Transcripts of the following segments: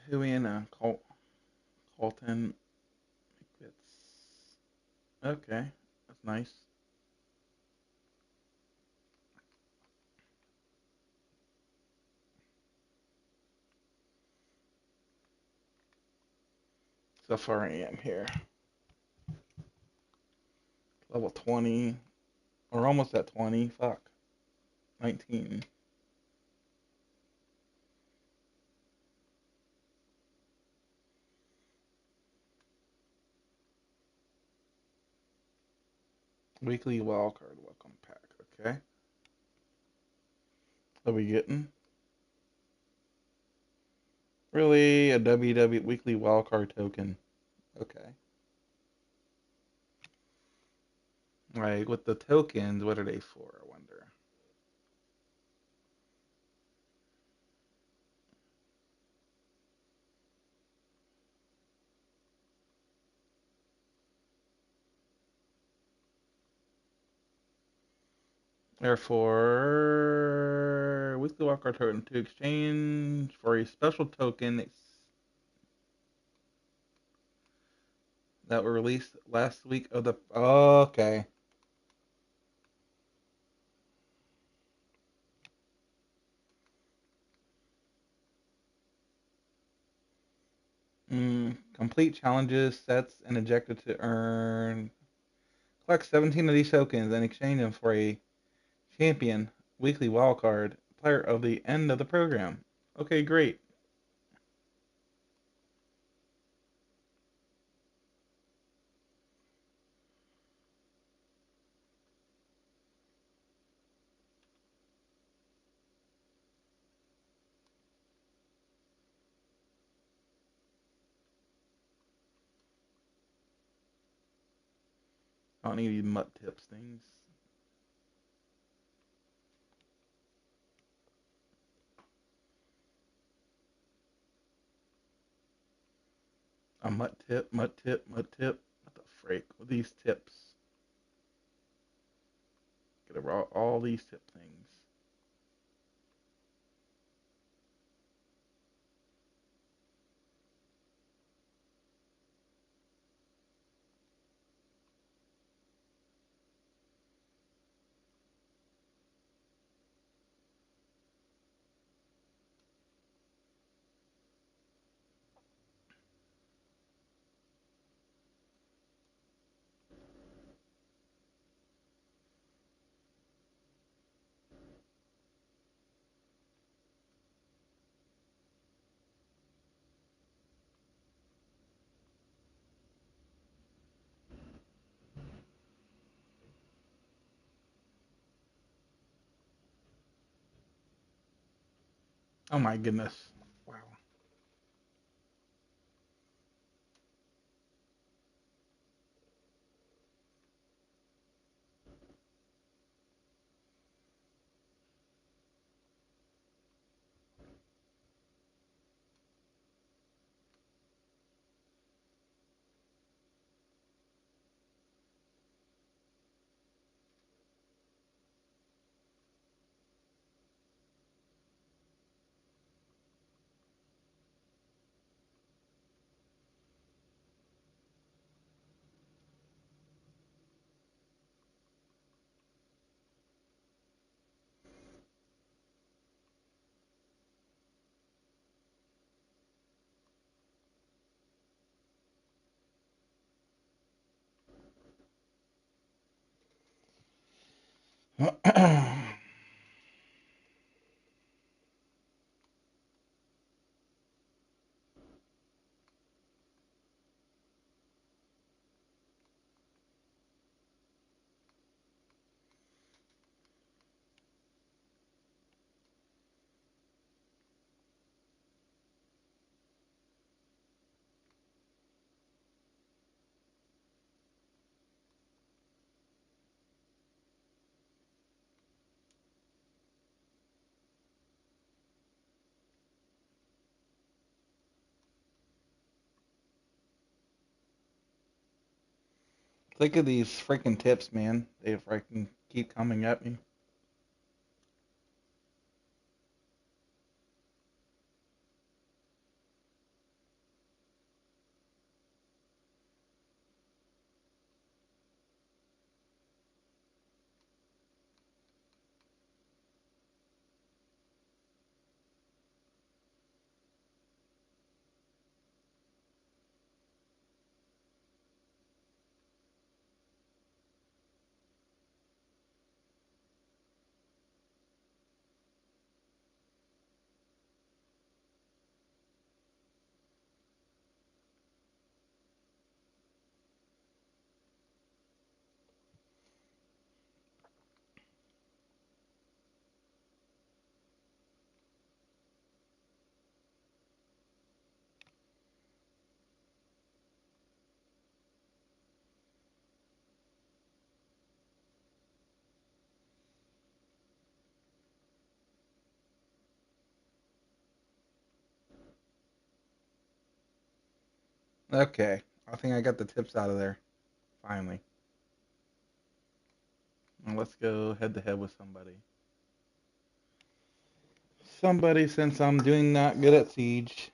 Huiana Colton. It's okay. That's nice. So far I am here. Level 20. Or almost at 20. Fuck. 19. Weekly wildcard welcome pack. Okay. What are we getting? Really? A WW weekly wildcard token. Okay. Like with the tokens, what are they for? I wonder. Therefore, weekly wildcard token to exchange for a special token that were released last week of the. Okay. Complete challenges, sets, and ejected to earn. Collect 17 of these tokens and exchange them for a champion weekly wildcard player of the end of the program. Okay, great. I don't need these mutt tips things. A mutt tip, mutt tip, mutt tip. What the freak? With these tips. Get all these tip things. Oh my goodness. Wow. Think of these freaking tips, man. They freaking keep coming at me. Okay. I think I got the tips out of there. Finally. Now let's go head to head with somebody. Somebody, since I'm doing not good at Siege.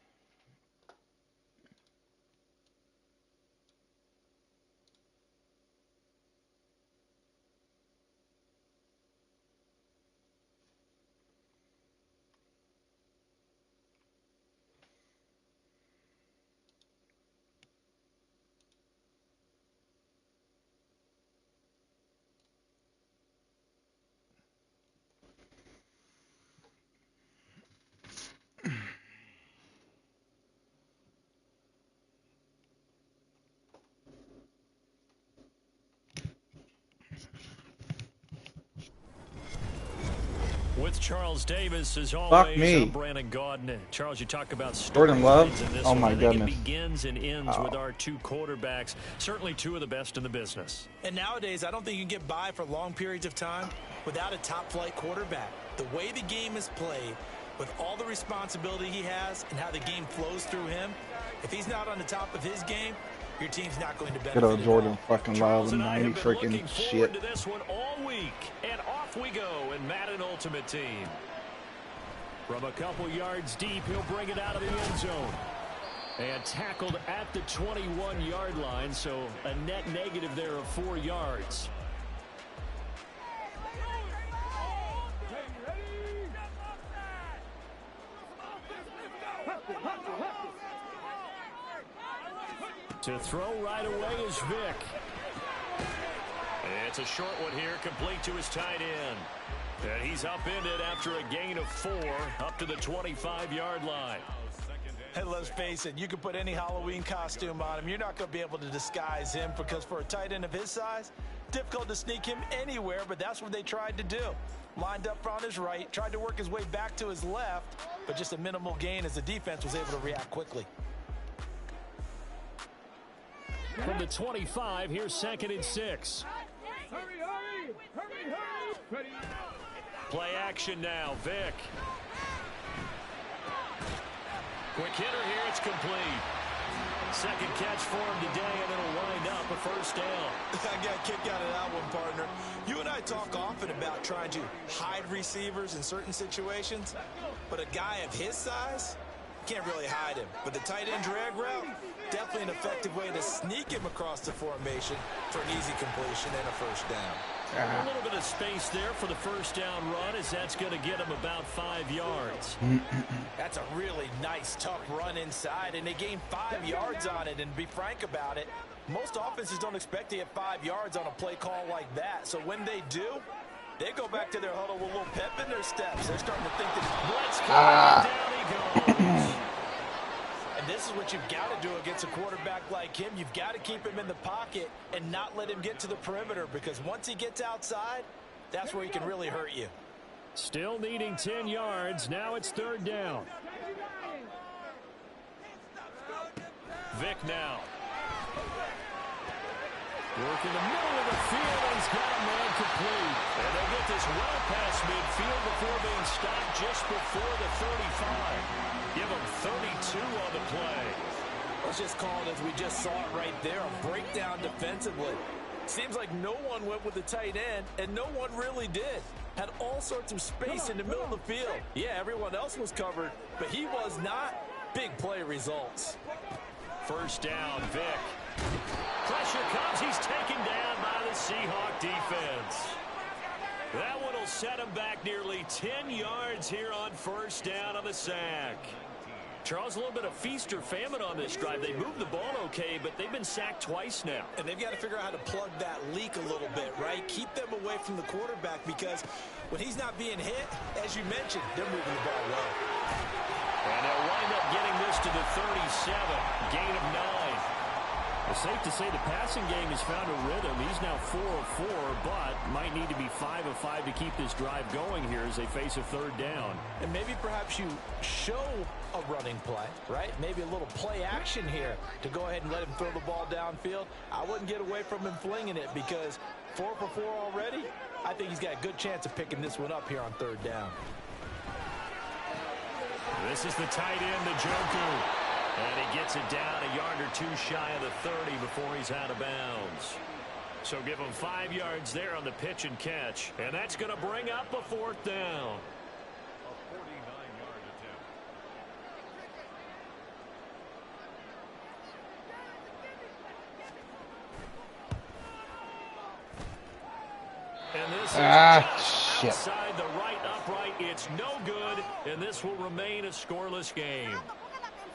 With Charles Davis, as Fuck always, I'm me. Brandon Gaudin. Charles, you talk about Jordan Love. storylines in this Oh one. my I think goodness. it begins and ends with Oh. our two quarterbacks, certainly two of the best in the business. And nowadays, I don't think you can get by for long periods of time without a top-flight quarterback. The way the game is played, with all the responsibility he has and how the game flows through him, if he's not on the top of his game, your team's not going to benefit. Good old Jordan fucking Charles Love. and I 90 have been freaking looking shit. forward to this one all week, and off we go in Madden Ultimate Team. From a couple yards deep, he'll bring it out of the end zone. And tackled at the 21-yard line, so a net negative there of 4 yards. To throw right away is Vic. It's a short one here, complete to his tight end. And he's upended after a gain of 4 up to the 25-yard line. And let's face it, you can put any Halloween costume on him. You're not going to be able to disguise him because for a tight end of his size, difficult to sneak him anywhere, but that's what they tried to do. Lined up on his right, tried to work his way back to his left, but just a minimal gain as the defense was able to react quickly. From the 25, here's 2nd and 6. Play action now, Vic. Quick hitter here, it's complete. Second catch for him today, and it'll wind up a first down. I got a kick out of that one, partner. You and I talk often about trying to hide receivers in certain situations, but a guy of his size, can't really hide him. But the tight end drag route, definitely an effective way to sneak him across the formation for an easy completion and a first down. A little bit of space there for the first down run, as that's going to get him about 5 yards. That's a really nice, tough run inside, and they gained 5 yards on it. And to be frank about it, most offenses don't expect to get 5 yards on a play call like that. So when they do, they go back to their huddle with a little pep in their steps. They're starting to think that Blitz coming, down he goes. And this is what you've got to do against a quarterback like him. You've got to keep him in the pocket and not let him get to the perimeter, because once he gets outside, that's where he can really hurt you. Still needing 10 yards. Now it's 3rd down. Vic now. Working the middle of the field, and he's got a man complete. And they'll get this well past midfield before being stopped just before the 35. Give him 32 on the play. Let's just call it as we just saw it right there, a breakdown defensively. Seems like no one went with the tight end, and no one really did. Had all sorts of space in the middle of the field. Yeah, everyone else was covered, but he was not. Big play results. First down, Vic. Pressure comes. He's taken down by the Seahawk defense. That one will set him back nearly 10 yards here on first down on the sack. Charles, a little bit of feast or famine on this drive. They moved the ball okay, but they've been sacked twice now. And they've got to figure out how to plug that leak a little bit, right? Keep them away from the quarterback, because when he's not being hit, as you mentioned, they're moving the ball well. And they'll wind up getting this to the 37. Gain of 9. It's safe to say the passing game has found a rhythm. He's now 4 of 4, but might need to be 5 of 5 to keep this drive going here as they face a 3rd down. And maybe perhaps you show a running play, right? Maybe a little play action here to go ahead and let him throw the ball downfield. I wouldn't get away from him flinging it, because 4 for 4 already, I think he's got a good chance of picking this one up here on 3rd down. This is the tight end, the Joker. And he gets it down a yard or two shy of the 30 before he's out of bounds. So give him 5 yards there on the pitch and catch, and that's going to bring up a 4th down. And this is outside the right upright. It's no good, and this will remain a scoreless game.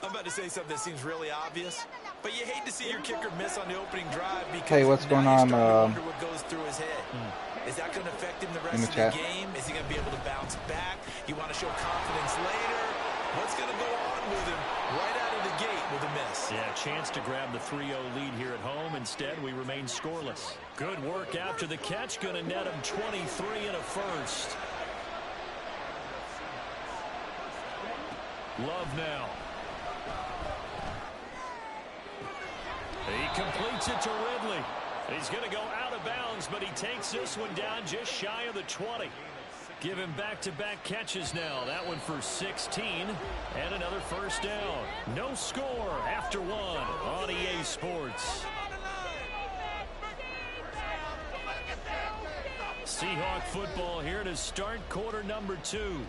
I'm about to say something that seems really obvious, but you hate to see your kicker miss on the opening drive because hey, what's going on? Wonder what goes through his head. Is that going to affect him the rest of the game? Is he going to be able to bounce back? You want to show confidence later? What's going to go on with him right out of the gate with a miss? Yeah, chance to grab the 3-0 lead here at home. Instead, we remain scoreless. Good work after the catch. Going to net him 23 and a first. Love now. He completes it to Ridley. He's going to go out of bounds, but he takes this one down just shy of the 20. Give him back-to-back catches now. That one for 16 and another first down. No score after one on EA Sports. Seahawk football here to start quarter number 2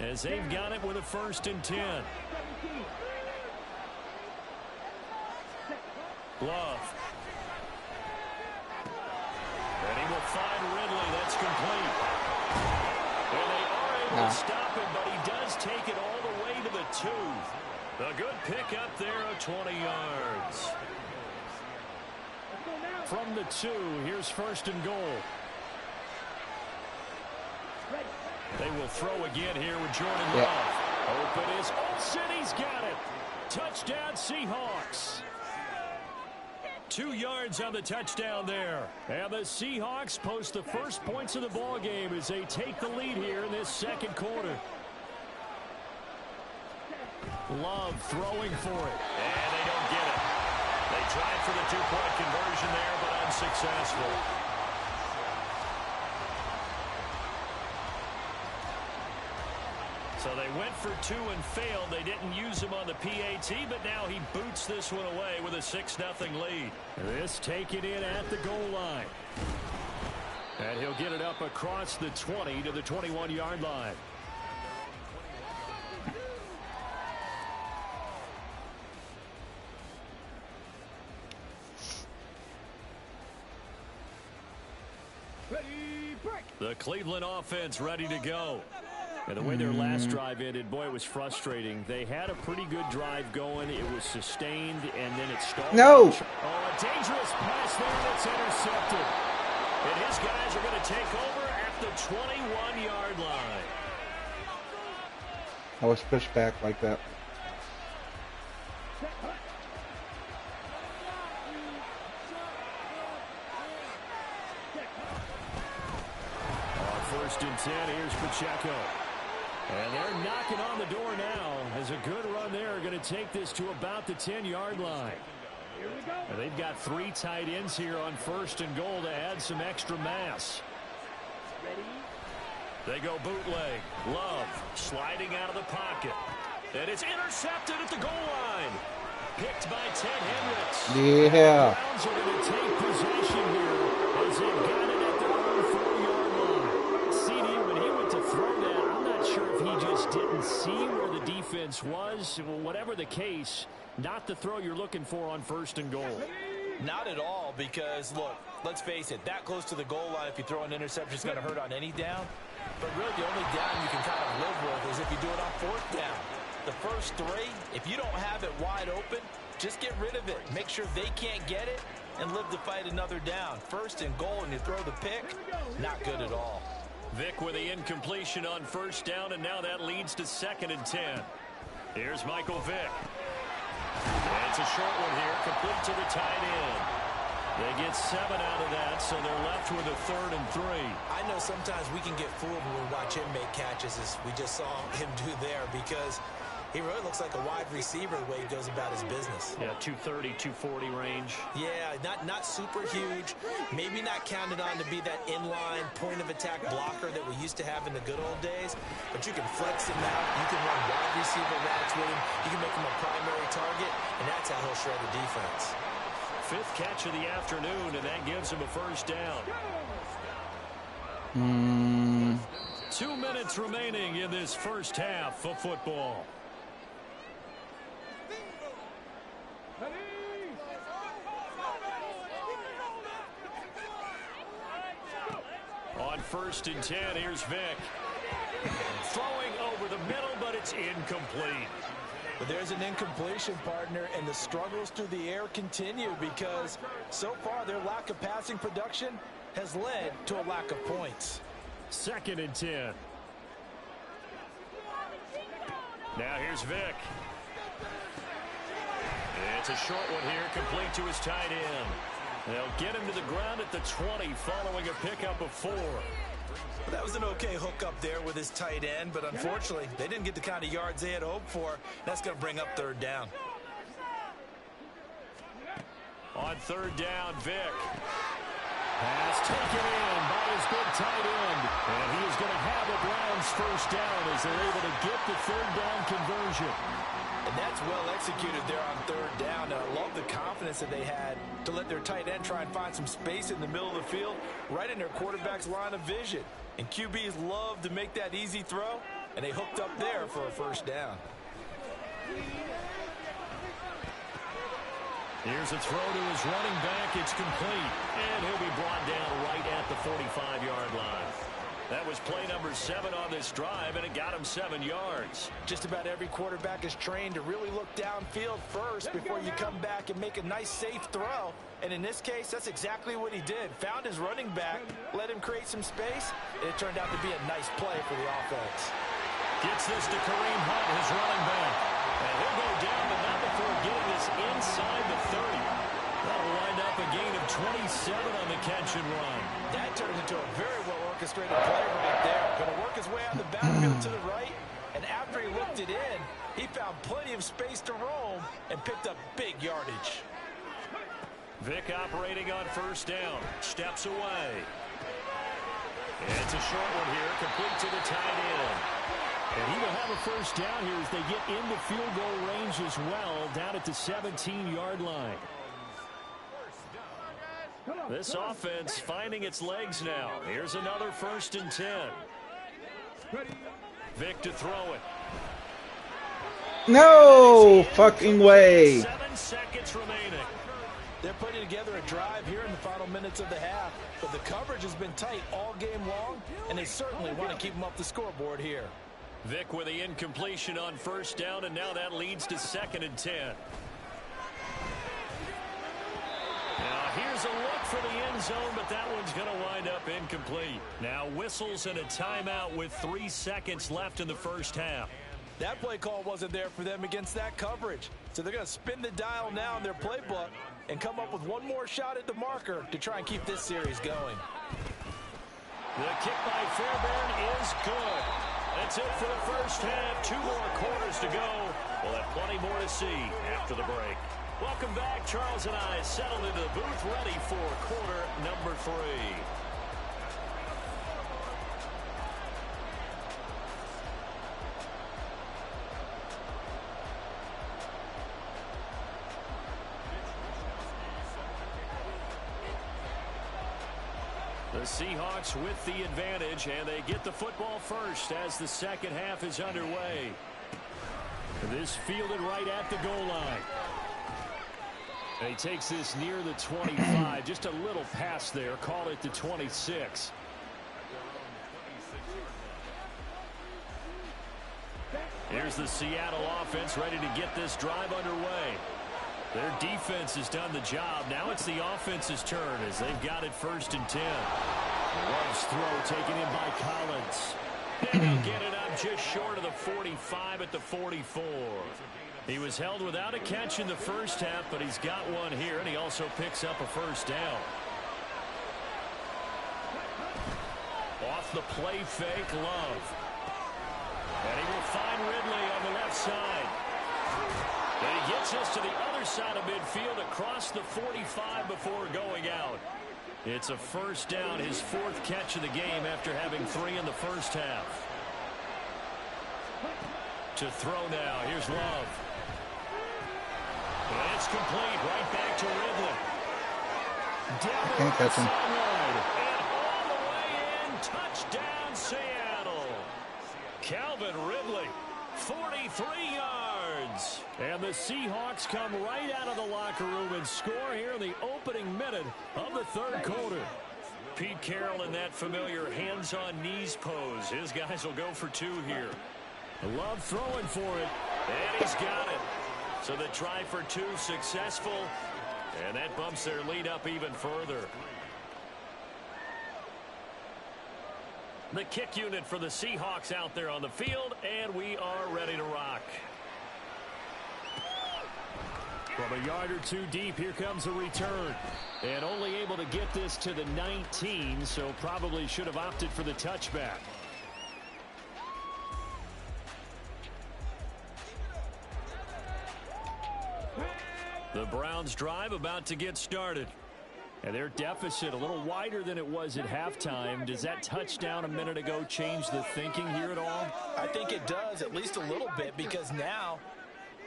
as they've got it with a 1st and 10. Love. And he will find Ridley. That's complete. And they are able to stop him, but he does take it all the way to the 2. A good pick up there of 20 yards. From the 2, here's 1st and goal. They will throw again here with Jordan Love. Open is Olsen. He's got it. Touchdown Seahawks. 2 yards on the touchdown there. And the Seahawks post the first points of the ball game as they take the lead here in this second quarter. Love throwing for it. And they don't get it. They tried for the 2-point conversion there, but unsuccessful. So they went for 2 and failed. They didn't use him on the PAT, but now he boots this one away with a 6-0 lead. This taken in at the goal line. And he'll get it up across the 20 to the 21-yard line. The Cleveland offense ready to go. And the way their last drive ended, boy, it was frustrating. They had a pretty good drive going. It was sustained, and then it stalled. No! Oh, a dangerous pass there that's intercepted. And his guys are going to take over at the 21-yard line. I was pushed back like that. On 1st and 10, here's Pacheco. And they're knocking on the door now as a good run there are going to take this to about the 10-yard line. And they've got 3 tight ends here on 1st and goal to add some extra mass. They go bootleg. Love sliding out of the pocket. And it's intercepted at the goal line. Picked by Ted Hendricks. Yeah. The Browns are going to take possession here as they've got it at their own 4-yard line. CD, when he went to throw that, I'm not sure if he just didn't see where the defense was. Well, whatever the case, not the throw you're looking for on 1st and goal. Not at all, because, look, let's face it, that close to the goal line, if you throw an interception, it's going to hurt on any down. But really, the only down you can kind of live with is if you do it on 4th down. The first 3, if you don't have it wide open, just get rid of it. Make sure they can't get it and live to fight another down. 1st and goal, and you throw the pick, not good at all. Vic with the incompletion on 1st down, and now that leads to 2nd and 10. Here's Michael Vick. And it's a short one here, complete to the tight end. They get 7 out of that, so they're left with a 3rd and 3. I know sometimes we can get fooled when we watch him make catches, as we just saw him do there, because he really looks like a wide receiver the way he goes about his business. Yeah, 230, 240 range. Yeah, not super huge. Maybe not counted on to be that inline point-of-attack blocker that we used to have in the good old days. But you can flex him out. You can run wide receiver routes with him. You can make him a primary target. he'll shred the defense. 5th catch of the afternoon, and that gives him a first down. 2 minutes remaining in this first half of football. On 1st and 10, here's Vic. Throwing over the middle, but it's incomplete. But there's an incompletion, partner, and the struggles through the air continue because so far their lack of passing production has led to a lack of points. 2nd and 10. Now here's Vic. It's a short one here, complete to his tight end. They'll get him to the ground at the 20 following a pickup of 4. Well, that was an okay hook up there with his tight end, but unfortunately, they didn't get the kind of yards they had hoped for. That's going to bring up 3rd down. On 3rd down, Vic. Pass taken in by his big tight end. And he is going to have a Browns first down as they're able to get the 3rd down conversion. And that's well executed there on 3rd down. And I love the confidence that they had to let their tight end try and find some space in the middle of the field, right in their quarterback's line of vision. And QBs love to make that easy throw, and they hooked up there for a first down. Here's a throw to his running back. It's complete. And he'll be brought down right at the 45-yard line. That was play number 7 on this drive, and it got him 7 yards. Just about every quarterback is trained to really look downfield first before you come back and make a nice, safe throw. And in this case, that's exactly what he did. Found his running back, let him create some space, and it turned out to be a nice play for the offense. Gets this to Kareem Hunt, his running back. And he'll go down, but not before getting this inside the 30. That'll wind up a gain of 27 on the catch and run. That turns into a very well-orchestrated play right there. Going to work his way out of the backfield to the right, and after he looked it in, he found plenty of space to roam and picked up big yardage. Vic operating on 1st down. Steps away. It's a short one here, complete to the tight end. And he will have a first down here as they get into field goal range as well, down at the 17-yard line. This offense finding its legs now. Here's another 1st and 10. Vic to throw it. No fucking way. 7 seconds remaining. They're putting together a drive here in the final minutes of the half, but the coverage has been tight all game long, and they certainly want to keep them off the scoreboard here. Vic with the incompletion on 1st down, and now that leads to 2nd and 10. Now here's a look for the end zone, but that one's going to wind up incomplete. Now whistles and a timeout with 3 seconds left in the first half. That play call wasn't there for them against that coverage. So they're going to spin the dial now in their playbook and come up with one more shot at the marker to try and keep this series going. The kick by Fairbairn is good. That's it for the first half. 2 more quarters to go. We'll have plenty more to see after the break. Welcome back. Charles and I settled into the booth ready for quarter number 3. The Seahawks with the advantage, and they get the football first as the second half is underway. This fielded right at the goal line. And he takes this near the 25, just a little pass there, call it the 26. Here's the Seattle offense ready to get this drive underway. Their defense has done the job. Now it's the offense's turn as they've got it 1st and 10. Love's throw taken in by Collins. And he'll get it up just short of the 45 at the 44. He was held without a catch in the first half, but he's got one here, and he also picks up a first down. Off the play fake, Love. And he will find Ridley on the left side. And he gets us to the other side of midfield across the 45 before going out. It's a first down, his 4th catch of the game after having 3 in the first half. To throw now, here's Love. And it's complete. Right back to Ridley. Down I can't catch him. sideline. And all the way in. Touchdown, Seattle. Calvin Ridley, 43 yards. And the Seahawks come right out of the locker room and score here in the opening minute of the third quarter. Pete Carroll in that familiar hands-on-knees pose. His guys will go for two here. Love throwing for it, and he's got it. So the try for two successful, and that bumps their lead up even further. The kick unit for the Seahawks out there on the field, and we are ready to rock. From a yard or two deep, here comes a return. And only able to get this to the 19, so probably should have opted for the touchback. The Browns drive about to get started. And their deficit a little wider than it was at halftime. Does that touchdown a minute ago change the thinking here at all? I think it does, at least a little bit, because now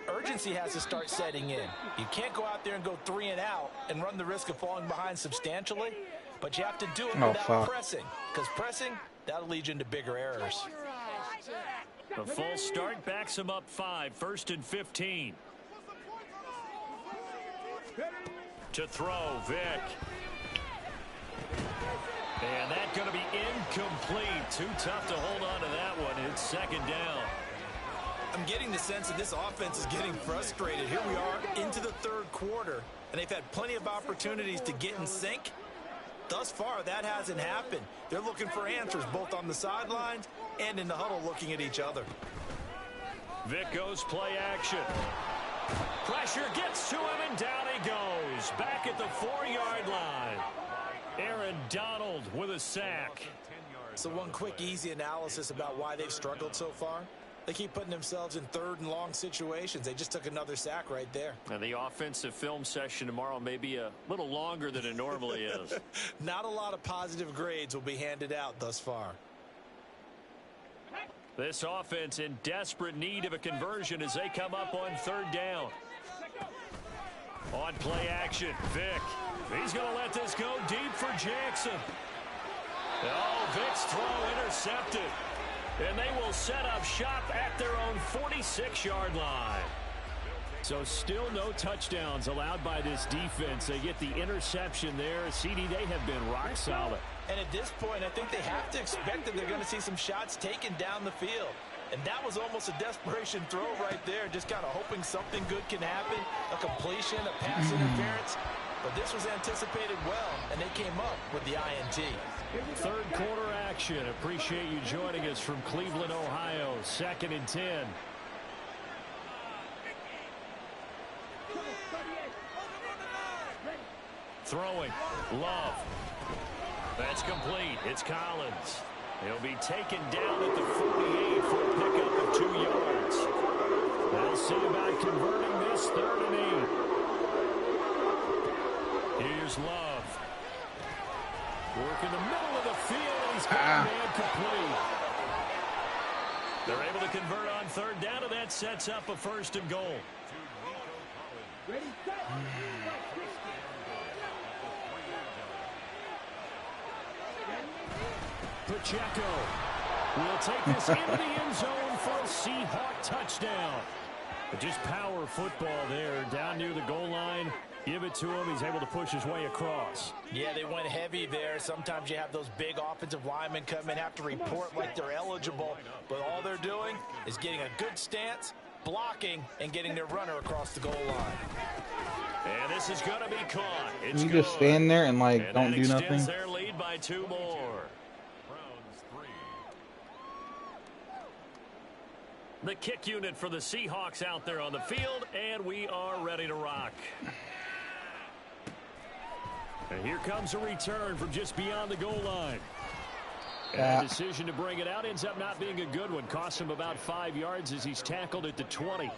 urgency has to start setting in. You can't go out there and go 3 and out and run the risk of falling behind substantially, but you have to do it without pressing, because pressing, that'll lead you into bigger errors. The full start backs him up 5, 1st and 15. To throw, Vick. And that's going to be incomplete. Too tough to hold on to that one. It's second down. I'm getting the sense that this offense is getting frustrated. Here we are into the third quarter, and they've had plenty of opportunities to get in sync. Thus far, that hasn't happened. They're looking for answers both on the sidelines and in the huddle looking at each other. Vick goes play action. Pressure gets to him, and down he goes. Back at the 4-yard line. Aaron Donald with a sack. So one quick, easy analysis about why they've struggled so far. They keep putting themselves in third and long situations. They just took another sack right there. And the offensive film session tomorrow may be a little longer than it normally is. Not a lot of positive grades will be handed out thus far. This offense in desperate need of a conversion as they come up on third down. On play action, Vick. He's going to let this go deep for Jackson. Oh, Vick's throw intercepted. And they will set up shop at their own 46-yard line. So still no touchdowns allowed by this defense. They get the interception there. CD, they have been rock solid. And at this point, I think they have to expect that they're going to see some shots taken down the field. And that was almost a desperation throw right there, just kind of hoping something good can happen, a completion, a pass interference. But this was anticipated well, and they came up with the INT. Third quarter action. Appreciate you joining us from Cleveland, Ohio. 2nd and 10. Throwing. Love. That's complete. It's Collins. He'll be taken down at the 48 for a pickup of 2 yards. They'll see about converting this 3rd and 8. Here's Love. Work in the middle of the field, and he's got a man complete. They're able to convert on third down, and that sets up a 1st and goal. Pacheco will take this into the end zone for a Seahawk touchdown. But just power football there, down near the goal line. Give it to him. He's able to push his way across. Yeah, they went heavy there. Sometimes you have those big offensive linemen come in, have to report like they're eligible. But all they're doing is getting a good stance, blocking, and getting their runner across the goal line. And this is going to be caught. It's you good. just stand there and, like, and don't do nothing? extends their lead by 2 more. The kick unit for the Seahawks out there on the field, and we are ready to rock. And here comes a return from just beyond the goal line. And the decision to bring it out ends up not being a good one. Costs him about 5 yards as he's tackled at the 20.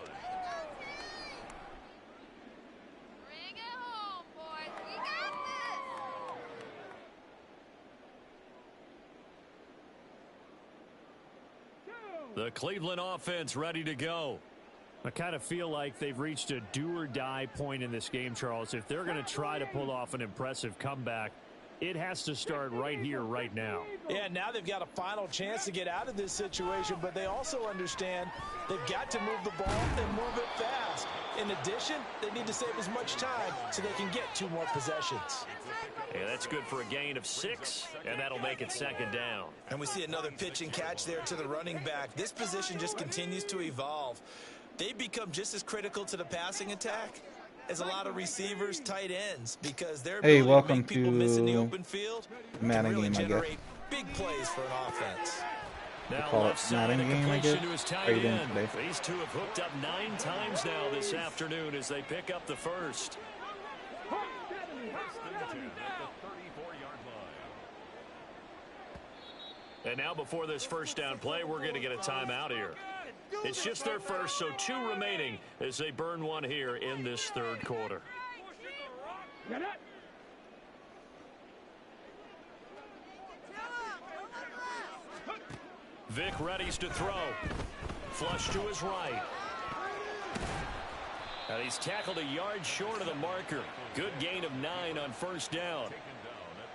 The Cleveland offense ready to go. I kind of feel like they've reached a do-or-die point in this game, Charles. If they're going to try to pull off an impressive comeback, it has to start right here, right now. Yeah, now they've got a final chance to get out of this situation, but they also understand they've got to move the ball and move it fast. In addition, they need to save as much time so they can get 2 more possessions. Yeah, that's good for a gain of 6, and that'll make it 2nd down. And we see another pitch and catch there to the running back. This position just continues to evolve. They've become just as critical to the passing attack as a lot of receivers, tight ends, because they're ability to make people miss in the open field Madden can really game, generate big plays for an offense. Now Call left it side, Madden a game, I completion guess. to his How tight you doing end. today? These two have hooked up 9 times now this afternoon as they pick up the first. And now before this first down play, we're going to get a timeout here. It's just their first, so 2 remaining as they burn one here in this 3rd quarter. Vic readies to throw. Flush to his right. And he's tackled a yard short of the marker. Good gain of 9 on first down.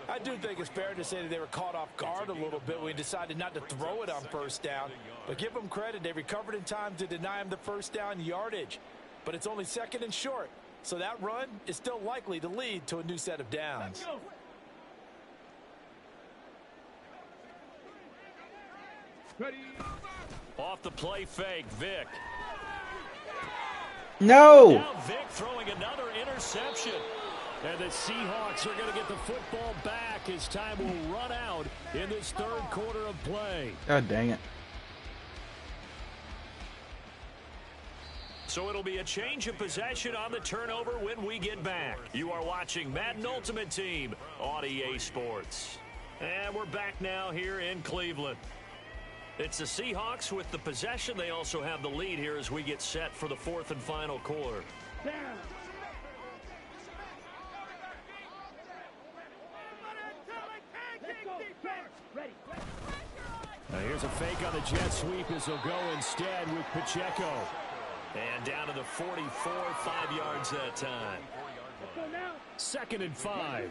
I do think it's fair to say that they were caught off guard a little bit when we decided not to throw it on first down. But give them credit. They recovered in time to deny him the first down yardage. But it's only 2nd and short. So that run is still likely to lead to a new set of downs. Off the play fake, Vic. No! Now Vic throwing another interception. And the Seahawks are going to get the football back as time will run out in this 3rd quarter of play. God dang it. So it'll be a change of possession on the turnover when we get back. You are watching Madden Ultimate Team on EA Sports. And we're back now here in Cleveland. It's the Seahawks with the possession. They also have the lead here as we get set for the 4th and final quarter. Now here's a fake on the jet sweep as they'll go instead with Pacheco. And down to the 44, 5 yards that time. 2nd and 5.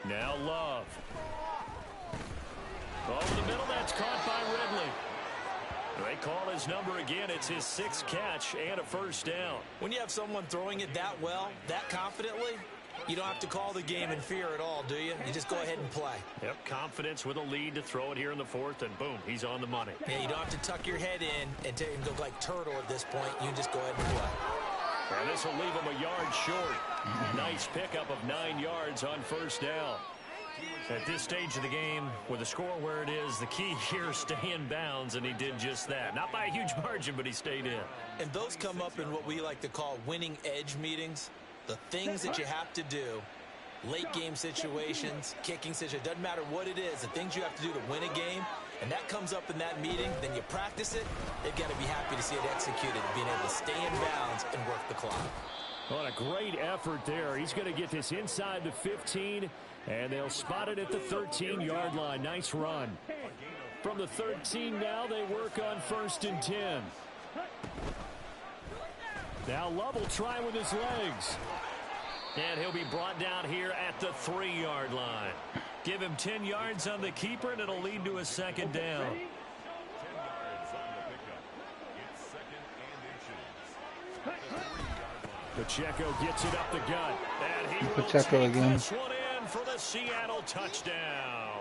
Now Love. Over the middle, that's caught by Ridley. They call his number again. It's his 6th catch and a first down. When you have someone throwing it that well, that confidently, you don't have to call the game in fear at all, do you? You just go ahead and play. Yep, confidence with a lead to throw it here in the 4th, and boom, he's on the money. Yeah, you don't have to tuck your head in and go like turtle at this point. You just go ahead and play. And this will leave him a yard short. Nice pickup of 9 yards on first down. At this stage of the game, with the score where it is, the key here is stay in bounds, and he did just that. Not by a huge margin, but he stayed in. And those come up in what we like to call winning edge meetings. The things that you have to do, late game situations, kicking situations, doesn't matter what it is, the things you have to do to win a game, and that comes up in that meeting, then you practice it, they've got to be happy to see it executed, being able to stay in bounds and work the clock. What a great effort there. He's going to get this inside the 15, and they'll spot it at the 13-yard line. Nice run. From the 13 now, they work on 1st and 10. Now Love will try with his legs. And he'll be brought down here at the 3-yard line. Give him 10 yards on the keeper, and it'll lead to a 2nd down. Pacheco gets it up the gut. And he will Pacheco take again. this one in for the Seattle touchdown.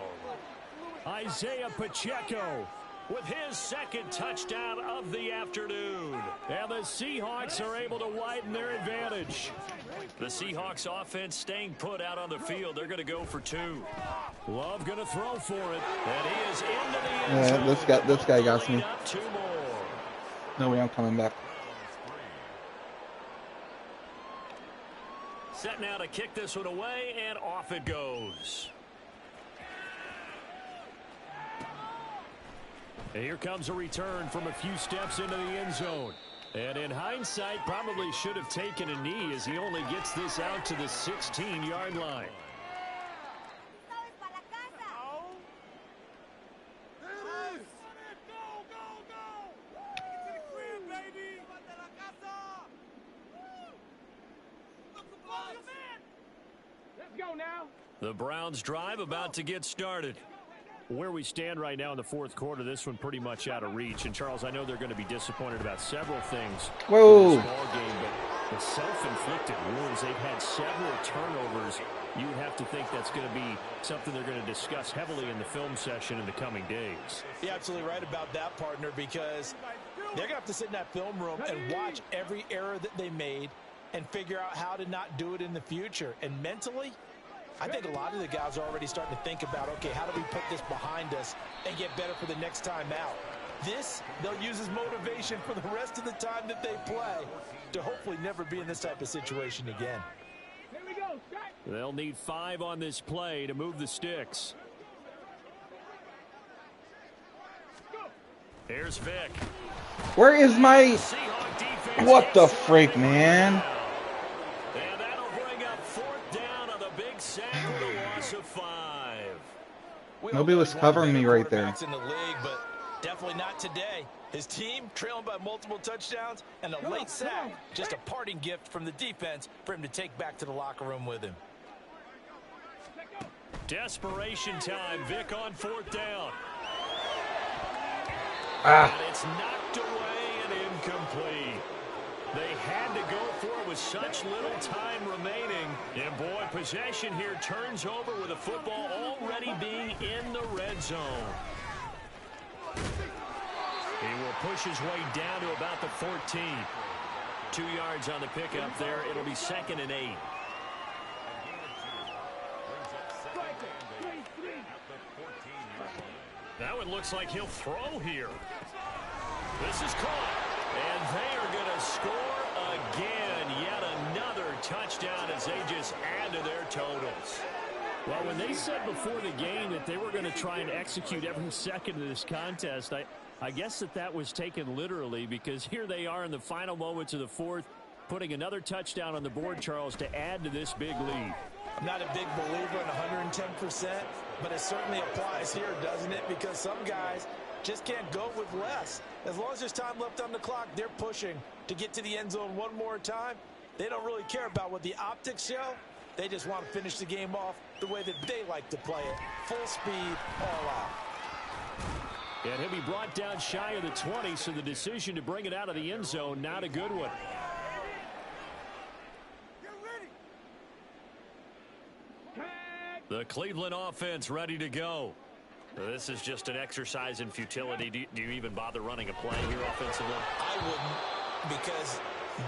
Isaiah Pacheco with his 2nd touchdown of the afternoon. And the Seahawks are able to widen their advantage. The Seahawks offense staying put out on the field. They're going to go for 2. Love going to throw for it. And he is into the end zone. Yeah, this guy got me. Up 2 more. No way I'm coming back. Set now to kick this one away, and off it goes. And here comes a return from a few steps into the end zone. And in hindsight, probably should have taken a knee as he only gets this out to the 16-yard line. The Browns drive about to get started. Where we stand right now in the fourth quarter, this one pretty much out of reach. And, Charles, I know they're going to be disappointed about several things Whoa. in this ball game, but the self-inflicted wounds, they've had several turnovers. You would have to think that's going to be something they're going to discuss heavily in the film session in the coming days. You're absolutely right about that, partner, because they're going to have to sit in that film room and watch every error that they made and figure out how to not do it in the future. And mentally, I think a lot of the guys are already starting to think about, okay, how do we put this behind us and get better for the next time out? This, they'll use as motivation for the rest of the time that they play to hopefully never be in this type of situation again. They'll need 5 on this play to move the sticks. Here's Vic. Where is my... What the freak, man? And that'll bring up 4th down on the big sack with a loss of 5. Nobody was covering me right there. In the league, but definitely not today. His team trailing by multiple touchdowns and a late sack. Just a parting gift from the defense for him to take back to the locker room with him. Desperation time. Vic on 4th down. Ah. And it's knocked away and incomplete. They had to go for it with such little time remaining. And boy, possession here turns over with the football already being in the red zone. He will push his way down to about the 14. 2 yards on the pickup there. It'll be 2nd and 8. Now it looks like he'll throw here. This is caught. And they are going to score again. Yet another touchdown as they just add to their totals. Well, when they said before the game that they were going to try and execute every second of this contest, I guess that was taken literally, because here they are in the final moments of the fourth, putting another touchdown on the board, Charles, to add to this big lead. I'm not a big believer in 110%, but it certainly applies here, doesn't it? Because some guys just can't go with less. As long as there's time left on the clock, they're pushing to get to the end zone one more time. They don't really care about what the optics show. They just want to finish the game off the way that they like to play it. Full speed, all out. And he'll be brought down shy of the 20, so the decision to bring it out of the end zone, not a good one. The Cleveland offense ready to go. This is just an exercise in futility. Do you even bother running a play here offensively? I wouldn't, because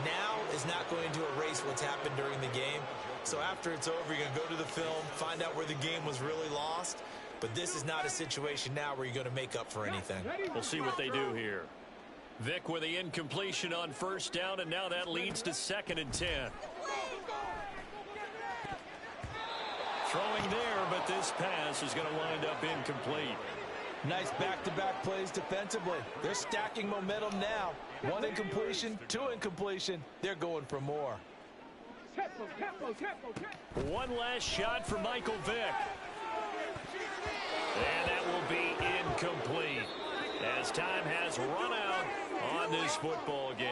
now is not going to erase what's happened during the game. So after it's over, you're going to go to the film, find out where the game was really lost. But this is not a situation now where you're going to make up for anything. We'll see what they do here. Vic with the incompletion on 1st down, and now that leads to 2nd and 10. Throwing there, but this pass is going to wind up incomplete. Nice back-to-back plays defensively. They're stacking momentum now. 1 incompletion, 2 incompletion. They're going for more. One last shot for Michael Vick. And that will be incomplete as time has run out on this football game.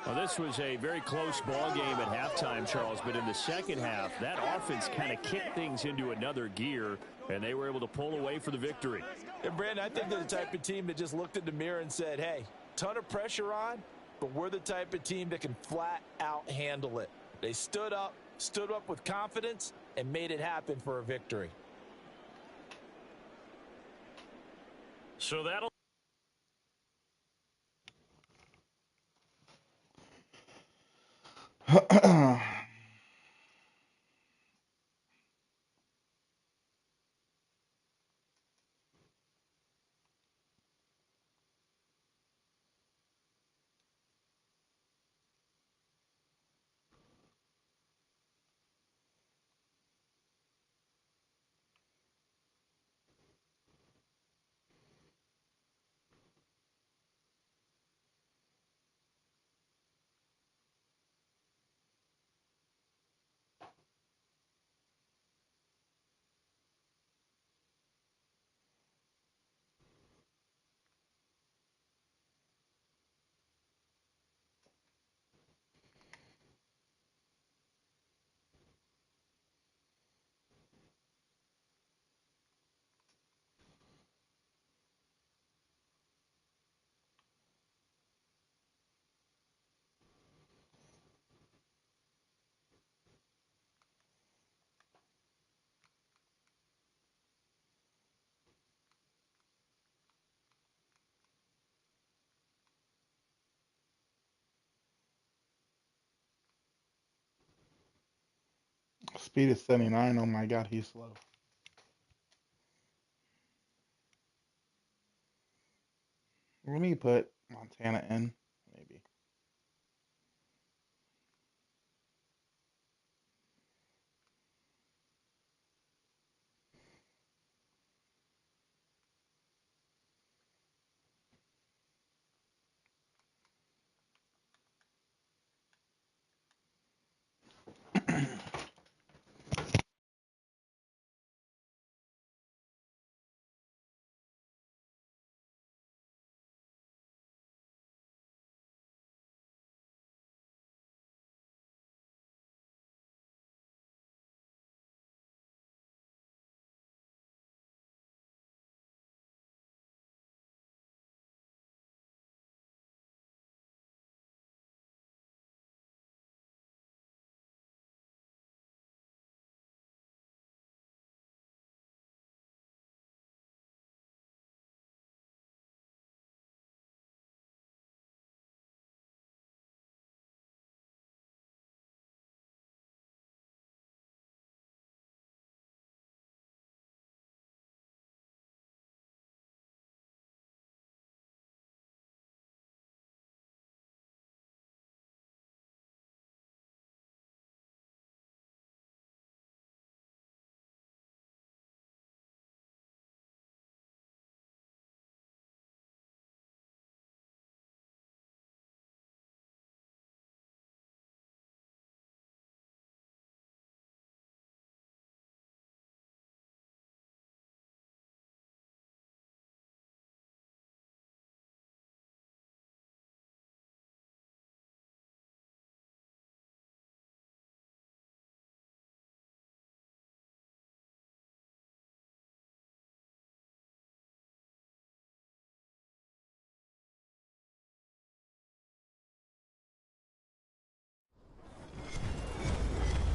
Well, this was a very close ball game at halftime, Charles, but in the second half, that offense kind of kicked things into another gear, and they were able to pull away for the victory. And, Brandon, I think they're the type of team that just looked in the mirror and said, hey, ton of pressure on, but we're the type of team that can flat out handle it. They stood up with confidence, and made it happen for a victory. So that'll Speed is 79. Oh my God, he's slow. Let me put Montana in, maybe.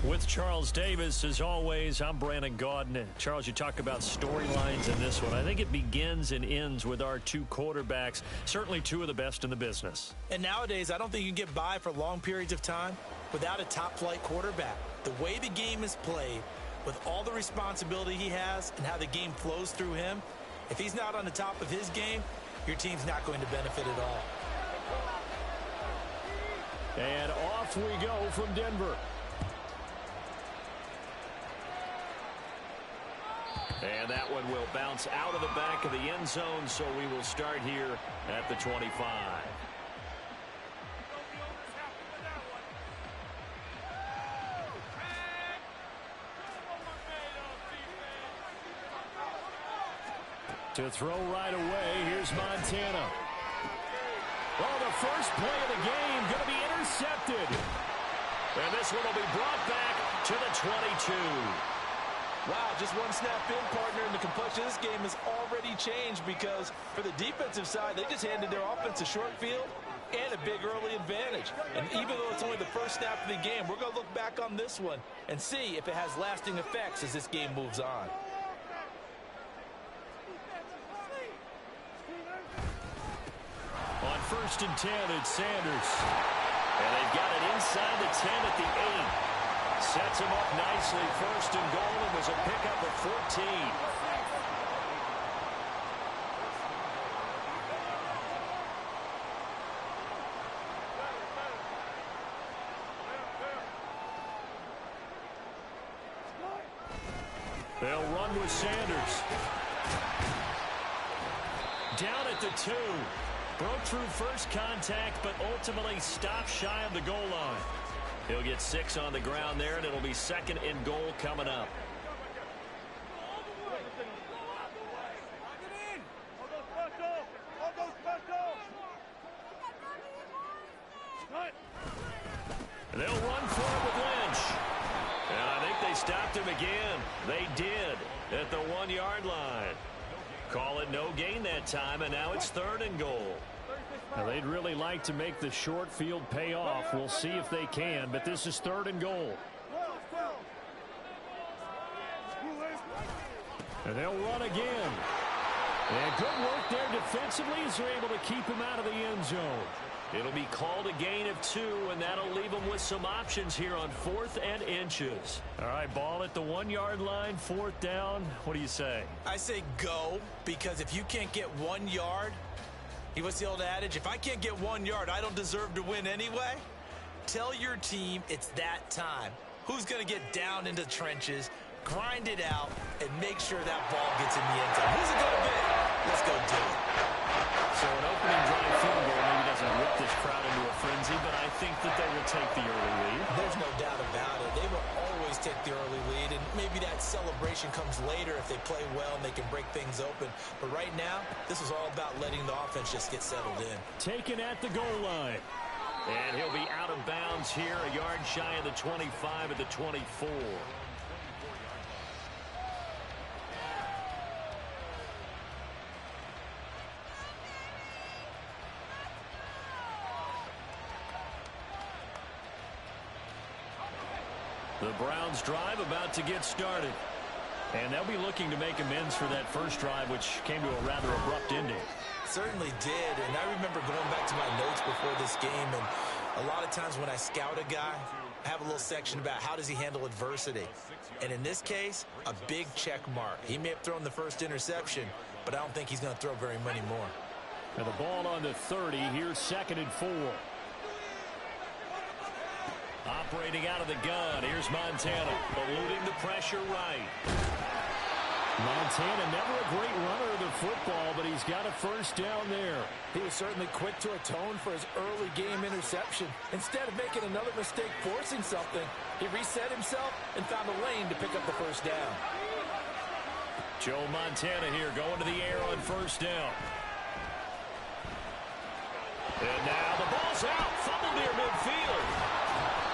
With Charles Davis, as always, I'm Brandon Gaudin. Charles, you talk about storylines in this one. I think it begins and ends with our two quarterbacks, certainly two of the best in the business. And nowadays, I don't think you can get by for long periods of time without a top-flight quarterback. The way the game is played, with all the responsibility he has and how the game flows through him, if he's not on the top of his game, your team's not going to benefit at all. And off we go from Denver. And that one will bounce out of the back of the end zone, so we will start here at the 25. To throw right away, here's Montana. Oh, the first play of the game going to be intercepted. And this one will be brought back to the 22. Wow, just one snap in, partner, and the complexion of this game has already changed because for the defensive side, they just handed their offense a short field and a big early advantage. And even though it's only the first snap of the game, we're going to look back on this one and see if it has lasting effects as this game moves on. On 1st and 10, it's Sanders. And they've got it inside the 10 at the 8. Sets him up nicely, 1st and goal, and was a pickup of 14. They'll run with Sanders. Down at the 2. Broke through first contact, but ultimately stopped shy of the goal line. He'll get 6 on the ground there, and it'll be 2nd and goal coming up. They'll run for it with Lynch. And I think they stopped him again. They did at the 1-yard line. Call it no gain that time, and now it's 3rd and goal. Now, they'd really like to make the short field pay off. We'll see if they can, but this is 3rd and goal. And they'll run again. And good work there defensively as they're able to keep him out of the end zone. It'll be called a gain of 2, and that'll leave them with some options here on 4th and inches. All right, ball at the 1-yard line, 4th down. What do you say? I say go, because if you can't get 1 yard, what's the old adage? If I can't get 1 yard, I don't deserve to win anyway. Tell your team it's that time. Who's going to get down into the trenches, grind it out, and make sure that ball gets in the end zone? Who's it going to be? Let's go do it. So an opening drive field goal maybe doesn't whip this crowd into a frenzy, but I think that they will take the early lead. There's no doubt about it. They will always take the early lead, and maybe that celebration comes later if they play well and they can break things open. But right now, this is all about letting the offense just get settled in. Taken at the goal line. And he'll be out of bounds here, a yard shy of the 25 at the 24. The Browns drive about to get started. And they'll be looking to make amends for that first drive, which came to a rather abrupt ending. Certainly did, and I remember going back to my notes before this game, and a lot of times when I scout a guy, I have a little section about how does he handle adversity. And in this case, a big check mark. He may have thrown the first interception, but I don't think he's going to throw very many more. And the ball on the 30, here's 2nd and 4. Operating out of the gun, here's Montana, eluding the pressure right. Montana, never a great runner of the football, but he's got a first down there. He was certainly quick to atone for his early game interception. Instead of making another mistake forcing something, he reset himself and found a lane to pick up the first down. Joe Montana here going to the air on first down. And now the ball's out, fumbled near midfield.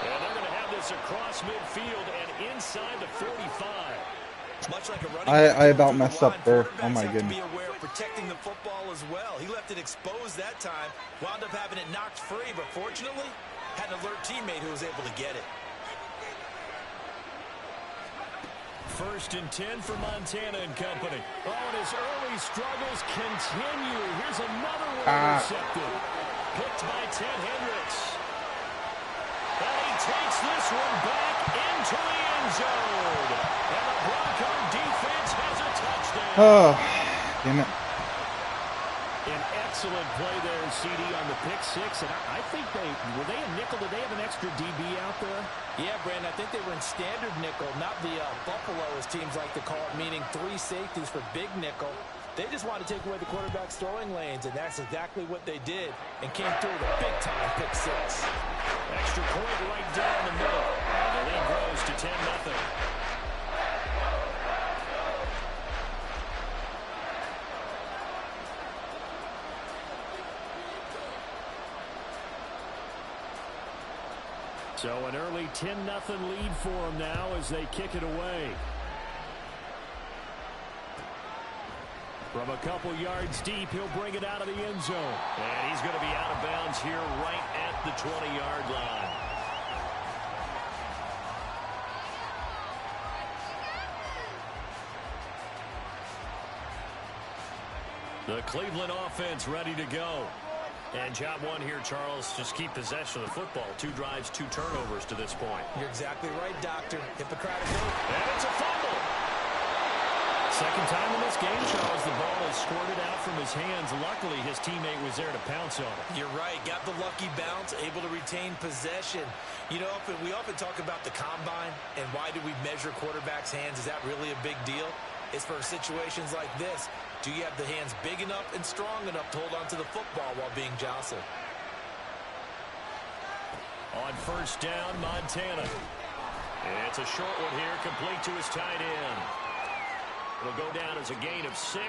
And they're going to have this across midfield and inside the 45. Much like a running I about messed up there. Oh my goodness. Be aware of protecting the football as well. He left it exposed that time, wound up having it knocked free, but fortunately had an alert teammate who was able to get it. 1st and 10 for Montana and company. Oh, and his early struggles continue. Here's another one intercepted. Picked by Ted Hendricks. And he takes this one back into the end zone. And the Bronco defense has a touchdown. Oh, damn it. An excellent play there, CD, on the pick six. And I think were they a nickel? Did they have an extra DB out there? Yeah, Brandon, I think they were in standard nickel, not the Buffalo, as teams like to call it, meaning 3 safeties for big nickel. They just wanted to take away the quarterback's throwing lanes, and that's exactly what they did, and came through with a big-time pick six. Extra point right down the middle. And the lead grows to 10-0. So an early 10-0 lead for them now as they kick it away. From a couple yards deep, he'll bring it out of the end zone. And he's going to be out of bounds here right at the 20-yard line. The Cleveland offense ready to go. And job one here, Charles, just keep possession of the football. 2 drives, 2 turnovers to this point. You're exactly right, Doctor. Hippocratic oath. And it's a fumble. Second time in this game, Charles, the ball is squirted out from his hands. Luckily, his teammate was there to pounce on it. You're right. Got the lucky bounce, able to retain possession. You know, we often talk about the combine and why do we measure quarterbacks' hands. Is that really a big deal? It's for situations like this. Do you have the hands big enough and strong enough to hold on to the football while being jostled? On first down, Montana. It's a short one here, complete to his tight end. It'll go down as a gain of 6,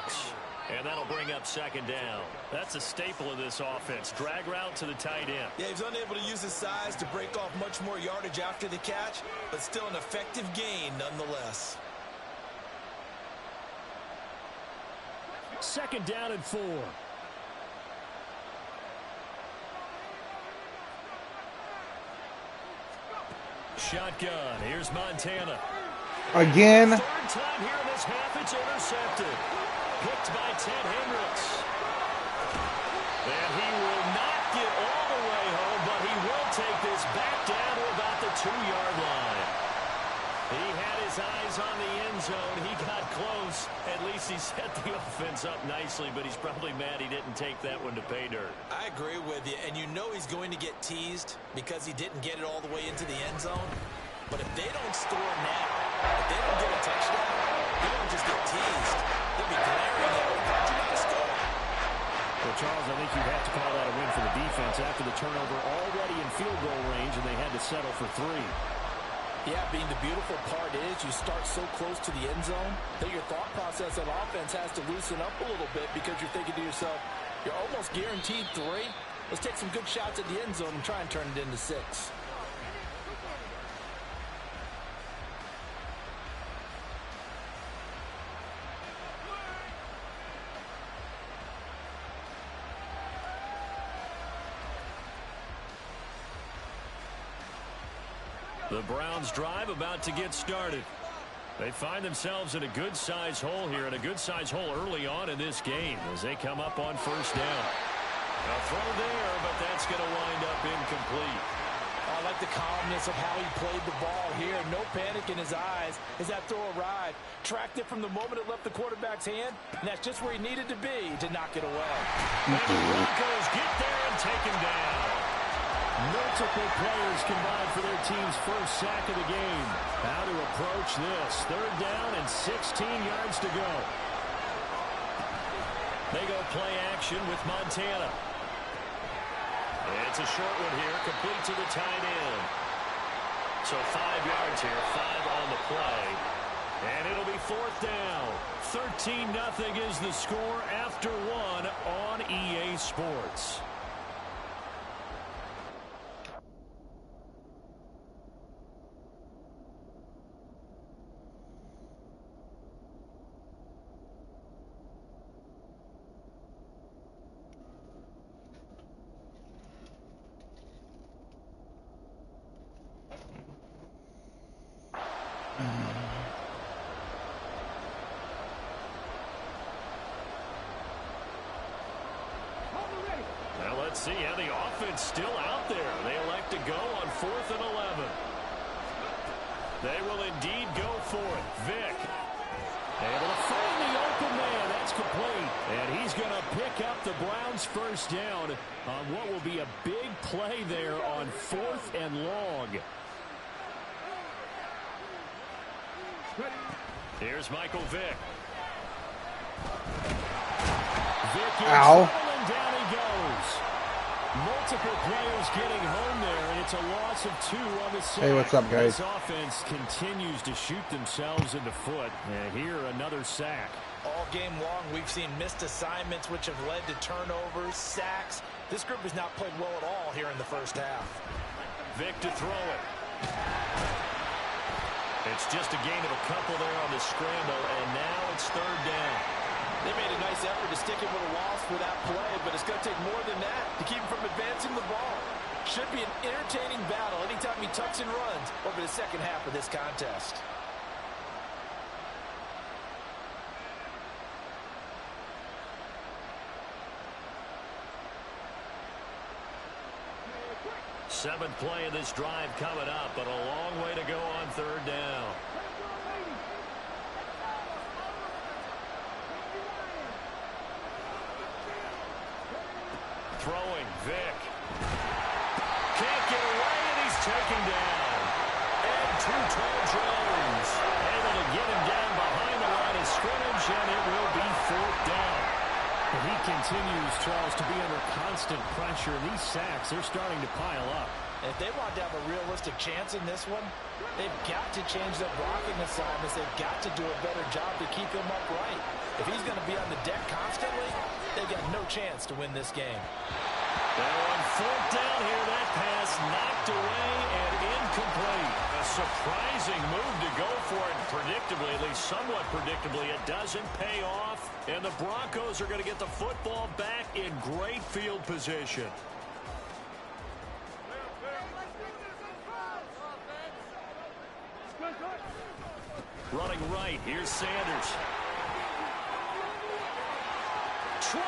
and that'll bring up 2nd down. That's a staple of this offense. Drag route to the tight end. Yeah, he's unable to use his size to break off much more yardage after the catch, but still an effective gain nonetheless. 2nd down and 4. Shotgun. Here's Montana. Again. 3rd time here in this half, it's intercepted. picked by Ted Hendricks. And he will not get all the way home, but he will take this back down to about the 2-yard line. He had his eyes on the end zone. He got close. At least he set the offense up nicely, but he's probably mad he didn't take that one to pay dirt. I agree with you, and you know he's going to get teased because he didn't get it all the way into the end zone. But if they don't score now, if they don't get a touchdown, they don't just get teased. They'll be glaring at him. How'd you not score? Well, Charles, I think you'd have to call that a win for the defense after the turnover already in field goal range, and they had to settle for 3. Yeah, being the beautiful part is you start so close to the end zone that your thought process on offense has to loosen up a little bit because you're thinking to yourself, you're almost guaranteed 3. Let's take some good shots at the end zone and try and turn it into 6. The Browns drive about to get started. They find themselves in a good-sized hole here, and a good-sized hole early on in this game as they come up on first down. A throw there, but that's going to wind up incomplete. I like the calmness of how he played the ball here. No panic in his eyes as that throw arrived. Tracked it from the moment it left the quarterback's hand, and that's just where he needed to be to knock it away. And the Broncos get there and take him down. Multiple players combined for their team's first sack of the game. How to approach this. 3rd down and 16 yards to go. They go play action with Montana. It's a short one here, complete to the tight end. So 5 yards here, 5 on the play. And it'll be 4th down. 13-0 is the score after 1 on EA Sports. Now let's see how the offense still out there. They elect to go on 4th and 11. They will indeed go for it. Vick able to find the open man. That's complete. And he's going to pick up the Browns' first down on what will be a big play there on 4th and long. Here's Michael Vick. Vick is Ow. and down he goes. Multiple players getting home there, and it's a loss of 2 on the sack. Hey, what's up, guys? This offense continues to shoot themselves in the foot. And here, another sack. All game long, we've seen missed assignments which have led to turnovers, sacks. This group has not played well at all here in the first half. Vick to throw it. It's just a gain of a couple there on the scramble, and now it's 3rd down. They made a nice effort to stick him with a loss for that play, but it's going to take more than that to keep him from advancing the ball. Should be an entertaining battle anytime he tucks and runs over the second half of this contest. Seventh play of this drive coming up, but a long way to go on 3rd down. Throwing, Vick. Can't get away, and he's taken down. And Too-Tall Jones able to get him down behind the line of scrimmage, and it will be 4th down. And he continues, Charles, to be under constant pressure. These sacks, they're starting to pile up. If they want to have a realistic chance in this one, they've got to change their blocking assignments. They've got to do a better job to keep him upright. If he's going to be on the deck constantly, they've got no chance to win this game. Now on 4th down here, that pass knocked away and incomplete. A surprising move to go for it. Predictably, at least somewhat predictably, it doesn't pay off. And the Broncos are going to get the football back in great field position. Running right, here's Sanders. 20.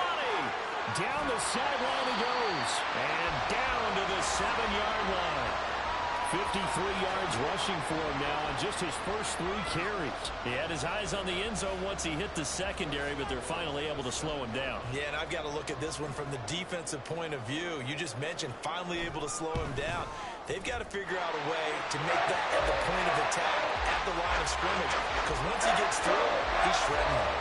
Down the sideline he goes. And down to the 7-yard line. 53 yards rushing for him now on just his first 3 carries. He had his eyes on the end zone once he hit the secondary, but they're finally able to slow him down. Yeah, and I've got to look at this one from the defensive point of view. You just mentioned finally able to slow him down. They've got to figure out a way to make that at the point of attack, at the line of scrimmage, because once he gets through, he's shredding them.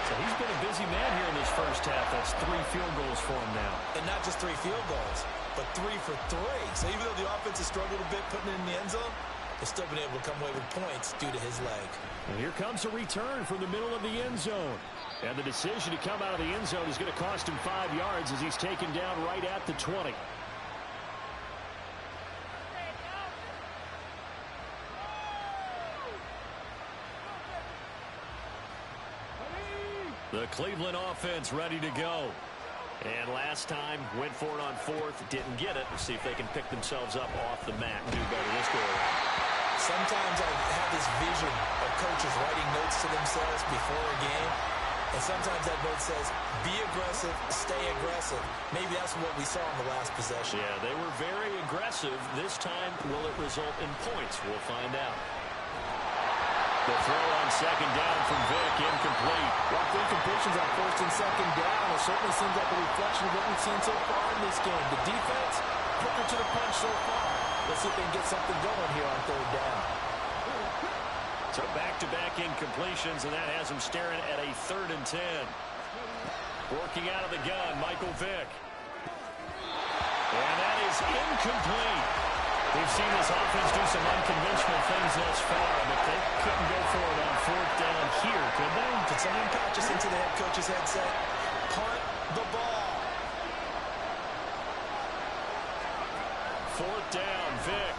So he's been a busy man here in this first half. That's 3 field goals for him now. And not just 3 field goals, but 3 for 3. So even though the offense has struggled a bit putting it in the end zone, they've still been able to come away with points due to his leg. And here comes a return from the middle of the end zone. And the decision to come out of the end zone is going to cost him 5 yards as he's taken down right at the 20. The Cleveland offense ready to go. And last time, went for it on 4th, didn't get it. We'll see if they can pick themselves up off the mat and do better this go around. Sometimes I have this vision of coaches writing notes to themselves before a game. And sometimes that note says, be aggressive, stay aggressive. Maybe that's what we saw in the last possession. Yeah, they were very aggressive. This time, will it result in points? We'll find out. The throw on 2nd down from Vick, incomplete. Well, incompletions on 1st and 2nd down. It certainly seems like a reflection of what we've seen so far in this game. The defense, quicker to the punch so far. Let's see if they can get something going here on 3rd down. So back-to-back incompletions, and that has him staring at a 3rd and 10. Working out of the gun, Michael Vick. And that is incomplete. We've seen this offense do some unconventional things thus far, but they couldn't go for it on 4th down here, could they? Could someone patch us into the head coach's headset? Punt the ball. 4th down, Vick.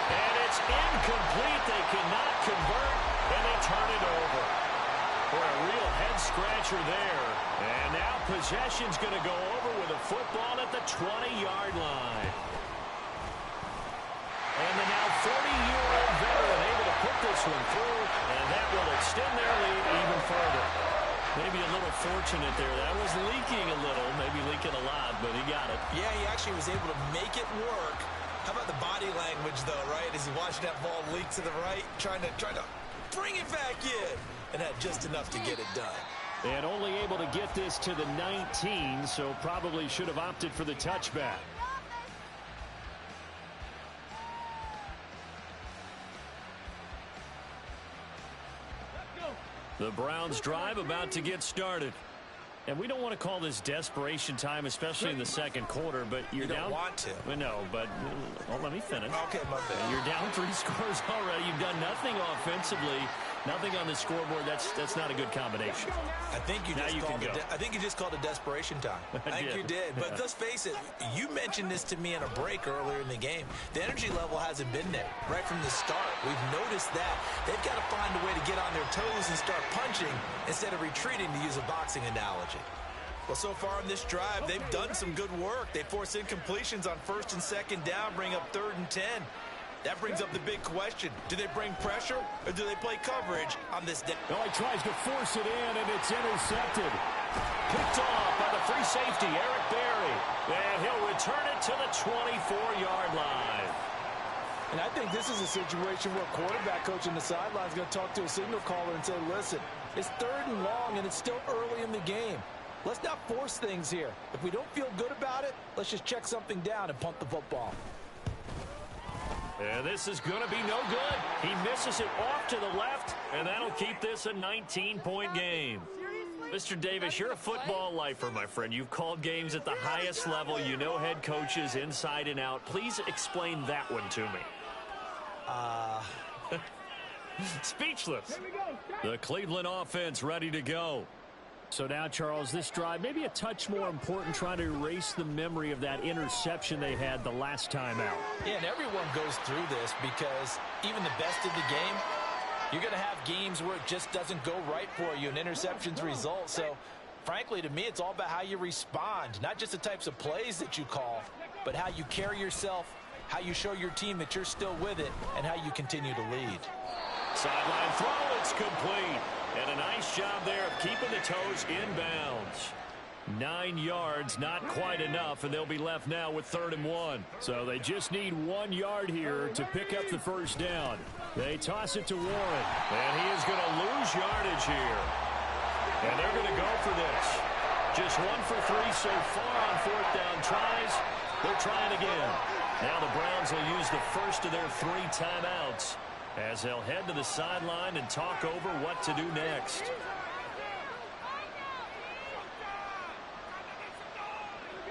And it's incomplete. They cannot convert, and they turn it over. For a real head-scratcher there. And now possession's going to go over with a football at the 20-yard line. And the now 40-year-old veteran able to put this one through, and that will extend their lead even further. Maybe a little fortunate there. That was leaking a little, maybe leaking a lot, but he got it. Yeah, he actually was able to make it work. How about the body language, though, right? As he watched that ball leak to the right, trying to bring it back in. And had just enough to get it done. And only able to get this to the 19, so probably should have opted for the touchback. The Browns drive about to get started. And we don't want to call this desperation time, especially in the 2nd quarter, but you're down. You don't want to. Well, no, but well, let me finish. Okay, my bad. You're down 3 scores already. You've done nothing offensively, nothing on the scoreboard. That's not a good combination. I think you just called it desperation time. I think you did. But let's face it, you mentioned this to me in a break earlier in the game. The energy level hasn't been there right from the start. We've noticed that. They've got to find a way to get on their toes and start punching instead of retreating, to use a boxing analogy. Well, so far in this drive, they've done some good work. They force incompletions on 1st and 2nd down, bring up 3rd and 10. That brings up the big question. Do they bring pressure or do they play coverage on this day? No, he tries to force it in, and it's intercepted. Picked off by the free safety, Eric Berry. And he'll return it to the 24-yard line. And I think this is a situation where a quarterback coach in the sideline is going to talk to a signal caller and say, listen, it's 3rd and long, and it's still early in the game. Let's not force things here. If we don't feel good about it, let's just check something down and punt the football. And this is going to be no good. He misses it off to the left, and that'll keep this a 19-point game. Mr. Davis, you're a football lifer, my friend. You've called games at the highest level. You know head coaches inside and out. Please explain that one to me. Speechless. The Cleveland offense ready to go. So now, Charles, this drive maybe a touch more important, trying to erase the memory of that interception they had the last time out. Yeah, and everyone goes through this because even the best of the game, you're going to have games where it just doesn't go right for you, and interceptions result. So, frankly, to me, it's all about how you respond, not just the types of plays that you call, but how you carry yourself, how you show your team that you're still with it, and how you continue to lead. Sideline throw, it's complete. And a nice job there of keeping the toes inbounds. 9 yards, not quite enough, and they'll be left now with 3rd and 1. So they just need 1 yard here to pick up the first down. They toss it to Warren. And he is going to lose yardage here. And they're going to go for this. Just 1 for 3 so far on 4th down tries. They're trying again. Now the Browns will use the first of their 3 timeouts as they'll head to the sideline and talk over what to do next.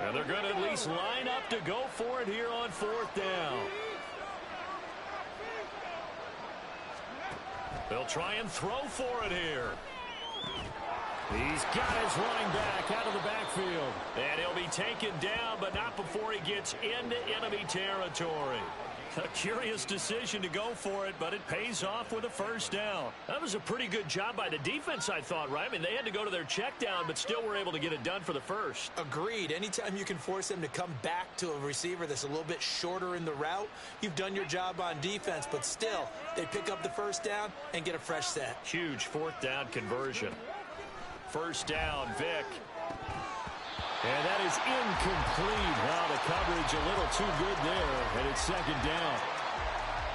And they're going to at least line up to go for it here on 4th down. They'll try and throw for it here. He's got his running back out of the backfield. And he'll be taken down, but not before he gets into enemy territory. A curious decision to go for it, but it pays off with a first down. That was a pretty good job by the defense, I thought, right? I mean, they had to go to their check down, but still were able to get it done for the first. Agreed. Anytime you can force them to come back to a receiver that's a little bit shorter in the route, you've done your job on defense, but still, they pick up the first down and get a fresh set. Huge 4th down conversion. First down, Vic. And that is incomplete. Wow, the coverage a little too good there, and it's 2nd down.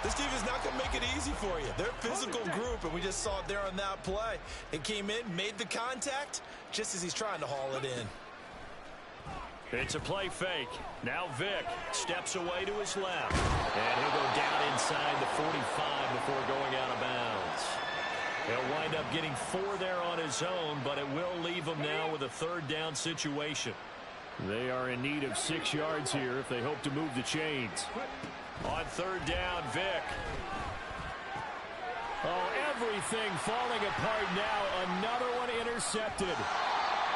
This team is not going to make it easy for you. They're a physical group, and we just saw it there on that play. It came in, made the contact, just as he's trying to haul it in. It's a play fake. Now Vic steps away to his left. And he'll go down inside the 45 before going out of bounds. He'll wind up getting 4 there on his own, but it will leave him now with a 3rd down situation. They are in need of 6 yards here if they hope to move the chains. On 3rd down, Vic. Oh, everything falling apart now. Another one intercepted.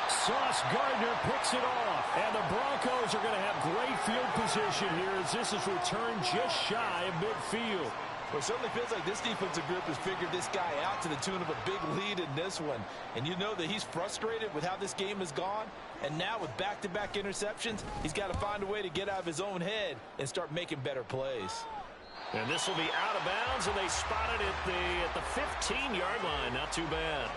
Sauce Gardner picks it off. And the Broncos are going to have great field position here as this is returned just shy of midfield. Well, it certainly feels like this defensive group has figured this guy out to the tune of a big lead in this one. And you know that he's frustrated with how this game has gone. And now with back-to-back interceptions, he's got to find a way to get out of his own head and start making better plays. And this will be out of bounds, and they spot it at the 15-yard line. Not too bad.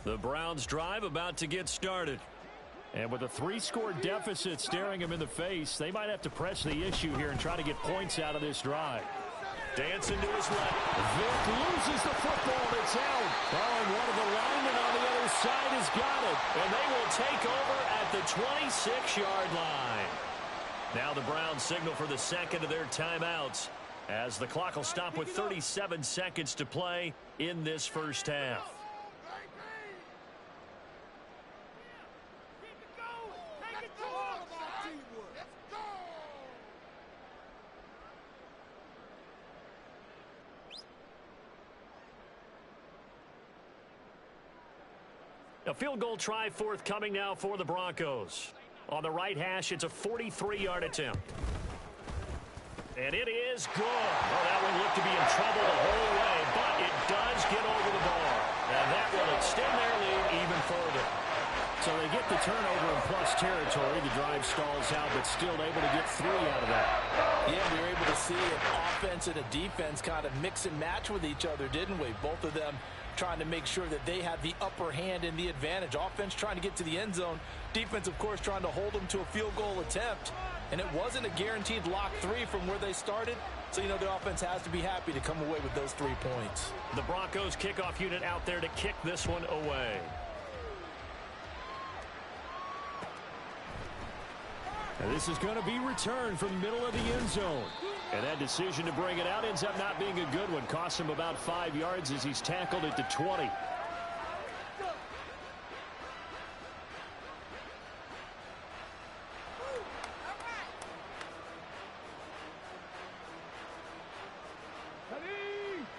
The Browns drive about to get started. And with a 3-score deficit staring them in the face, they might have to press the issue here and try to get points out of this drive. Dancing to his left. Vic loses the football. It's out. Oh, and one of the linemen on the other side has got it. And they will take over at the 26-yard line. Now the Browns signal for the second of their timeouts as the clock will stop with 37 seconds to play in this first half. A field goal try forthcoming now for the Broncos. On the right hash, it's a 43-yard attempt. And it is good. Well, that one looked to be in trouble the whole way, but it does get over the bar. And that will extend their lead even further. So they get the turnover in plus territory. The drive stalls out, but still able to get 3 out of that. Yeah, we were able to see an offense and a defense kind of mix and match with each other, didn't we? Both of them trying to make sure that they had the upper hand and the advantage. Offense trying to get to the end zone. Defense, of course, trying to hold them to a field goal attempt. And it wasn't a guaranteed lock 3 from where they started. So, you know, the offense has to be happy to come away with those 3 points. The Broncos kickoff unit out there to kick this one away. And this is going to be returned from the middle of the end zone. And that decision to bring it out ends up not being a good one. Costs him about 5 yards as he's tackled at the 20.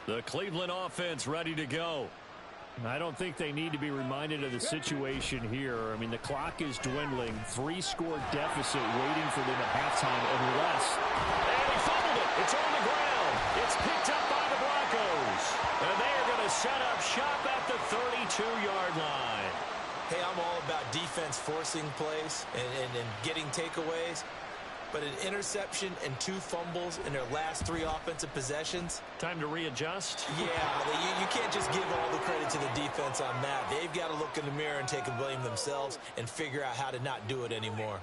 The Cleveland offense ready to go. I don't think they need to be reminded of the situation here. I mean, the clock is dwindling. 3-score deficit waiting for them at halftime unless... And he fumbled it. It's on the ground. It's picked up by the Broncos. And they are going to set up shop at the 32-yard line. Hey, I'm all about defense forcing plays and getting takeaways. But an interception and 2 fumbles in their last 3 offensive possessions. Time to readjust? Yeah, you can't just give all the credit to the defense on that. They've got to look in the mirror and take a blame themselves and figure out how to not do it anymore.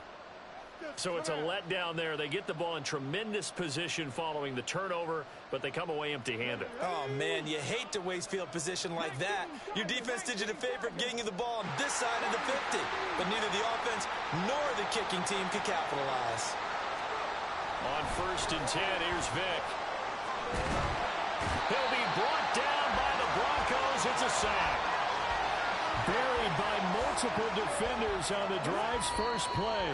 So it's a letdown there. They get the ball in tremendous position following the turnover, but they come away empty-handed. Oh, man, you hate to waste field position like that. Your defense did you the favor getting you the ball on this side of the 50. But neither the offense nor the kicking team could capitalize. On 1st and 10, here's Vick. He'll be brought down by the Broncos. It's a sack. Buried by multiple defenders on the drive's first play.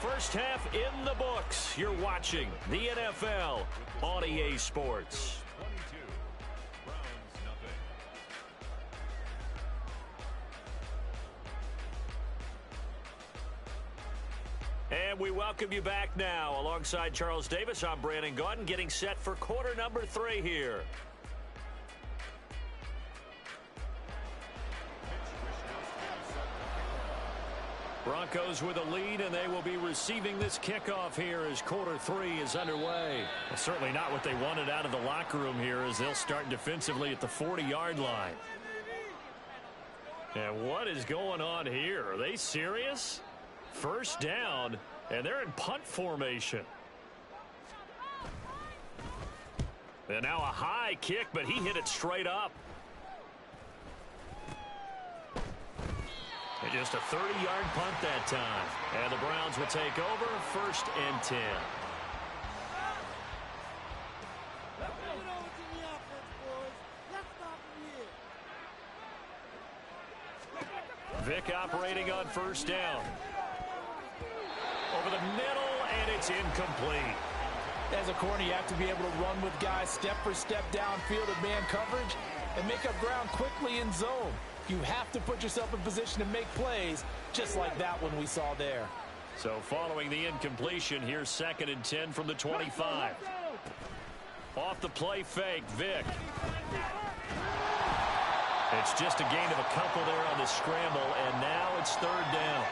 First half in the books. You're watching the NFL on EA Sports. And we welcome you back now. Alongside Charles Davis, I'm Brandon Gaudin, getting set for quarter number 3 here. Broncos with a lead, and they will be receiving this kickoff here as quarter 3 is underway. Well, certainly not what they wanted out of the locker room here, as they'll start defensively at the 40-yard line. And what is going on here? Are they serious? First down, and they're in punt formation. And now a high kick, but he hit it straight up. And just a 30-yard punt that time. And the Browns will take over 1st and 10. Vick operating on 1st down. Over the middle, and it's incomplete. As a corner, you have to be able to run with guys step for step downfield at man coverage and make up ground quickly in zone. You have to put yourself in position to make plays, just like that one we saw there. So following the incompletion, here's 2nd and 10 from the 25. Off the play fake, Vick. It's just a gain of a couple there on the scramble, and now it's 3rd down.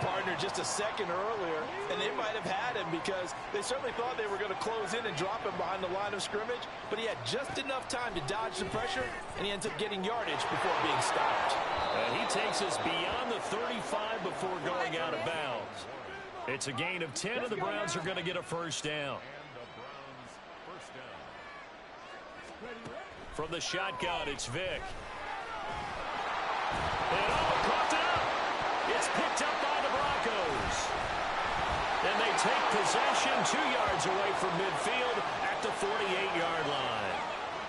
Partner, just a second earlier, and they might have had him because they certainly thought they were going to close in and drop him behind the line of scrimmage, but he had just enough time to dodge the pressure, and he ends up getting yardage before being stopped. And he takes us beyond the 35 before going out of bounds. It's a gain of 10, and the Browns are going to get a 1st down. From the shotgun, it's Vick. And caught it up. It's picked up by the Broncos. And they take possession 2 yards away from midfield at the 48-yard line.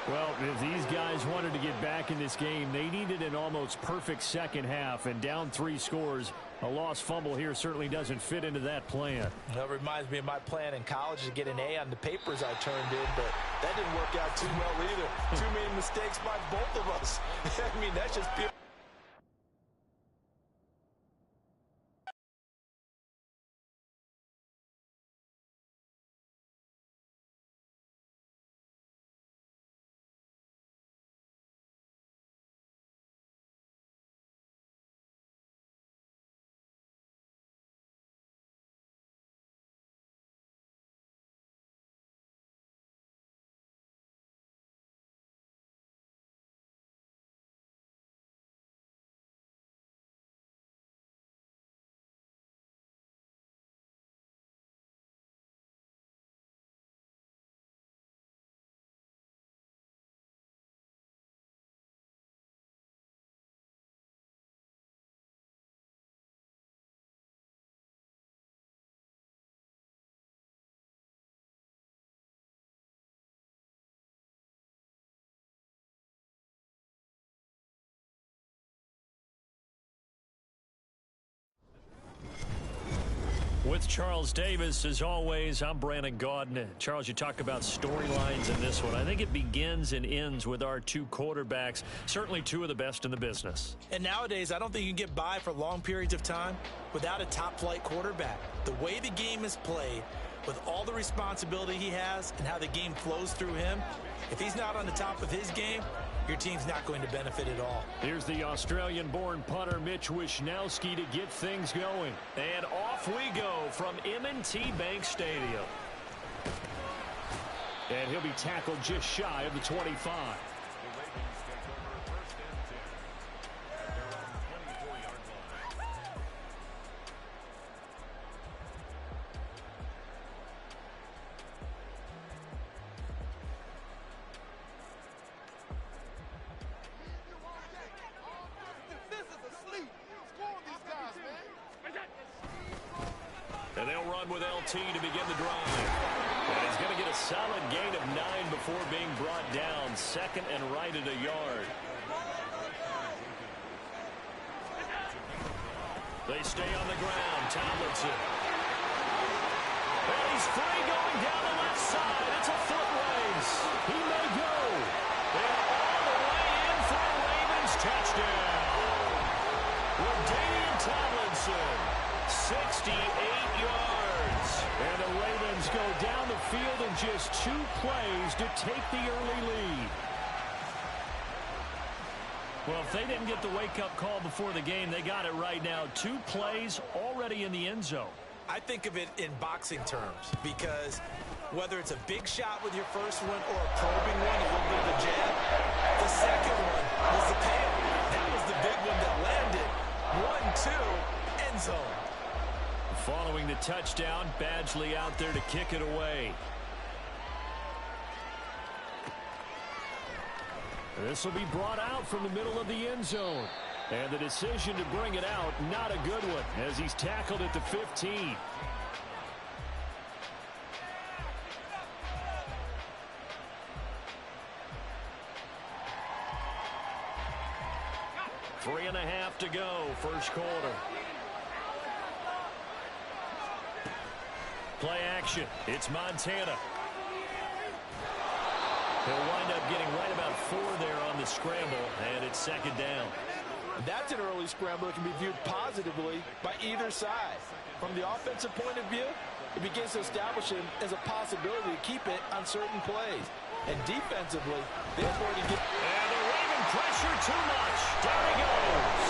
Well, if these guys wanted to get back in this game, they needed an almost perfect second half, and down 3 scores. A lost fumble here certainly doesn't fit into that plan. That reminds me of my plan in college to get an A on the papers I turned in, but that didn't work out too well either. Too many mistakes by both of us. I mean, that's just pure. With Charles Davis, as always, I'm Brandon Gaudin. Charles, you talk about storylines in this one. I think it begins and ends with our 2 quarterbacks, certainly 2 of the best in the business. And nowadays, I don't think you can get by for long periods of time without a top-flight quarterback. The way the game is played, with all the responsibility he has and how the game flows through him, if he's not on the top of his game, your team's not going to benefit at all. Here's the Australian-born punter Mitch Wishnowsky to get things going. And off we go from M&T Bank Stadium. And he'll be tackled just shy of the 25. And they'll run with LT to begin the drive. And he's going to get a solid gain of 9 before being brought down. Second and right at a yard. They stay on the ground. Tomlinson. And he's free going down the left side. It's a foot race. He may go. And all the way in for a Ravens touchdown. LaDainian Tomlinson. 68 yards. And the Ravens go down the field in just 2 plays to take the early lead. Well, if they didn't get the wake-up call before the game, they got it right now. 2 plays already in the end zone. I think of it in boxing terms because whether it's a big shot with your first one or a probing one, a little bit of a jab, the second one was the payoff. That was the big one that landed. 1-2, end zone. Following the touchdown, Badgley out there to kick it away. This will be brought out from the middle of the end zone. And the decision to bring it out, not a good one, as he's tackled at the 15. Three and a half to go, first quarter. Play action. It's Montana. He'll wind up getting right about 4 there on the scramble, and it's second down. That's an early scramble that can be viewed positively by either side. From the offensive point of view, it begins to establish him as a possibility to keep it on certain plays. And defensively, they're going to get... And the Raven pressure too much. Down he goes.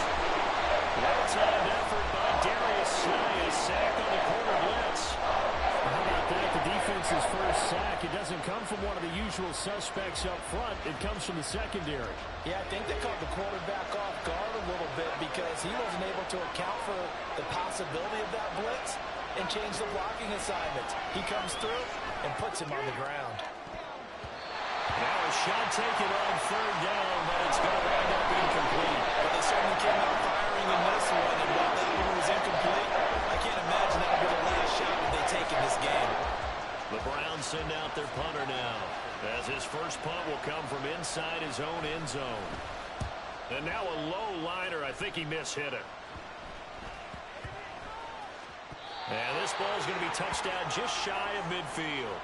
Well-timed effort by Darius Slay. A sack on the corner blitz. How about that? The defense's first sack. It doesn't come from one of the usual suspects up front. It comes from the secondary. Yeah, I think they caught the quarterback off guard a little bit because he wasn't able to account for the possibility of that blitz and change the blocking assignments. He comes through and puts him on the ground. Now a shot taken on third down, but it's going to wind up incomplete. But they certainly came out firing in this one, and while that one was incomplete, I can't imagine that would be the last shot that they take in this game. The Browns send out their punter now, as his first punt will come from inside his own end zone. And now a low liner. I think he mishit it. And this ball is going to be touched down just shy of midfield.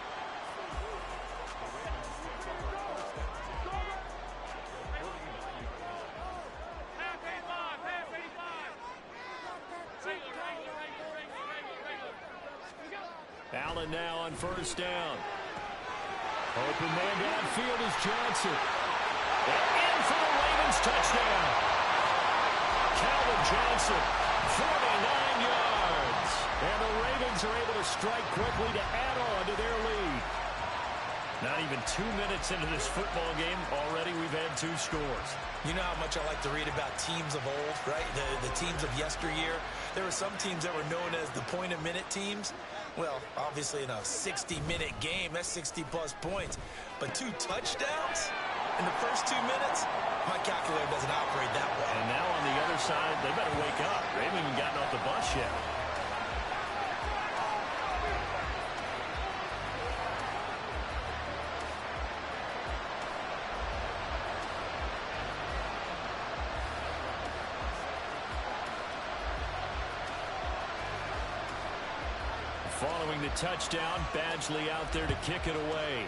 Allen now on first down. Open man downfield is Johnson. And in for the Ravens touchdown. Calvin Johnson, 49 yards. And the Ravens are able to strike quickly to add on to their lead. Not even 2 minutes into this football game, already we've had 2 scores. You know how much I like to read about teams of old, right? The teams of yesteryear. There were some teams that were known as the point-a-minute teams. Well, obviously in a 60-minute game, that's 60-plus points. But 2 touchdowns in the first 2 minutes? My calculator doesn't operate that way. And now on the other side, they better wake up. They haven't even gotten off the bus yet. Following the touchdown, Badgley out there to kick it away.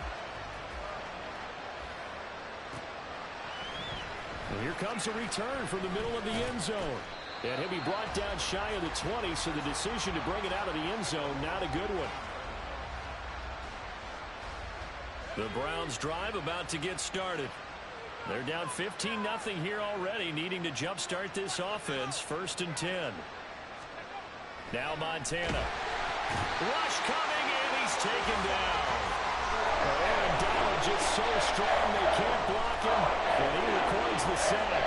And here comes a return from the middle of the end zone. And he'll be brought down shy of the 20, so the decision to bring it out of the end zone, not a good one. The Browns drive about to get started. They're down 15-0 here already, needing to jumpstart this offense. 1st and 10. Now Montana. Rush coming, and he's taken down. Aaron Donald just so strong they can't block him, and he records the sack.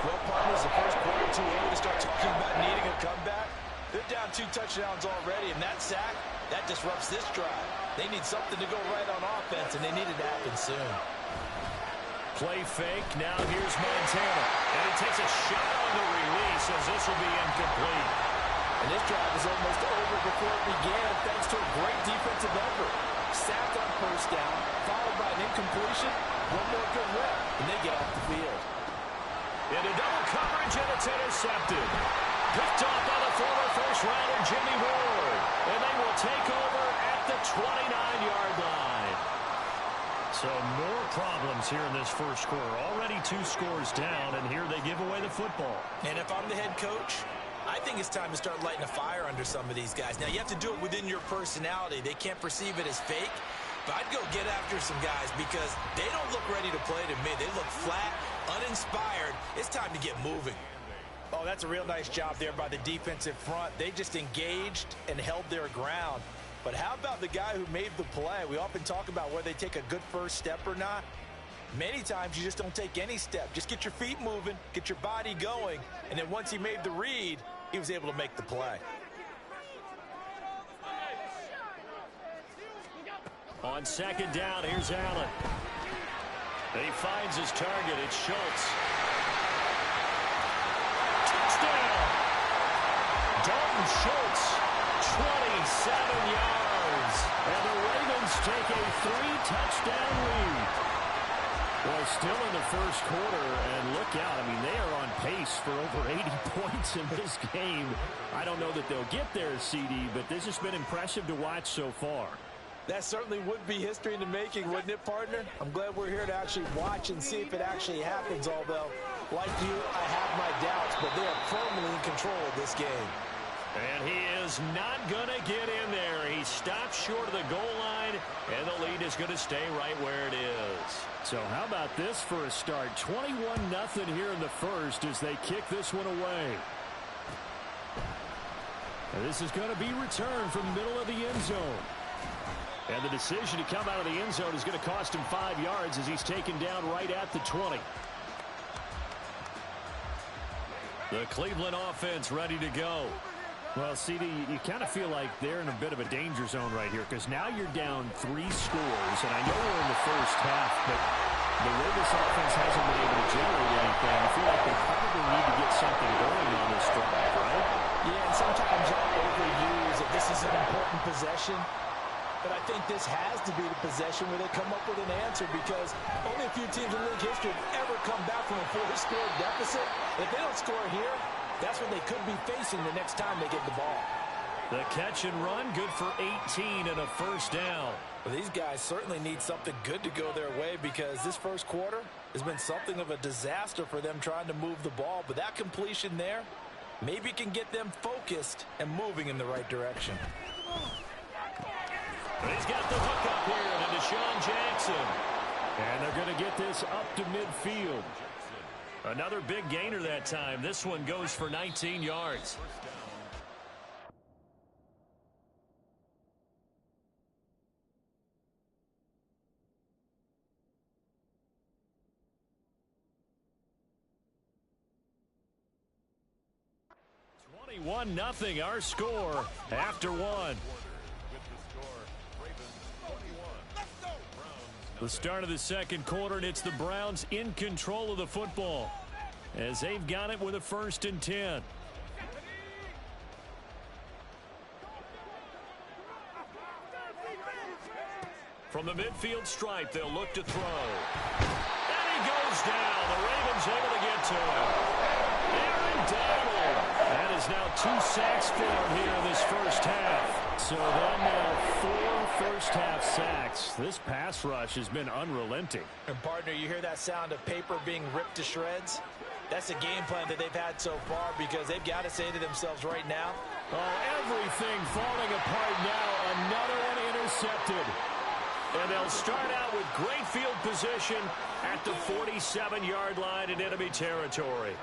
Well, partners, the first quarter too early to start talking about needing a comeback. They're down 2 touchdowns already, and that sack, that disrupts this drive. They need something to go right on offense, and they need it to happen soon. Play fake. Now here's Montana. And he takes a shot on the release as this will be incomplete. And this drive is almost over before it began thanks to a great defensive effort. Sacked on 1st down, followed by an incompletion. One more good rep, and they get off the field. Into double coverage, and it's intercepted. Picked off by the former first-rounder Jimmy Ward. And they will take over at the 29-yard line. So more problems here in this first quarter. Already 2 scores down, and here they give away the football. And if I'm the head coach, I think it's time to start lighting a fire under some of these guys. Now, you have to do it within your personality. They can't perceive it as fake. But I'd go get after some guys because they don't look ready to play to me. They look flat, uninspired. It's time to get moving. Oh, that's a real nice job there by the defensive front. They just engaged and held their ground. But how about the guy who made the play? We often talk about whether they take a good first step or not. Many times you just don't take any step. Just get your feet moving, get your body going, and then once he made the read, he was able to make the play. On 2nd down, here's Allen. And he finds his target. It's Schultz. Touchdown! Dalton Schultz, 27 yards. And the Ravens take a 3-touchdown lead. Well, still in the first quarter, and look out. I mean, they are on pace for over 80 points in this game. I don't know that they'll get there, CD, but this has been impressive to watch so far. That certainly would be history in the making, wouldn't it, partner? I'm glad we're here to actually watch and see if it actually happens, although, like you, I have my doubts, but they are firmly in control of this game. And he is not going to get in there. He stops short of the goal line, and the lead is going to stay right where it is. So how about this for a start? 21-0 here in the first as they kick this one away. And this is going to be returned from the middle of the end zone. And the decision to come out of the end zone is going to cost him 5 yards as he's taken down right at the 20. The Cleveland offense ready to go. Well, CD, you kind of feel like they're in a bit of a danger zone right here because now you're down 3 scores, and I know we're in the first half, but the way this offense hasn't been able to generate anything, I feel like they probably need to get something going on this drive, right? Yeah, and sometimes I'll overuse that this is an important possession, but I think this has to be the possession where they come up with an answer because only a few teams in league history have ever come back from a 4-score deficit. If they don't score here, that's what they could be facing the next time they get the ball. The catch and run, good for 18 and a first down. Well, these guys certainly need something good to go their way because this first quarter has been something of a disaster for them trying to move the ball. But that completion there maybe can get them focused and moving in the right direction. He's got the hook up here to Deshaun Jackson. And they're going to get this up to midfield. Another big gainer that time. This one goes for 19 yards. Nothing. Our score after one. The start of the second quarter, and it's the Browns in control of the football as they've got it with a 1st and 10. From the midfield stripe, they'll look to throw. And he goes down. The Ravens able to get to him. Aaron Donald. That is now 2 sacks for him here in this first half. So then now 4 first-half sacks. This pass rush has been unrelenting. And, partner, you hear that sound of paper being ripped to shreds? That's a game plan that they've had so far because they've got to say to themselves right now, oh, everything falling apart now. Another one intercepted. And they'll start out with great field position at the 47-yard line in enemy territory.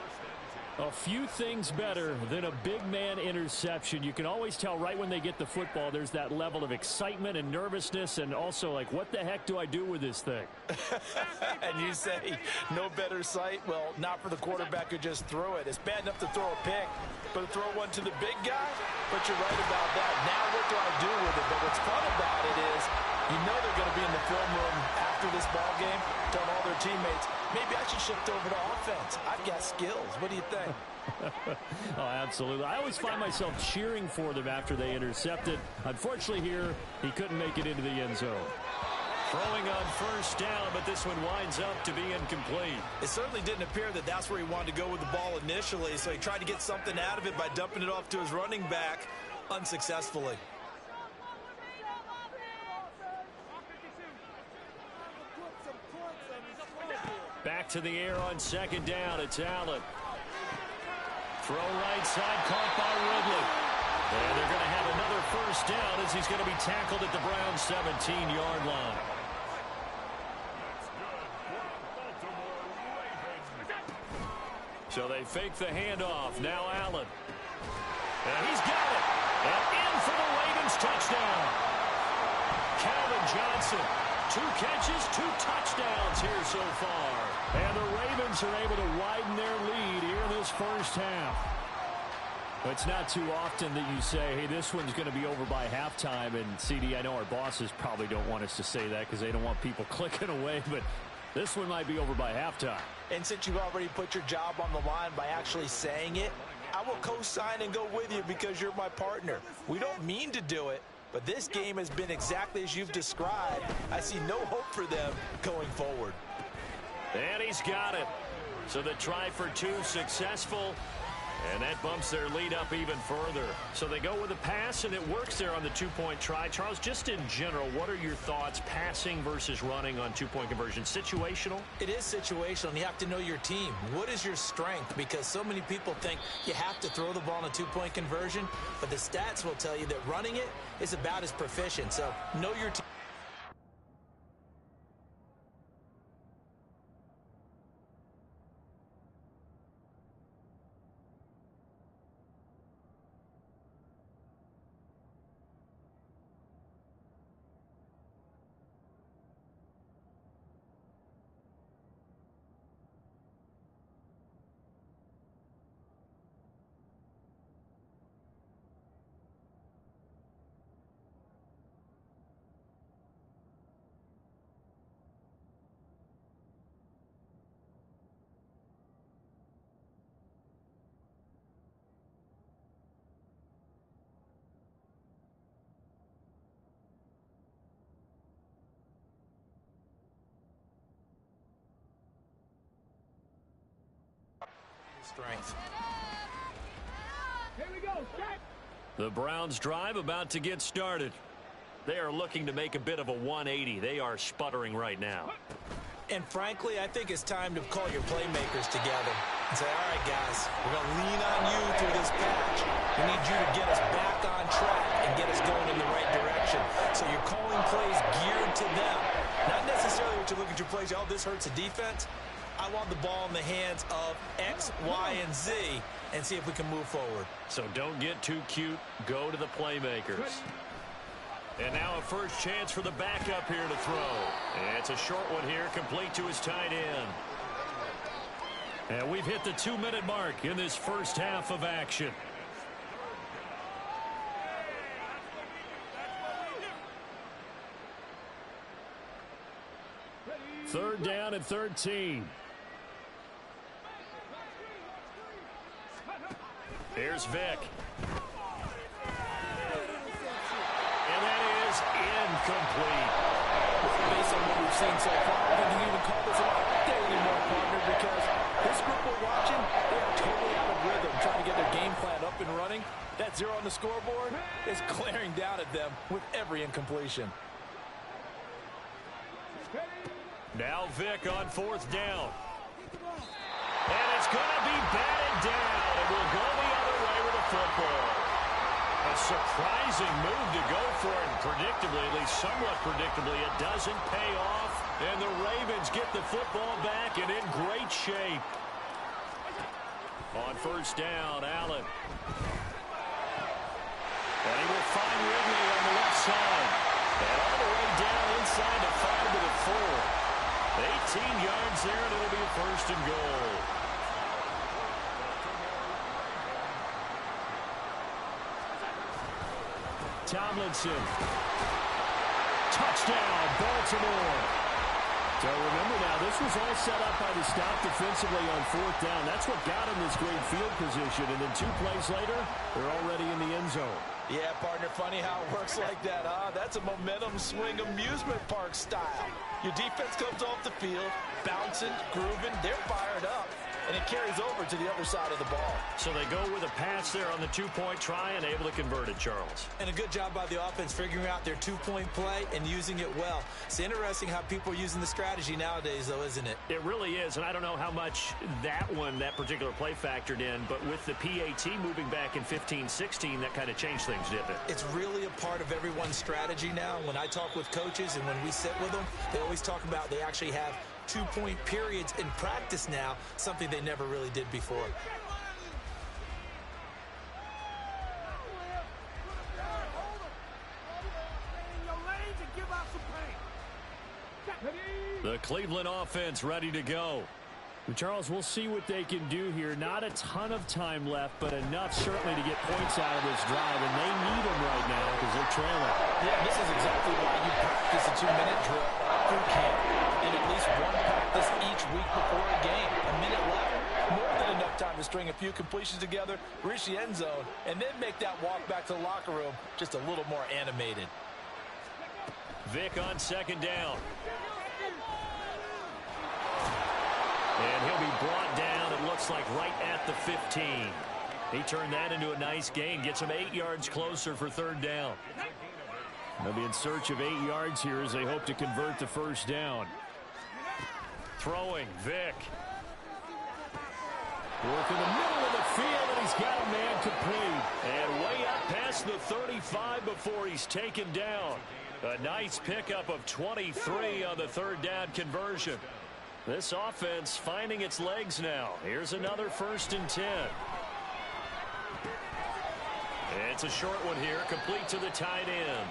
A few things better than a big man interception. You can always tell right when they get the football, there's that level of excitement and nervousness, and also like, what the heck do I do with this thing? And you say no better sight? Well, not for the quarterback who just threw it. It's bad enough to throw a pick, but to throw one to the big guy? But you're right about that. Now what do I do with it? But what's fun about it is you know they're going to be in the film room after this ball game, telling all their teammates, maybe I should shift over to offense. I've got skills. What do you think? Oh, absolutely. I always find myself cheering for them after they intercepted. Unfortunately here, he couldn't make it into the end zone. Throwing on first down, but this one winds up to be incomplete. It certainly didn't appear that that's where he wanted to go with the ball initially, so he tried to get something out of it by dumping it off to his running back unsuccessfully. Back to the air on second down. It's Allen. Throw right side, caught by Ridley. And they're going to have another first down as he's going to be tackled at the Browns' 17-yard line. So they fake the handoff. Now Allen. And he's got it. And in for the Ravens touchdown. Calvin Johnson. 2 catches, 2 touchdowns here so far. And the Ravens are able to widen their lead here in this first half. It's not too often that you say, hey, this one's going to be over by halftime. And, CD, I know our bosses probably don't want us to say that because they don't want people clicking away. But this one might be over by halftime. And since you've already put your job on the line by actually saying it, I will co-sign and go with you because you're my partner. We don't mean to do it, but this game has been exactly as you've described. I see no hope for them going forward. And he's got it. So the try for 2 successful. And that bumps their lead up even further. So they go with a pass, and it works there on the 2-point try. Charles, just in general, what are your thoughts passing versus running on 2-point conversion? Situational? It is situational, and you have to know your team. What is your strength? Because so many people think you have to throw the ball in a 2-point conversion, but the stats will tell you that running it is about as proficient. So know your team. Strength. Here we go. The Browns drive about to get started. They are looking to make a bit of a 180. They are sputtering right now. And frankly, I think it's time to call your playmakers together and say, all right, guys, we're going to lean on you through this patch. We need you to get us back on track and get us going in the right direction. So you're calling plays geared to them. Not necessarily what you look at your plays, oh, this hurts the defense. I want the ball in the hands of X, Y, and Z and see if we can move forward. So don't get too cute. Go to the playmakers. And now a first chance for the backup here to throw. And it's a short one here, complete to his tight end. And we've hit the 2-minute mark in this first half of action. Third down and 13. Here's Vick. And that is incomplete. Based on what we've seen so far, I think you can even call this an update anymore, partner, because this group we're watching, they are totally out of rhythm, trying to get their game plan up and running. That 0 on the scoreboard is glaring down at them with every incompletion. Now Vick on 4th down. And it's going to be batted down. And we'll go the other way with the football. A surprising move to go for it, and predictably, at least somewhat predictably, it doesn't pay off. And the Ravens get the football back and in great shape. On first down, Allen. And he will find Ridley on the left side. And all the way down inside the 5 to the 4. 18 yards there, and it'll be a first and goal. Tomlinson. Touchdown, Baltimore. So remember now, this was all set up by the stop defensively on fourth down. That's what got him this great field position. And then 2 plays later, they're already in the end zone. Yeah, partner, funny how it works like that, huh? That's a momentum swing amusement park style. Your defense comes off the field, bouncing, grooving, they're fired up, and it carries over to the other side of the ball. So they go with a pass there on the 2-point try and able to convert it, Charles. And a good job by the offense figuring out their 2-point play and using it well. It's interesting how people are using the strategy nowadays, though, isn't it? It really is, and I don't know how much that particular play factored in, but with the PAT moving back in 15-16, that kind of changed things, didn't it? It's really a part of everyone's strategy now. When I talk with coaches and when we sit with them, they always talk about they actually have 2-point periods in practice now, something they never really did before. The Cleveland offense ready to go. Charles, we'll see what they can do here. Not a ton of time left, but enough certainly to get points out of this drive, and they need them right now because they're trailing. Yeah, this is exactly why you practice a 2-minute drill through camp and at least one practice each week before a game. A minute left, more than enough time to string a few completions together, reach the end zone, and then make that walk back to the locker room just a little more animated. Vic on second down. And he'll be brought down, it looks like, right at the 15. He turned that into a nice gain. Gets him 8 yards closer for third down. They'll be in search of 8 yards here as they hope to convert the first down. Throwing, Vic. Work in the middle of the field, and he's got a man complete. And way up past the 35 before he's taken down. A nice pickup of 23 on the third down conversion. This offense finding its legs now. Here's another 1st and 10. It's a short one here, complete to the tight end.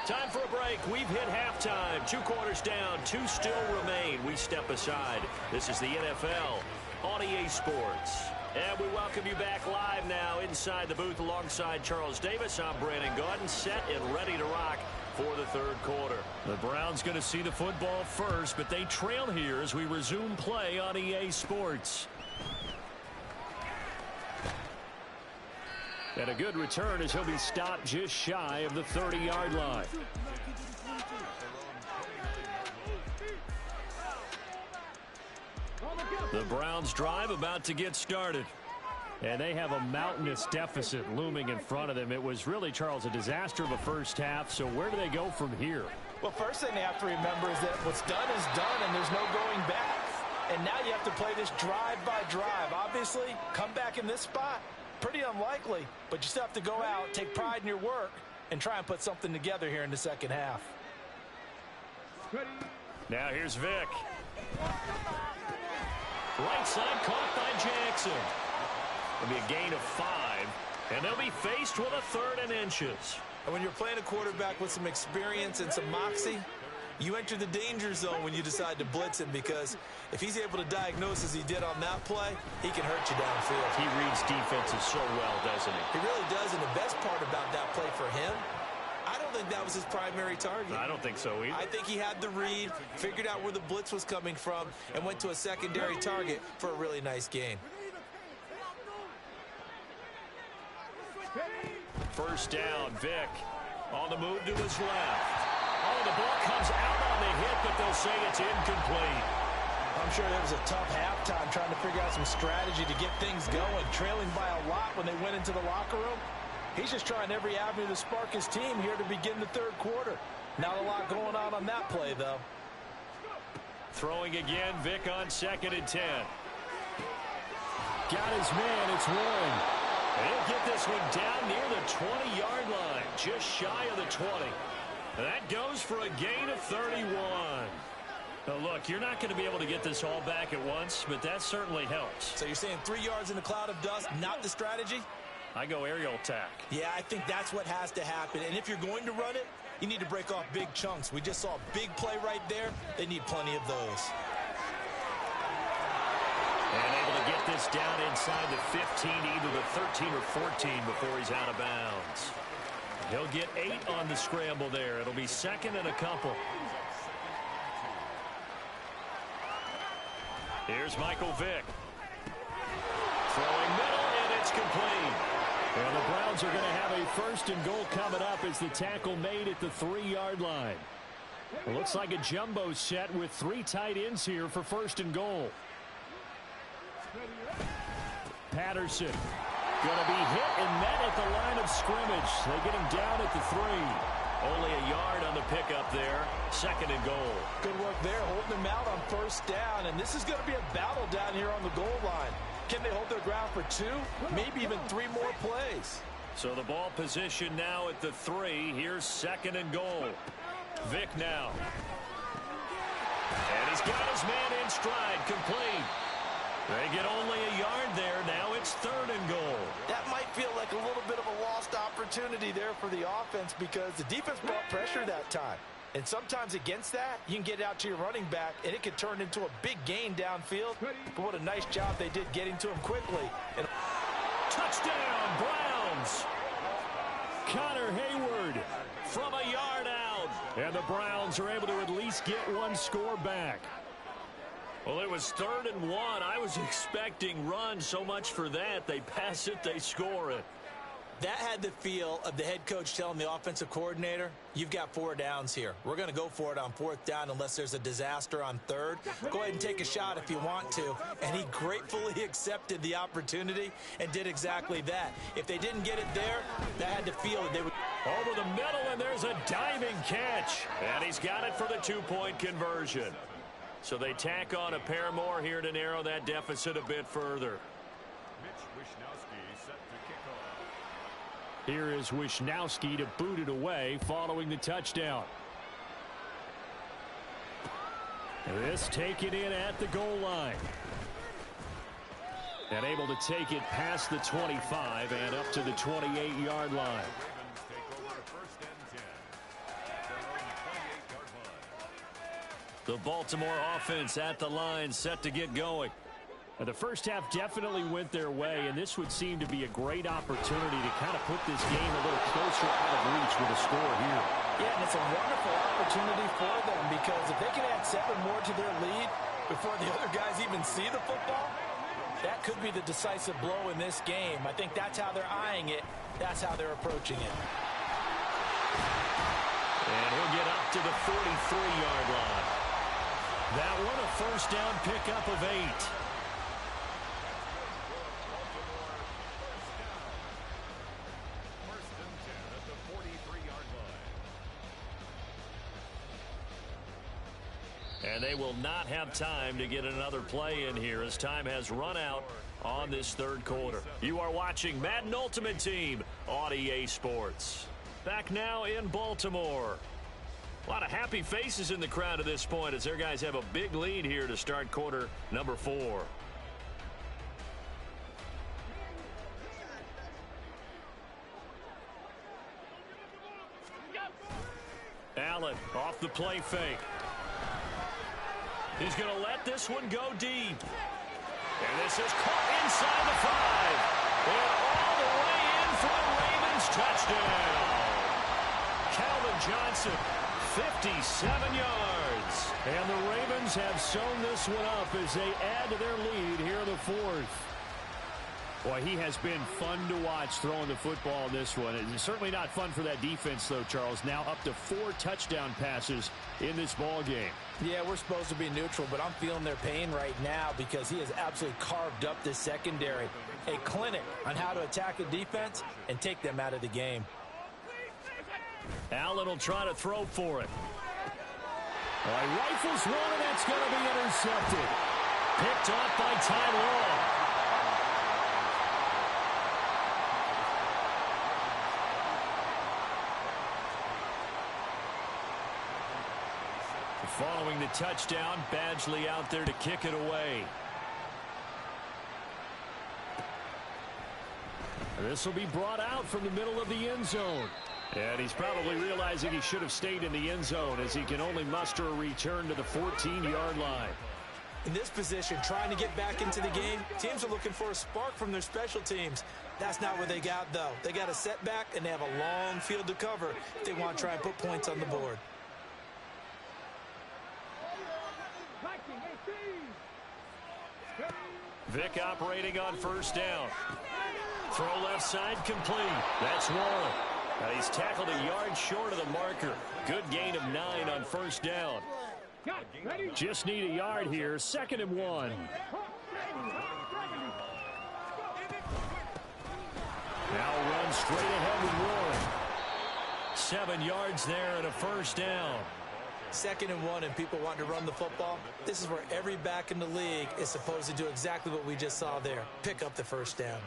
Time for a break. We've hit halftime. 2 quarters down, 2 still remain. We step aside. This is the NFL on EA Sports. And we welcome you back live now inside the booth alongside Charles Davis. I'm Brandon Gaudin, set and ready to rock for the third quarter. The Browns going to see the football first, but they trail here as we resume play on EA Sports. And a good return as he'll be stopped just shy of the 30-yard line. The Browns drive about to get started. And they have a mountainous deficit looming in front of them. It was really, Charles, a disaster of a first half. So where do they go from here? Well, first thing they have to remember is that what's done is done, and there's no going back. And now you have to play this drive by drive. Obviously, come back in this spot, pretty unlikely. But you still have to go out, take pride in your work, and try and put something together here in the second half. Now here's Vic. Right side caught by Jackson. It'll be a gain of 5, and they'll be faced with a 3rd and inches. And when you're playing a quarterback with some experience and some moxie, you enter the danger zone when you decide to blitz him, because if he's able to diagnose as he did on that play, he can hurt you downfield. He reads defenses so well, doesn't he? He really does, and the best part about that play for him, I don't think that was his primary target. I don't think so either. I think he had the read, figured out where the blitz was coming from, and went to a secondary target for a really nice gain. First down, Vic on the move to his left. Oh, the ball comes out on the hit, but they'll say it's incomplete. I'm sure that was a tough halftime trying to figure out some strategy to get things going, trailing by a lot when they went into the locker room. He's just trying every avenue to spark his team here to begin the third quarter. Not a lot going on that play, though. Throwing again, Vic on 2nd and 10. Got his man, it's Warren. He'll get this one down near the 20-yard line, just shy of the 20. That goes for a gain of 31. Now look, you're not going to be able to get this all back at once, but that certainly helps. So you're saying 3 yards in a cloud of dust, not the strategy? I go aerial attack. Yeah, I think that's what has to happen. And if you're going to run it, you need to break off big chunks. We just saw a big play right there. They need plenty of those. And able to get this down inside the 15, either the 13 or 14 before he's out of bounds. He'll get 8 on the scramble there. It'll be second and a couple. Here's Michael Vick. Throwing middle, and it's complete. And the Browns are going to have a first and goal coming up as the tackle made at the 3-yard line. It looks like a jumbo set with 3 tight ends here for first and goal. Patterson going to be hit and met at the line of scrimmage. They get him down at the 3. Only a yard on the pickup there. Second and goal. Good work there, holding him out on first down. And this is going to be a battle down here on the goal line. Can they hold their ground for 2, maybe even 3 more plays? So the ball position now at the 3. Here's second and goal. Vick now. And he's got his man in stride, complete. They get only a yard there. Now it's third and goal. That might feel like a little bit of a lost opportunity there for the offense because the defense brought pressure that time. And sometimes against that, you can get out to your running back, and it can turn into a big gain downfield. But what a nice job they did getting to him quickly. And touchdown, Browns! Connor Hayward from a yard out. And the Browns are able to at least get 1 score back. Well, it was 3rd and 1. I was expecting run, so much for that. They pass it, they score it. that had the feel of the head coach telling the offensive coordinator, you've got 4 downs here. We're going to go for it on 4th down unless there's a disaster on 3rd. Go ahead and take a shot if you want to. And he gratefully accepted the opportunity and did exactly that. If they didn't get it there, that had to feel that they would. Over the middle, and there's a diving catch. And he's got it for the 2-point conversion. So they tack on a pair more here to narrow that deficit a bit further. Here is Wishnowski to boot it away following the touchdown. This taken in at the goal line. And able to take it past the 25 and up to the 28-yard line. The Baltimore offense at the line, set to get going. Now, the first half definitely went their way, and this would seem to be a great opportunity to kind of put this game a little closer out of reach with a score here. Yeah, and it's a wonderful opportunity for them because if they can add 7 more to their lead before the other guys even see the football, that could be the decisive blow in this game. I think that's how they're eyeing it. That's how they're approaching it. And he'll get up to the 43-yard line. That one a first down pickup of 8. And they will not have time to get another play in here as time has run out on this 3rd quarter. You are watching Madden Ultimate Team on EA Sports. Back now in Baltimore. A lot of happy faces in the crowd at this point as their guys have a big lead here to start quarter number 4. Allen off the play fake. He's going to let this one go deep. And this is caught inside the 5. And all the way in for a Ravens touchdown. Calvin Johnson, 57 yards. And the Ravens have sewn this one up as they add to their lead here in the 4th. Boy, he has been fun to watch throwing the football in this one. It's certainly not fun for that defense, though, Charles. Now up to 4 touchdown passes in this ball game. Yeah, we're supposed to be neutral, but I'm feeling their pain right now because he has absolutely carved up this secondary. A clinic on how to attack a defense and take them out of the game. Allen will try to throw for it. Rifles one, and that's going to be intercepted. Picked off by Ty Law. Following the touchdown, Badgley out there to kick it away. This will be brought out from the middle of the end zone. And he's probably realizing he should have stayed in the end zone as he can only muster a return to the 14-yard line. In this position, trying to get back into the game, teams are looking for a spark from their special teams. That's not what they got, though. They got a setback, and they have a long field to cover if they want to try and put points on the board. Vick operating on first down. Throw left side complete. That's one. He's tackled a yard short of the marker. Good gain of 9 on first down. Just need a yard here. 2nd and 1. Now run straight ahead with 1. 7 yards there and a first down. 2nd and 1 and people want to run the football. This is where every back in the league is supposed to do exactly what we just saw there. Pick up the first down.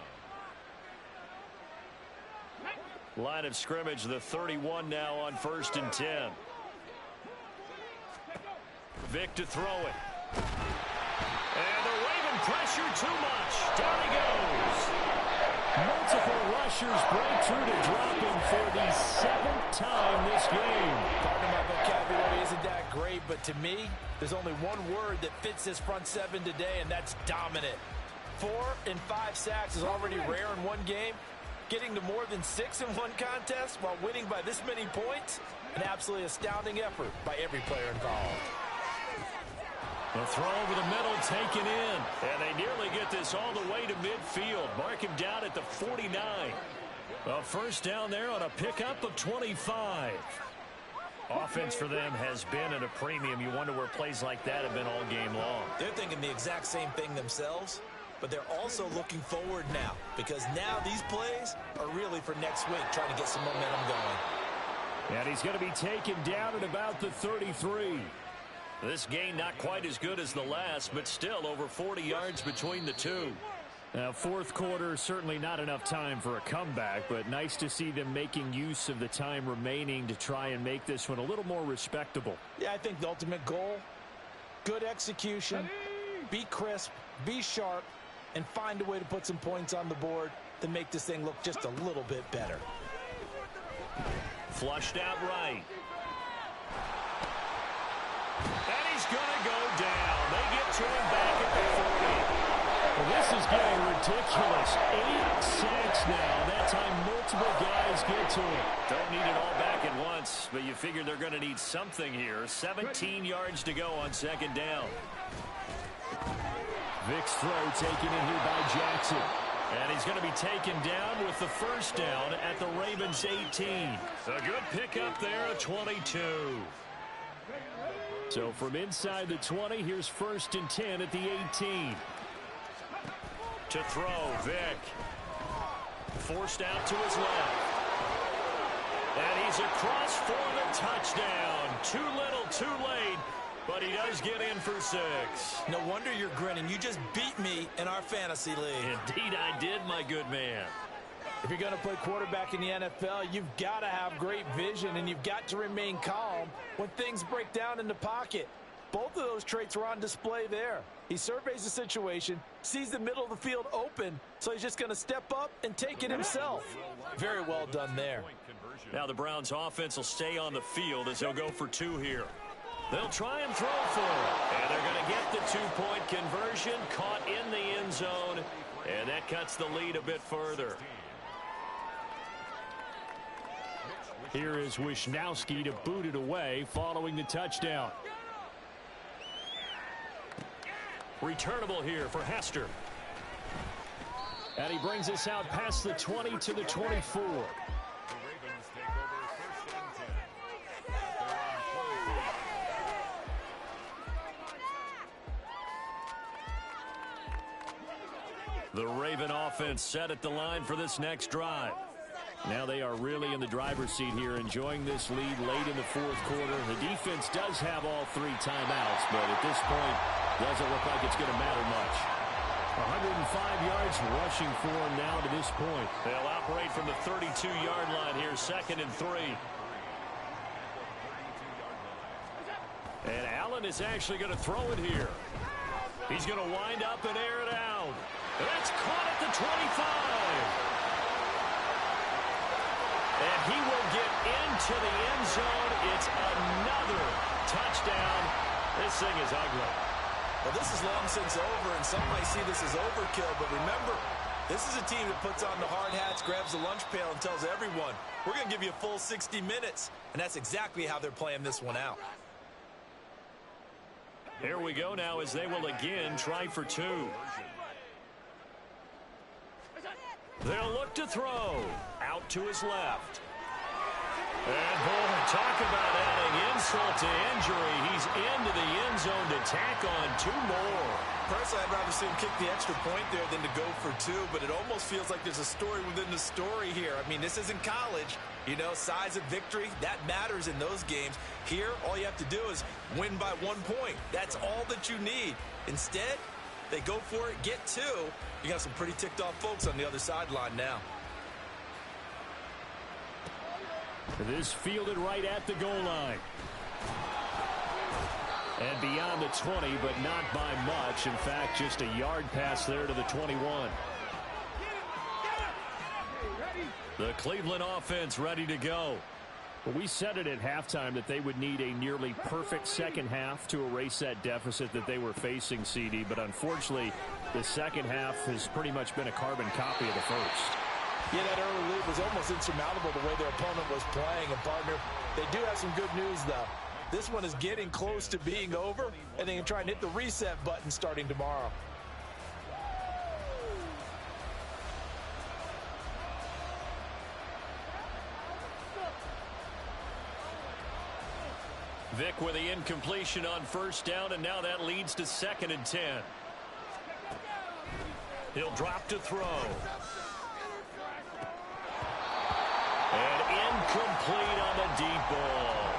Line of scrimmage, the 31 now on 1st and 10. Vick to throw it. And the Raven pressure too much. Down he goes. Multiple rushers break through to drop him for the 7th time this game. Pardon my vocabulary isn't that great, but to me, there's only one word that fits this front 7 today, and that's dominant. 4 and 5 sacks is already rare in one game. Getting to more than 6 in one contest while winning by this many points, an absolutely astounding effort by every player involved. The throw over the middle taken in, and they nearly get this all the way to midfield. Mark him down at the 49. A first down there on a pickup of 25. Offense for them has been at a premium. You wonder where plays like that have been all game long. They're thinking the exact same thing themselves, but they're also looking forward now because now these plays are really for next week, trying to get some momentum going. And he's going to be taken down at about the 33. This gain not quite as good as the last, but still over 40 yards between the two. Now, 4th quarter, certainly not enough time for a comeback, but nice to see them making use of the time remaining to try and make this one a little more respectable. Yeah, I think the ultimate goal, good execution, be crisp, be sharp, and find a way to put some points on the board to make this thing look just a little bit better. Flushed out right. And he's going to go down. They get to him back at the 40. Well, this is getting ridiculous. 8 sacks now. That time multiple guys get to him. Don't need it all back at once, but you figure they're going to need something here. 17 yards to go on 2nd down. Vick's throw taken in here by Jackson. And he's going to be taken down with the first down at the Ravens 18. A good pickup there at 22. So from inside the 20, here's 1st and 10 at the 18. To throw, Vick. Forced out to his left. And he's across for the touchdown. Too little, too late. But he does get in for 6. No wonder you're grinning. You just beat me in our fantasy league. Indeed I did, my good man. If you're going to play quarterback in the NFL, you've got to have great vision, and you've got to remain calm when things break down in the pocket. Both of those traits were on display there. He surveys the situation, sees the middle of the field open, so he's just going to step up and take it himself. Very well done there. Now the Browns offense will stay on the field as they'll go for 2 here. They'll try and throw for it. And they're going to get the 2-point conversion, caught in the end zone, and that cuts the lead a bit further. Here is Wisnowski to boot it away following the touchdown. Returnable here for Hester. And he brings us out past the 20 to the 24. The Raven offense set at the line for this next drive. Now they are really in the driver's seat here, enjoying this lead late in the 4th quarter. The defense does have all 3 timeouts, but at this point, doesn't look like it's going to matter much. 105 yards rushing for him now to this point. They'll operate from the 32-yard line here, 2nd and 3. And Allen is actually going to throw it here. He's going to wind up and air it out. That's caught at the 25. And he will get into the end zone. It's another touchdown. This thing is ugly. Well, this is long since over, and some might see this as overkill. But remember, this is a team that puts on the hard hats, grabs the lunch pail, and tells everyone, we're going to give you a full 60 minutes. And that's exactly how they're playing this one out. Here we go now as they will again try for two. They'll look to throw. Out to his left. And boy, talk about adding insult to injury. He's into the end zone to tack on two more. Personally, I'd rather see him kick the extra point there than to go for two, but it almost feels like there's a story within the story here. I mean, this isn't college. You know, size of victory, that matters in those games. Here, all you have to do is win by 1 point. That's all that you need. Instead, they go for it, get two. You got some pretty ticked off folks on the other sideline now. This fielded right at the goal line. And beyond the 20, but not by much. In fact, just a yard pass there to the 21. The Cleveland offense ready to go. Well, we said it at halftime that they would need a nearly perfect second half to erase that deficit that they were facing, CD. But unfortunately, the second half has pretty much been a carbon copy of the first. Yeah, that early lead was almost insurmountable the way their opponent was playing. And, partner, they do have some good news, though. This one is getting close to being over, and they can try and hit the reset button starting tomorrow. Vick with the incompletion on first down, and now that leads to 2nd and 10. He'll drop to throw. And incomplete on the deep ball.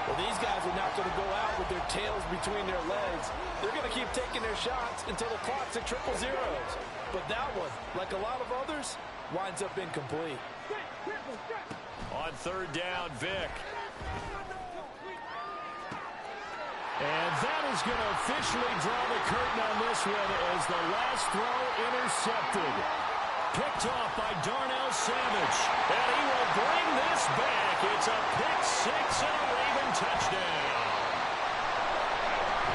Well, these guys are not going to go out with their tails between their legs. They're going to keep taking their shots until the clock's at triple zeros. But that one, like a lot of others, winds up incomplete. On 3rd down, Vick. And that is going to officially draw the curtain on this one as the last throw intercepted. Picked off by Darnell Savage. And he will bring this back. It's a pick six and a Raven touchdown.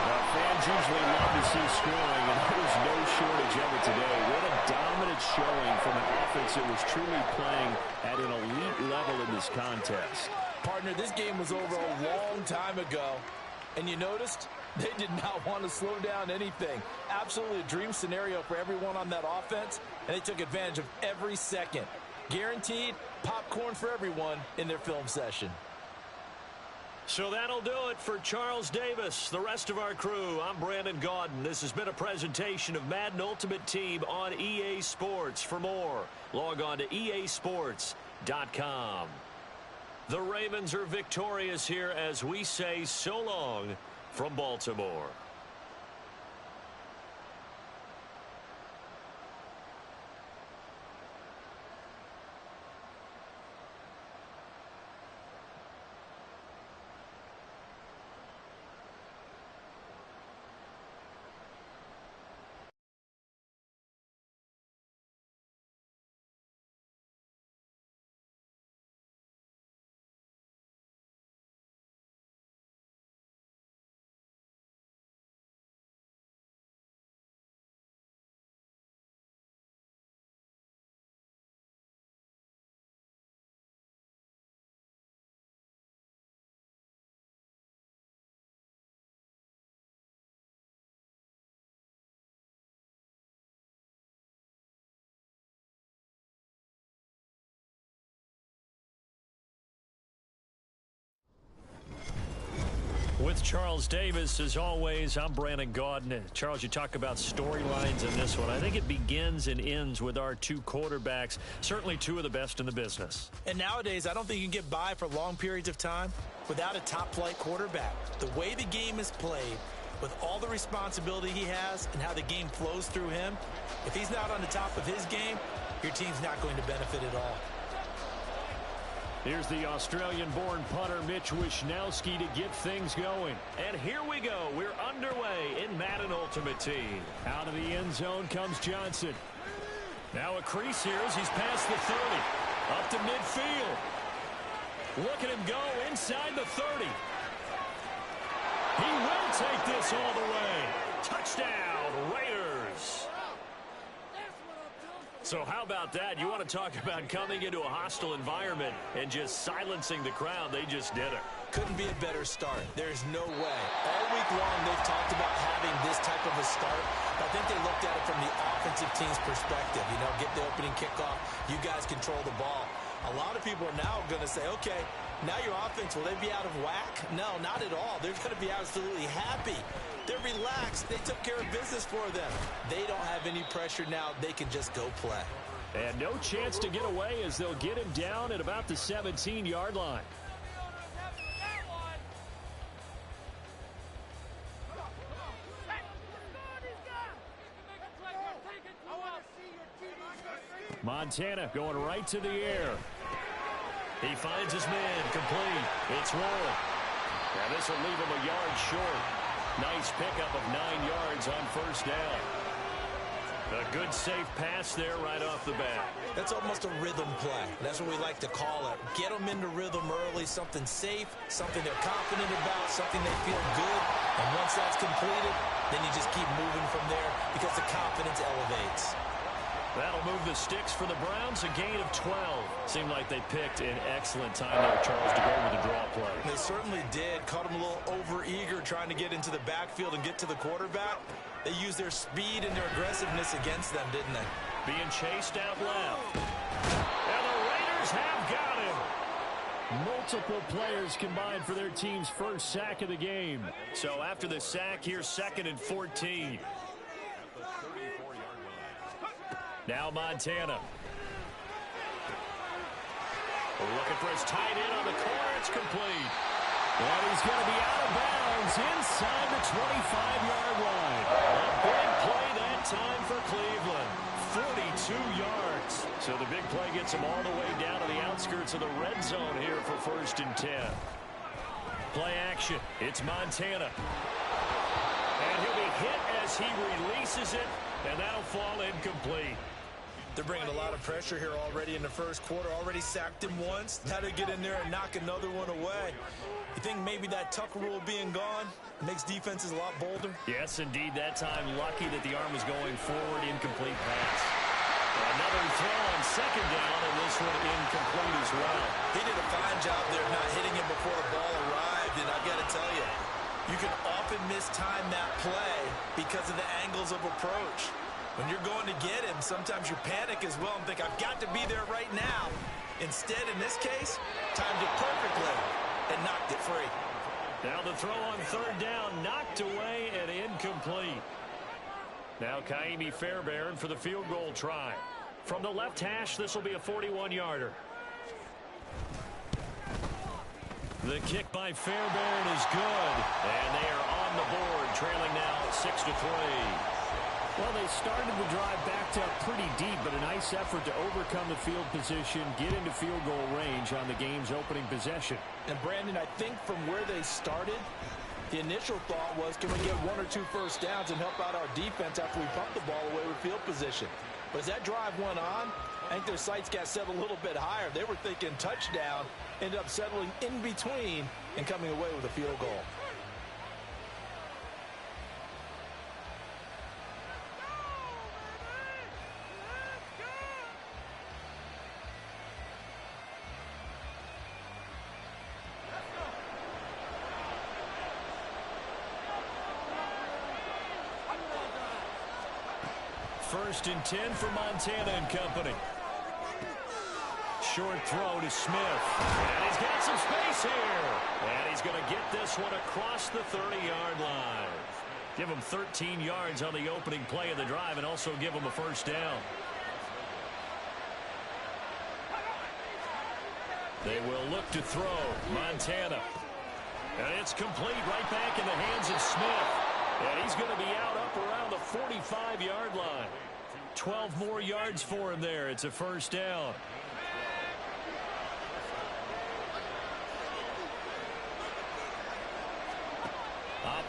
Now, fans usually love to see scoring, and there's no shortage of it today. What a dominant showing from an offense that was truly playing at an elite level in this contest. Partner, this game was over a long time ago. And you noticed they did not want to slow down anything. Absolutely a dream scenario for everyone on that offense, and they took advantage of every second. Guaranteed popcorn for everyone in their film session. So that'll do it for Charles Davis, the rest of our crew. I'm Brandon Gaudin. This has been a presentation of Madden Ultimate Team on EA Sports. For more, log on to easports.com. The Ravens are victorious here as we say so long from Baltimore. With Charles Davis, as always, I'm Brandon Gaudin. Charles, you talk about storylines in this one. I think it begins and ends with our two quarterbacks, certainly two of the best in the business. And nowadays, I don't think you can get by for long periods of time without a top-flight quarterback. The way the game is played, with all the responsibility he has and how the game flows through him, if he's not on the top of his game, your team's not going to benefit at all. Here's the Australian-born punter Mitch Wishnowsky to get things going. And here we go. We're underway in Madden Ultimate Team. Out of the end zone comes Johnson. Now a crease here as he's past the 30. Up to midfield. Look at him go inside the 30. He will take this all the way. Touchdown, Raiders. So how about that? You want to talk about coming into a hostile environment and just silencing the crowd. They just did it. Couldn't be a better start. There's no way. All week long, they've talked about having this type of a start. I think they looked at it from the offensive team's perspective. You know, get the opening kickoff. You guys control the ball. A lot of people are now going to say, okay, now your offense, will they be out of whack? No, not at all. They're going to be absolutely happy. They're relaxed. They took care of business for them. They don't have any pressure now. They can just go play. And no chance to get away as they'll get him down at about the 17-yard line. Montana going right to the air. He finds his man, complete. It's rolling. Now this will leave him a yard short. Nice pickup of 9 yards on first down. A good safe pass there right off the bat. That's almost a rhythm play. That's what we like to call it. Get them into rhythm early, something safe, something they're confident about, something they feel good. And once that's completed, then you just keep moving from there because the confidence elevates. That'll move the sticks for the Browns, a gain of 12. Seemed like they picked an excellent time there, Charles, to go with the draw play. They certainly did. Caught them a little over-eager trying to get into the backfield and get to the quarterback. They used their speed and their aggressiveness against them, didn't they? Being chased out left. And the Raiders have got him. Multiple players combined for their team's first sack of the game. So after the sack, here's 2nd and 14. Now Montana. Looking for his tight end on the corner. It's complete. And he's going to be out of bounds inside the 25-yard line. A big play that time for Cleveland. 42 yards. So the big play gets him all the way down to the outskirts of the red zone here for 1st and 10. Play action. It's Montana. And he'll be hit as he releases it, and that'll fall incomplete. They're bringing a lot of pressure here already in the first quarter. Already sacked him once. Now to get in there and knock another one away. You think maybe that Tucker rule being gone makes defenses a lot bolder? Yes, indeed. That time, lucky that the arm was going forward. Incomplete pass. Another throw on 2nd down, and this one incomplete as well. He did a fine job there not hitting him before the ball arrived, and I've got to tell you, you can often mistime that play because of the angles of approach. When you're going to get him, sometimes you panic as well and think, I've got to be there right now. Instead, in this case, timed it perfectly and knocked it free. Now the throw on 3rd down, knocked away and incomplete. Now Kaimi Fairbairn for the field goal try. From the left hash, this will be a 41-yarder. The kick by Fairbairn is good. And they are on the board, trailing now 6-3. Well, they started the drive backed up pretty deep, but a nice effort to overcome the field position, get into field goal range on the game's opening possession. And, Brandon, I think from where they started, the initial thought was, can we get 1 or 2 first downs and help out our defense after we pump the ball away with field position? But as that drive went on, I think their sights got set a little bit higher. They were thinking touchdown, ended up settling in between and coming away with a field goal. First and 10 for Montana and company. Short throw to Smith. And he's got some space here. And he's going to get this one across the 30-yard line. Give him 13 yards on the opening play of the drive and also give him a first down. They will look to throw. Montana. And it's complete right back in the hands of Smith. And he's going to be out up around the 45-yard line. 12 more yards for him there. It's a first down.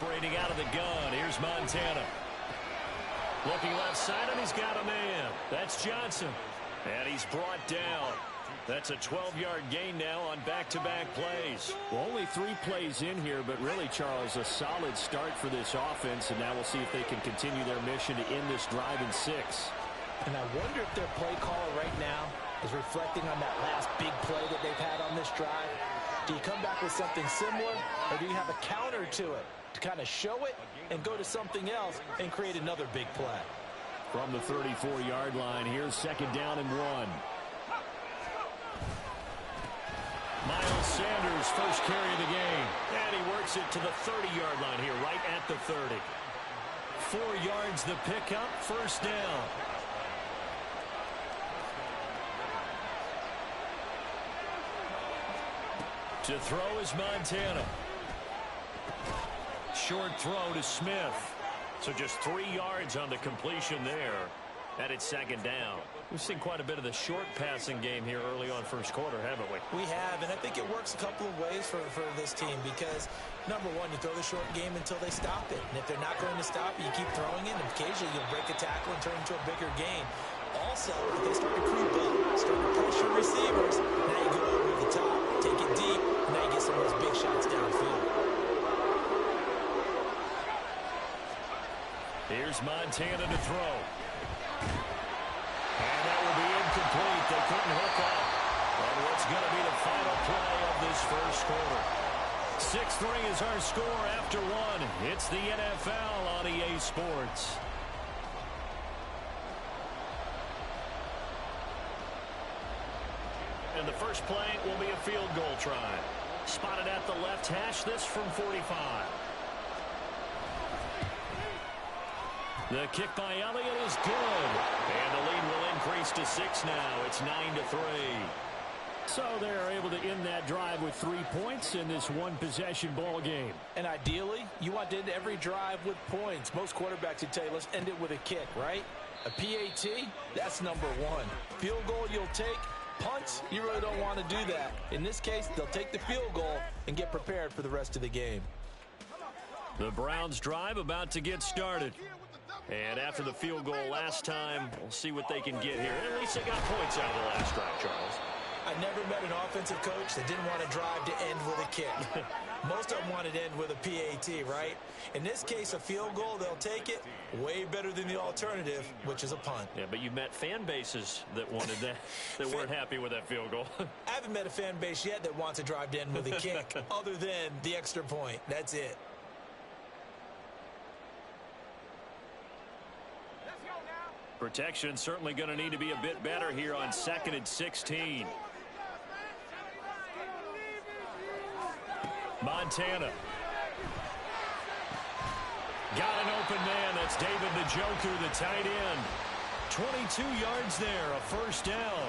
Operating out of the gun. Here's Montana. Looking left side, and he's got a man. That's Johnson. And he's brought down. That's a 12-yard gain now on back-to-back plays. Well, only 3 plays in here, but really, Charles, a solid start for this offense, and now we'll see if they can continue their mission to end this drive in 6. And I wonder if their play caller right now is reflecting on that last big play that they've had on this drive. Do you come back with something similar, or do you have a counter to it to kind of show it and go to something else and create another big play? From the 34-yard line, here's 2nd down and 1. Miles Sanders, first carry of the game. And he works it to the 30-yard line here, right at the 30. 4 yards the pickup, first down. To throw is Montana. Short throw to Smith. So just 3 yards on the completion there. And it's 2nd down. We've seen quite a bit of the short passing game here early on first quarter, haven't we? We have, and I think it works a couple of ways for this team because, number one, you throw the short game until they stop it. And if they're not going to stop it, you keep throwing it, and occasionally you'll break a tackle and turn it into a bigger gain. Also, if they start to creep up, start to pressure receivers, now you go over the top, take it deep, and now you get some of those big shots downfield. Here's Montana to throw. And that will be incomplete. They couldn't hook up on what's going to be the final play of this first quarter. 6-3 is our score after 1. It's the NFL on EA Sports. And the first play will be a field goal try. Spotted at the left hash, this from 45. The kick by Elliott is good. And the lead will increase to 6 now. It's 9-3. So they're able to end that drive with 3 points in this one-possession ball game. And ideally, you want to end every drive with points. Most quarterbacks would tell you, let's end it with a kick, right? A PAT, that's number 1. Field goal you'll take. Punts, you really don't want to do that. In this case, they'll take the field goal and get prepared for the rest of the game. The Browns drive about to get started. And after the field goal last time, we'll see what they can get here. At least they got points out of the last drive, Charles. I never met an offensive coach that didn't want to drive to end with a kick. Most of them wanted to end with a PAT, right? In this case, a field goal, they'll take it. Way better than the alternative, which is a punt. Yeah, but you met fan bases that wanted that, that weren't happy with that field goal. I haven't met a fan base yet that wants to drive to end with a kick, other than the extra point. That's it. Protection certainly going to need to be a bit better here on 2nd and 16. Montana. Got an open man. That's David Njoku, the tight end. 22 yards there, a first down.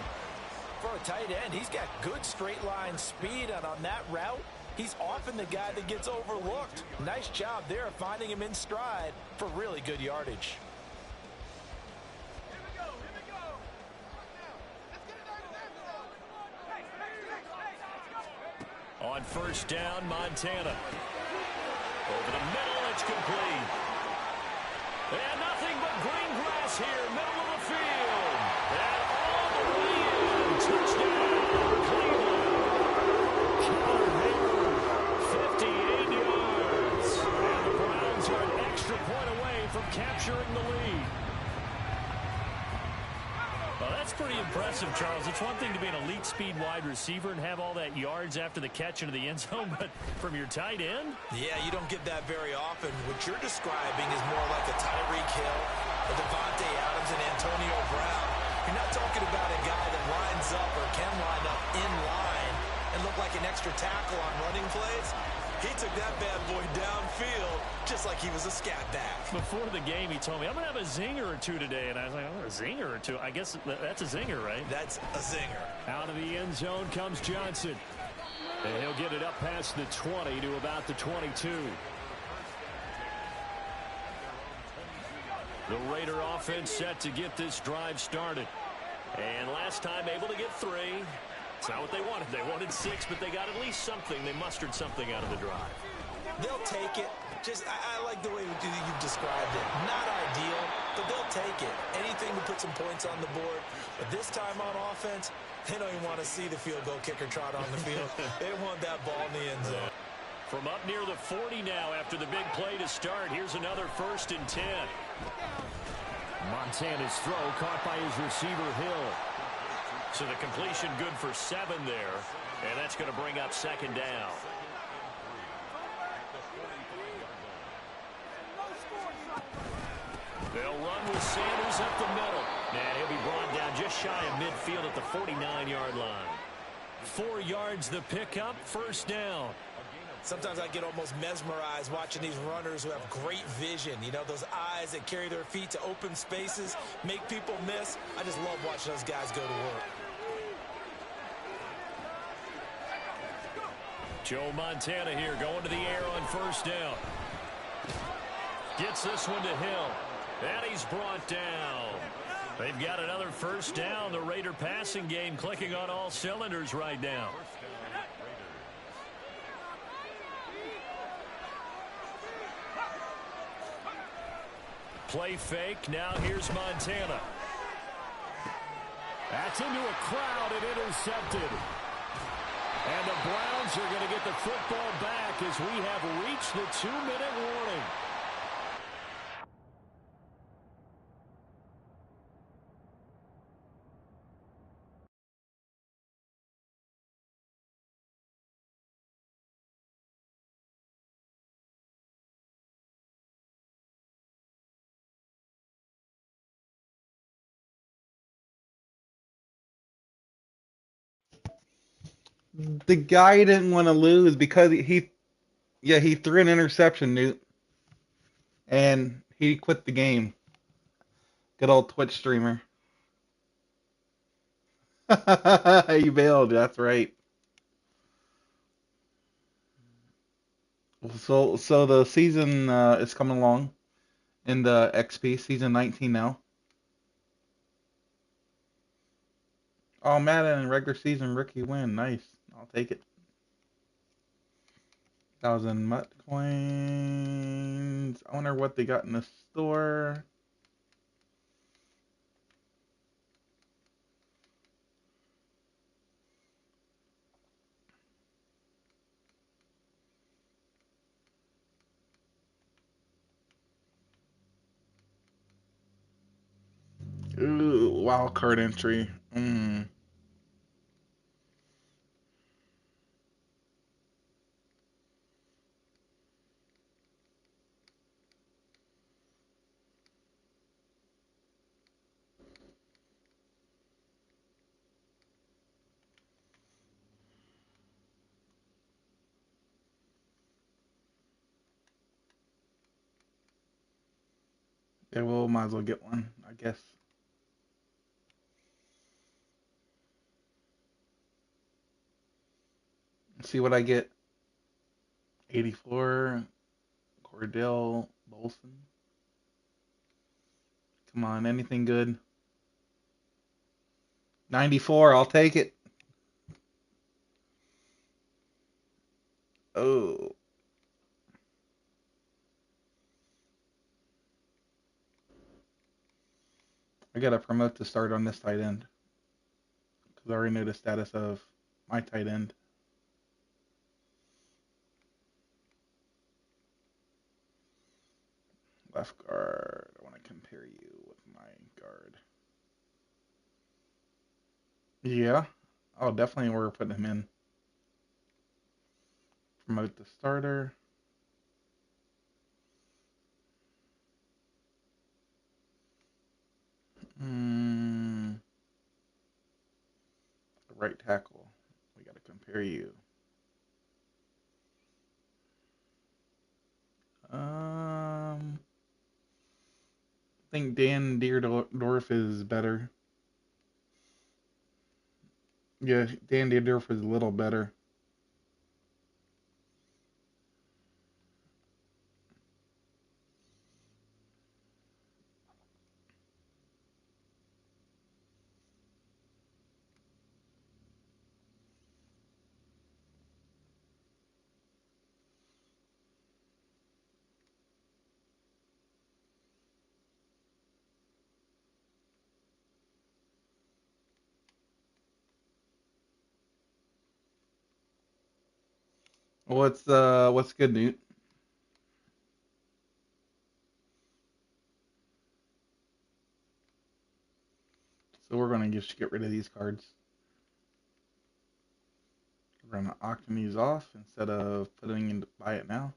For a tight end, he's got good straight line speed, and on that route, he's often the guy that gets overlooked. Nice job there of finding him in stride for really good yardage. On first down, Montana. Over the middle, it's complete. And nothing but green grass here, middle of the field. And all the way in, touchdown, Cleveland. Connor Hayward, 58 yards. And the Browns are an extra point away from capturing the lead. Well, that's pretty impressive, Charles. It's one thing to be an elite speed wide receiver and have all that yards after the catch into the end zone, but from your tight end? Yeah, you don't get that very often. What you're describing is more like a Tyreek Hill, a Devontae Adams, and Antonio Brown. You're not talking about a guy that lines up or can line up in line and look like an extra tackle on running plays. He took that bad boy downfield just like he was a scat back. Before the game, he told me, I'm going to have a zinger or two today. And I was like, oh, a zinger or two? I guess that's a zinger, right? That's a zinger. Out of the end zone comes Johnson. And he'll get it up past the 20 to about the 22. The Raider offense set to get this drive started. And last time able to get 3. It's not what they wanted. They wanted 6, but they got at least something. They mustered something out of the drive. They'll take it. I like the way you've described it. Not ideal, but they'll take it. Anything to put some points on the board. But this time on offense, they don't even want to see the field goal kicker trot on the field. They want that ball in the end zone. From up near the 40 now after the big play to start. Here's another 1st and 10. Montana's throw caught by his receiver, Hill. So the completion good for 7 there. And that's going to bring up 2nd down. They'll run with Sanders up the middle. And he'll be brought down just shy of midfield at the 49-yard line. 4 yards the pickup, 1st down. Sometimes I get almost mesmerized watching these runners who have great vision. You know, those eyes that carry their feet to open spaces, make people miss. I just love watching those guys go to work. Joe Montana here going to the air on 1st down. Gets this one to Hill. And he's brought down. They've got another 1st down. The Raider passing game clicking on all cylinders right now. Play fake. Now here's Montana. That's into a crowd and intercepted. And the Browns are going to get the football back as we have reached the 2-minute warning. The guy didn't want to lose because he threw an interception, Newt, and he quit the game. Good old Twitch streamer. He bailed. That's right. So the season is coming along in the XP season 19 now. Oh, Madden regular season rookie win. Nice. I'll take it. 1,000 Mutt coins. I wonder what they got in the store. Ooh, wild card entry. Yeah, well, might as well get one, I guess. See what I get. 84, Cordell Bolson. Come on, anything good? 94, I'll take it. Oh. I gotta promote to start on this tight end. Because I already know the status of my tight end. Left guard. I want to compare you with my guard. Yeah. Oh, definitely we're putting him in. Promote the starter. Right tackle. We gotta compare you. I think Dan Deerdorf is better. Yeah, Dan Deerdorf is a little better. What's good, Newt? So we're gonna just get rid of these cards. We're gonna auction these off instead of putting in to buy it now.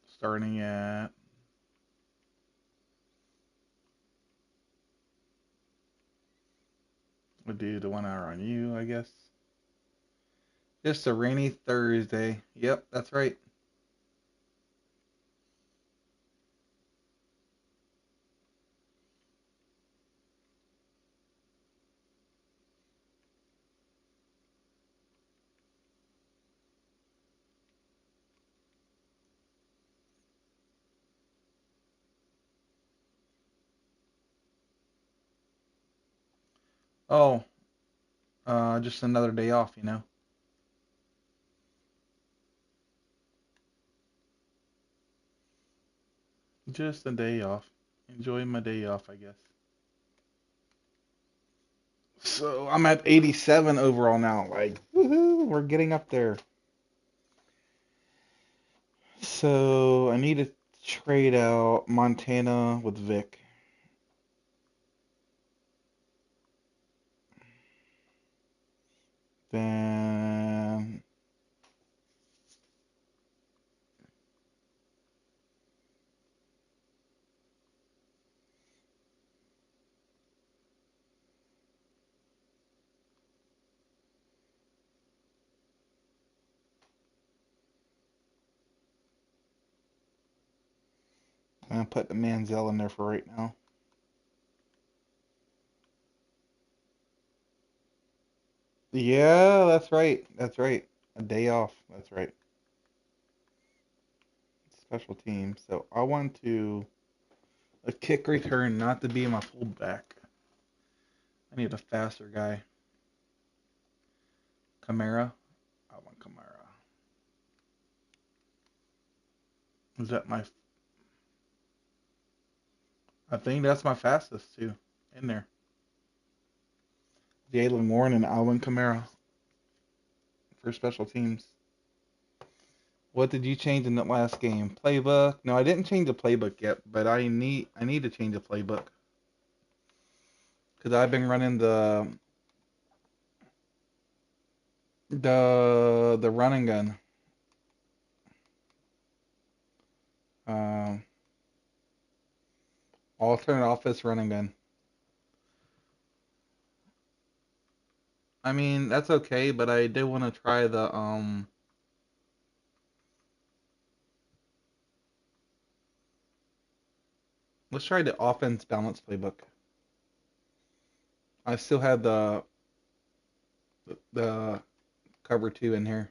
Starting at we'll do the 1 hour on you, I guess. Just a rainy Thursday. Yep, that's right. Oh, just another day off, you know. Just a day off. Enjoy my day off, I guess. So I'm at 87 overall now. Like, woohoo, we're getting up there. So I need to trade out Montana with Vic. Then I'm gonna put the Manziel in there for right now. Yeah, that's right. That's right. A day off. That's right. Special team. So I want to a kick return, not to be my fullback. I need a faster guy. Kamara. I want Kamara. Is that my? I think that's my fastest too. In there. Jalen Warren and Alvin Kamara for special teams. What did you change in that last game? Playbook? No, I didn't change the playbook yet, but I need to change the playbook because I've been running the run and gun. Um, alternate office run and gun. I mean that's okay, but I did want to try the Let's try the offense balance playbook. I still have the cover two in here.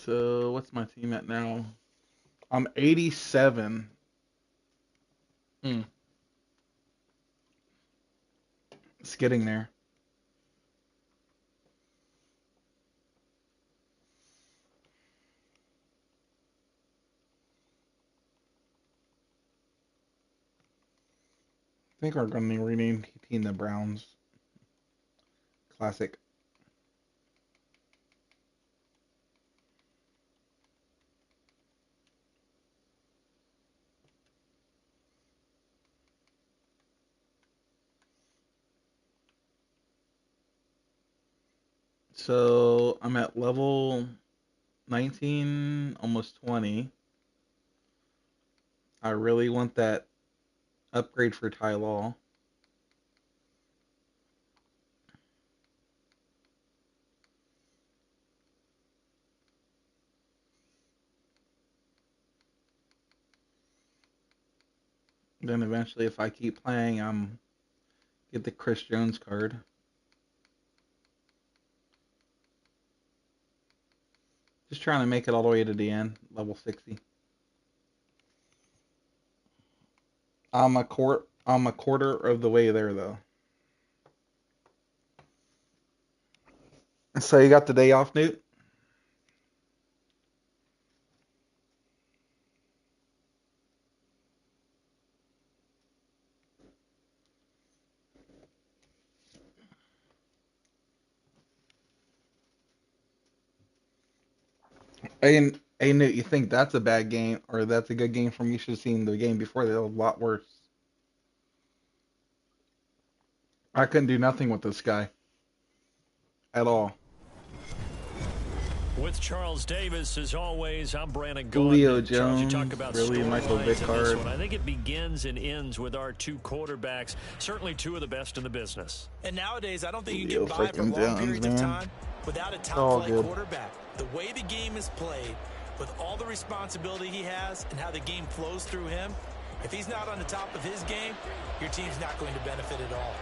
So what's my team at now? I'm 87. Hmm, it's getting there. I think we're going to rename team the Browns. Classic. So I'm at level 19, almost 20. I really want that upgrade for Ty Law. Then eventually, if I keep playing, get the Chris Jones card. just trying to make it all the way to the end, level 60. I'm a quarter of the way there though. So you got the day off, Newt? Hey, Newt, you think that's a bad game or that's a good game from you should have seen the game before that was a lot worse. I couldn't do nothing with this guy at all. With Charles Davis, as always, I'm Brandon Julio Gaudin. Charles, you talk Jones, about really Michael storylines Vick in this card. one. I think it begins and ends with our two quarterbacks, certainly two of the best in the business. And nowadays, I don't think you Julio can get by for freaking long Jones, periods man. of time without a All top-flight good. quarterback. The way the game is played, with all the responsibility he has and how the game flows through him, if he's not on the top of his game, your team's not going to benefit at all.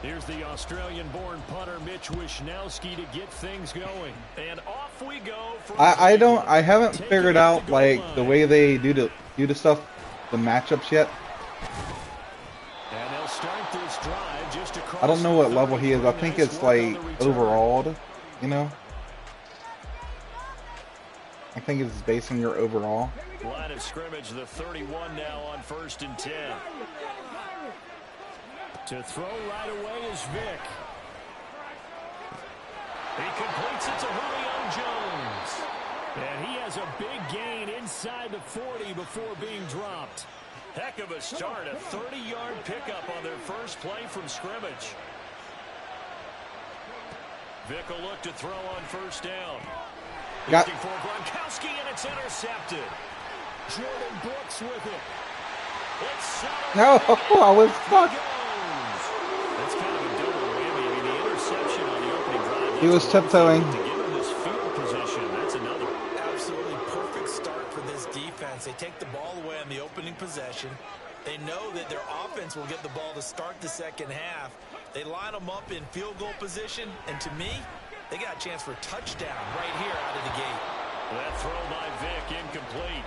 Here's the Australian-born punter Mitch Wishnowsky to get things going. And off we go. I haven't figured out like the way they do the stuff, the matchups yet. And they'll start this drive just across I don't know what the level he is. I 30. think Nice it's work on like the return. overall, you know. I think it's based on your overall. Line of scrimmage, the 31 now on 1st and 10. To throw right away is Vick. He completes it to Julio Jones. And he has a big gain inside the 40 before being dropped. Heck of a start, a 30-yard pickup on their first play from scrimmage. Vick will look to throw on 1st down. Got Looking for Gronkowski, and it's intercepted. Jordan Brooks with it. It's settled. no, I was stuck. That's kind of a double whammy. I mean, the interception on the opening drive. He was tiptoeing. To give him this field position, that's another. Absolutely perfect start for this defense. They take the ball away on the opening possession. They know that their offense will get the ball to start the second half. They line them up in field goal position, and to me, they got a chance for a touchdown right here out of the gate. That throw by Vick incomplete.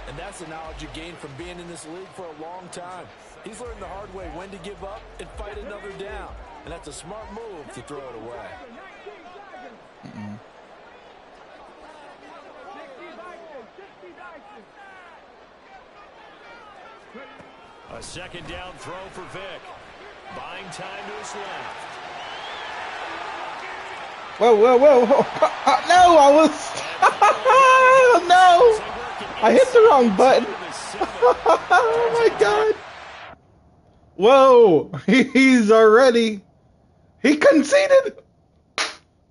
And that's the knowledge you gain from being in this league for a long time. He's learned the hard way when to give up and fight another down. And that's a smart move to throw it away. A second down throw for Vick. Buying time to his left. Whoa, whoa, whoa, whoa. No, I was... no! I hit the wrong button. Oh my god. Whoa, he's already... He conceded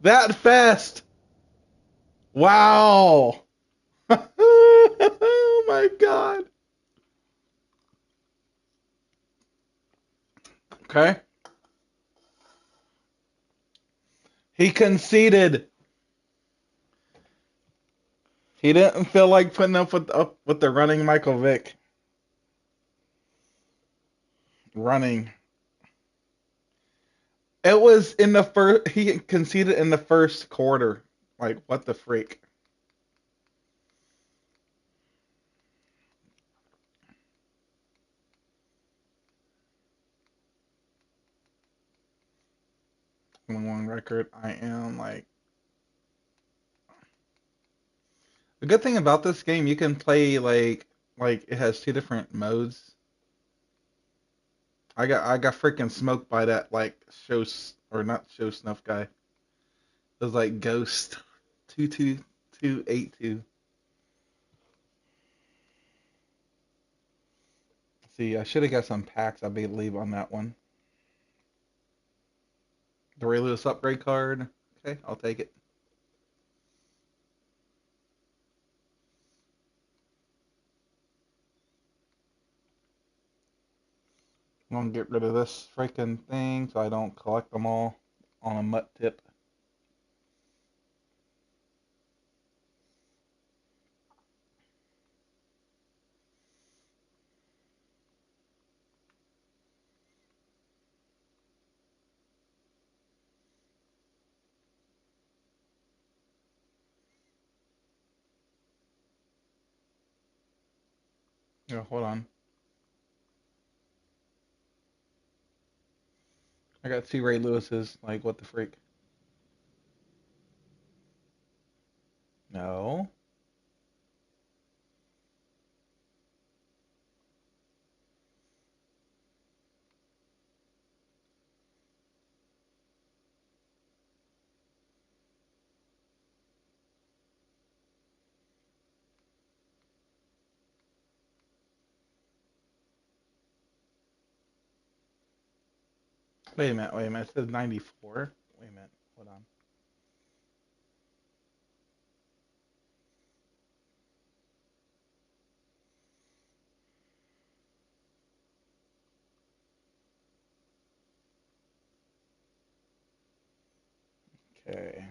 that fast. Wow. Oh my god. Okay. He conceded. He didn't feel like putting up with the running Michael Vick. Running. It was in the first. He conceded in the first quarter. Like, what the freak? On record, I am like. The good thing about this game, you can play like it has two different modes. I got freaking smoked by that like or not show snuff guy. It was like Ghost 22282. See, I should have got some packs, I believe, on that one. The Ray Lewis upgrade card. Okay, I'll take it. I'm gonna get rid of this freaking thing so I don't collect them all on a mutt tip. Yeah, hold on. I got two Ray Lewis's. Like, what the freak? No. Wait a minute. Wait a minute. It says 94. Wait a minute. Hold on. Okay.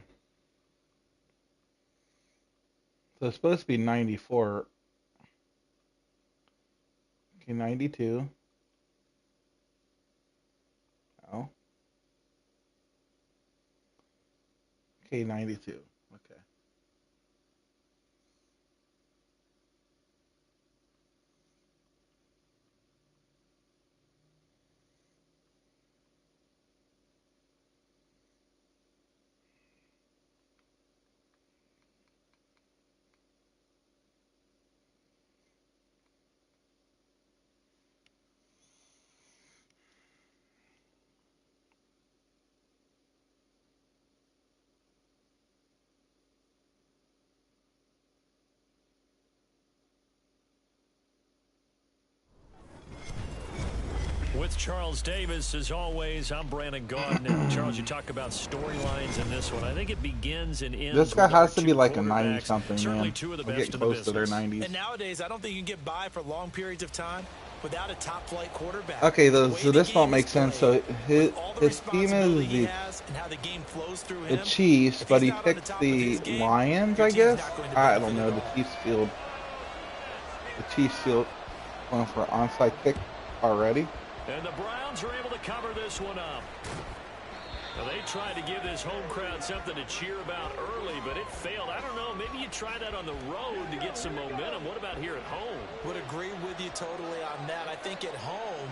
So it's supposed to be 94. Okay, 92. No. Okay, 92. Okay. With Charles Davis, as always, I'm Brandon Gaudin. And Charles, you talk about storylines in this one. I think it begins and ends. This guy with our has to be two like a quarterbacks. 90-something, Certainly man. two of the We're best getting in the close to their business. 90s. And nowadays, I don't think you can get by for long periods of time without a top-flight quarterback. Okay, The so way this the won't game make is sense. played, So his with all the team responsibility is he the has and how the game flows through the him, Chiefs, if but he's he not on the picked top of the his game, Lions, your I team's guess. not going to I benefit don't know. at The all. Chiefs field. The Chiefs field going for an onside kick already. And the Browns are able to cover this one up. Well, they tried to give this home crowd something to cheer about early, but it failed. I don't know. Maybe you try that on the road to get some momentum. What about here at home? Would agree with you totally on that. I think at home,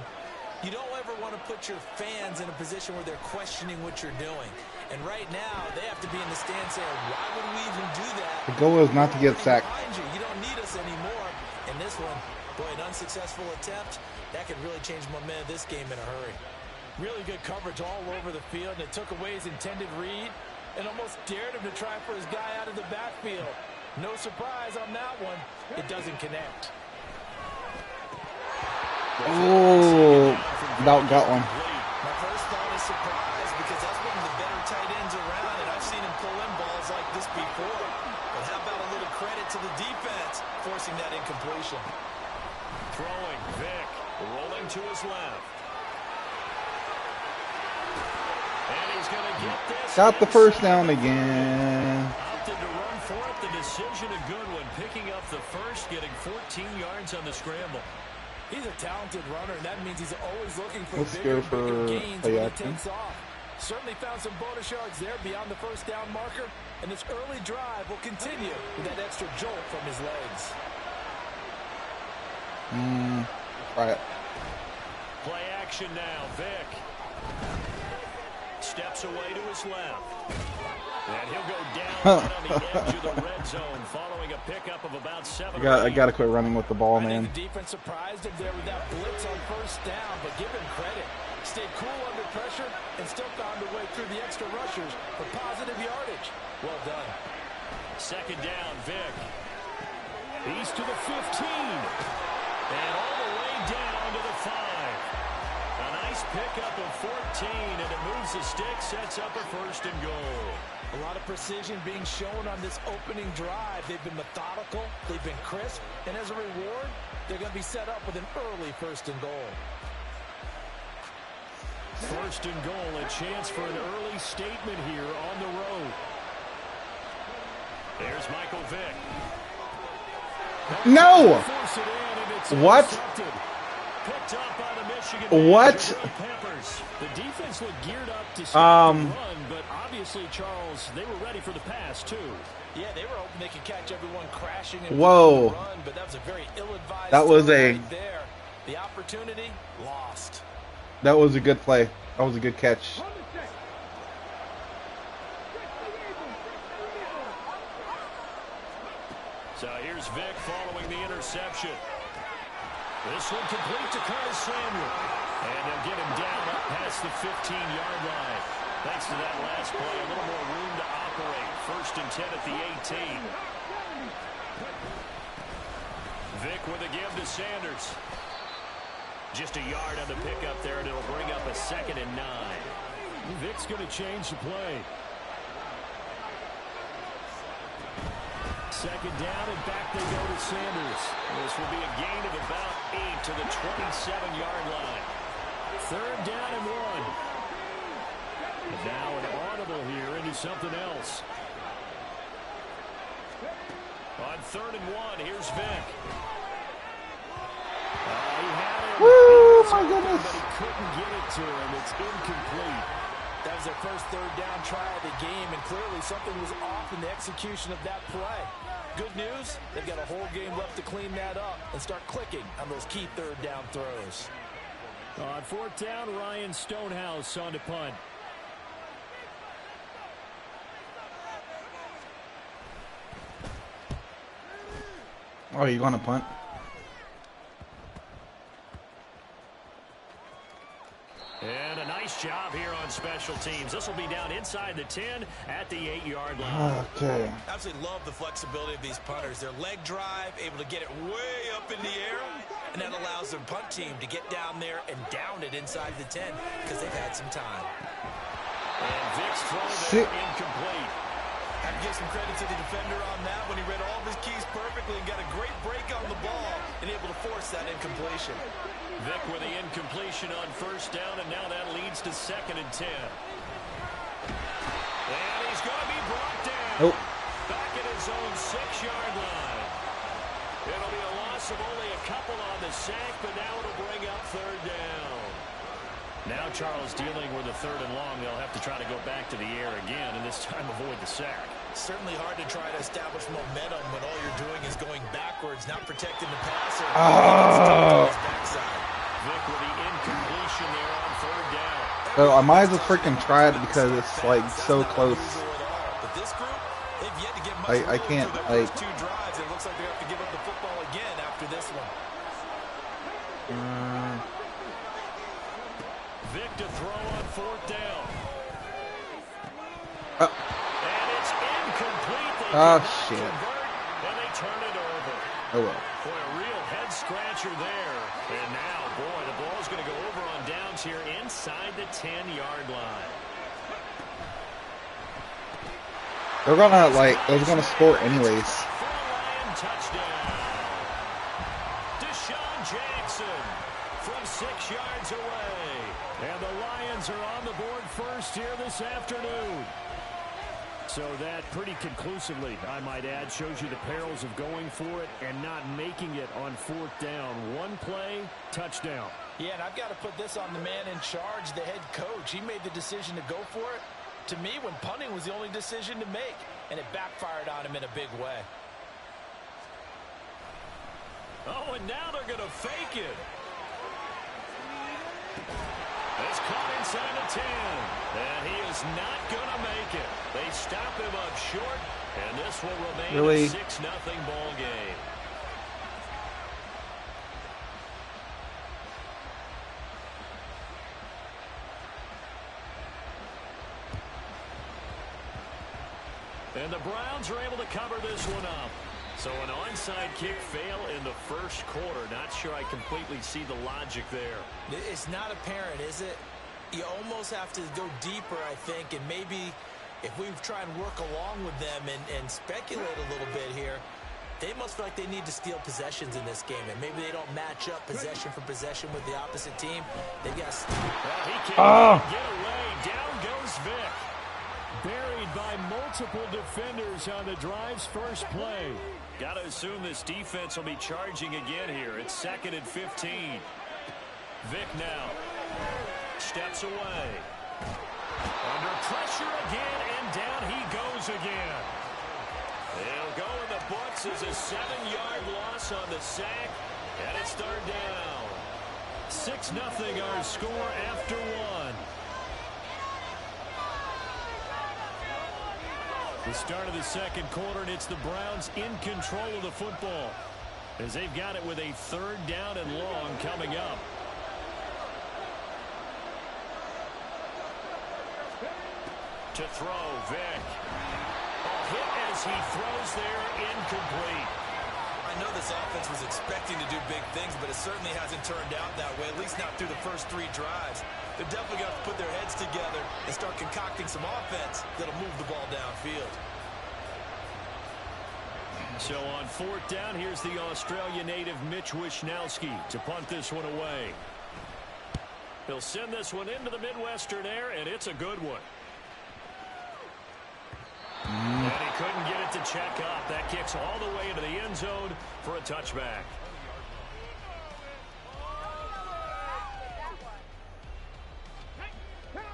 you don't ever want to put your fans in a position where they're questioning what you're doing. And right now, they have to be in the stand saying, why would we even do that? The goal is not to get sacked. You don't need us anymore. And this one, boy, an unsuccessful attempt, that could really change momentum of this game in a hurry. Really good coverage all over the field, and it took away his intended read and almost dared him to try for his guy out of the backfield. No surprise on that one. It doesn't connect. Oh, about got one. My first thought is surprise because that's one of the better tight ends around, and I've seen him pull in balls like this before. But how about a little credit to the defense forcing that incompletion? Throwing, Vick, rolling to his left. And he's going to get this. Got the first down again. Opted to run for it. The decision a good one. Picking up the first, getting 14 yards on the scramble. He's a talented runner, and that means he's always looking for Let's bigger, go for bigger gains play when action. he takes off. Certainly found some bonus yards there beyond the first down marker, and this early drive will continue with that extra jolt from his legs. Try it. Play action now. Vick steps away to his left. And he'll go down right on the edge of the red zone following a pickup of about 7. I got to quit running with the ball, I man. think the defense surprised him there with that blitz on first down, but give him credit. Stayed cool under pressure and still found a way through the extra rushers for positive yardage. Well done. Second down, Vick. He's to the 15. And all the way down to the 5. A nice pickup of 14, and it moves the stick, sets up a first and goal. A lot of precision being shown on this opening drive. They've been methodical, they've been crisp, and as a reward, they're going to be set up with an early first and goal. First and goal, a chance for an early statement here on the road. There's Michael Vick. No! Force it in, and it's What? intercepted. Picked up by the Michigan What? Peppers. The defense looked geared up to stop the run, but obviously obviously, Charles, they were ready for the pass, too. Yeah, they were hoping they could catch everyone crashing and Whoa. run, but that was a very ill-advised That was throw a right there. The opportunity lost. That was a good play. That was a good catch. So here's Vic following the interception. This one complete to Curtis Samuel. And they'll get him down up past the 15-yard line. Thanks to that last play, a little more room to operate. 1st and 10 at the 18. Vic with a give to Sanders. Just a yard on the pickup there, and it'll bring up a 2nd and 9. Vic's going to change the play. 2nd down, and back they go to Sanders. This will be a gain of about 8 to the 27-yard line. 3rd down and 1. And now an audible here into something else. On 3rd and 1, here's Vic. He had it. Woo, my goodness. But he couldn't get it to him. It's incomplete. That was their first 3rd down try of the game, and clearly something was off in the execution of that play. Good news, they've got a whole game left to clean that up and start clicking on those key 3rd down throws. On 4th down, Ryan Stonehouse on to punt. Oh, you going to punt? And a nice job here on special teams. This will be down inside the 10 at the 8-yard line. Okay. Absolutely love the flexibility of these punters. Their leg drive, able to get it way up in the air, and that allows their punt team to get down there and down it inside the 10 because they've had some time. And Vic's throw there incomplete. I have to give some credit to the defender on that when he read all of his keys perfectly and got a great break on the ball and able to force that incompletion. Vic with the incompletion on 1st down, and now that leads to 2nd and 10. And he's going to be brought down. Nope. Back at his own 6-yard line. It'll be a loss of only a couple on the sack, but now it'll bring up 3rd down. Now Charles dealing with a 3rd and long. They'll have to try to go back to the air again, and this time avoid the sack. Certainly hard to try to establish momentum when all you're doing is going backwards, not protecting the passer. Vic with the incompletion there on 3rd down. So I might as well freaking try it because it's like so close. But this group, they've yet to get much I can't, for their first 2 drives. It looks like they have to give up the football again after this one. Vic to throw on 4th down. Uh, And it's incomplete. They Oh, cannot shit. convert, and they turn it over. oh well. Boy, a real head-scratcher there. And now, boy, the ball's going to go over on downs here inside the 10-yard line. They're gonna score anyways. For a Lion touchdown. Deshaun Jackson from 6 yards away. And the Lions are on the board first here this afternoon. So that pretty conclusively, I might add, shows you the perils of going for it and not making it on 4th down. One play, touchdown. Yeah, and I've got to put this on the man in charge, the head coach. He made the decision to go for it. To me, when punting was the only decision to make, and it backfired on him in a big way. Oh, and now they're going to fake it. It's caught inside the 10, and he is not going to make it. They stop him up short, and this will remain a 6-0 ball game. And the Browns are able to cover this one up. So an onside kick fail in the first quarter. Not sure I completely see the logic there. It's not apparent, is it? You almost have to go deeper, I think, and maybe if we try and work along with them and speculate a little bit here, they must feel like they need to steal possessions in this game, and maybe they don't match up possession for possession with the opposite team. They've got to... Well, he can't get away. Down goes Vic. Buried by multiple defenders on the drive's first play. Got to assume this defense will be charging again here. It's 2nd and 15. Vic now steps away. Under pressure again, and down he goes again. He'll go in the books as a 7-yard loss on the sack, and it's third down. 6-0 our score after one. The start of the second quarter, and it's the Browns in control of the football as they've got it with a third down and long coming up. To throw, Vic. Hit as he throws there, incomplete. I know this offense was expecting to do big things, but it certainly hasn't turned out that way, at least not through the first 3 drives. They're definitely going to put their heads together and start concocting some offense that'll move the ball downfield. So on fourth down, here's the Australia native Mitch Wishnowski to punt this one away. He'll send this one into the Midwestern air, and it's a good one. And he couldn't get it to check up. That kicks all the way into the end zone for a touchback.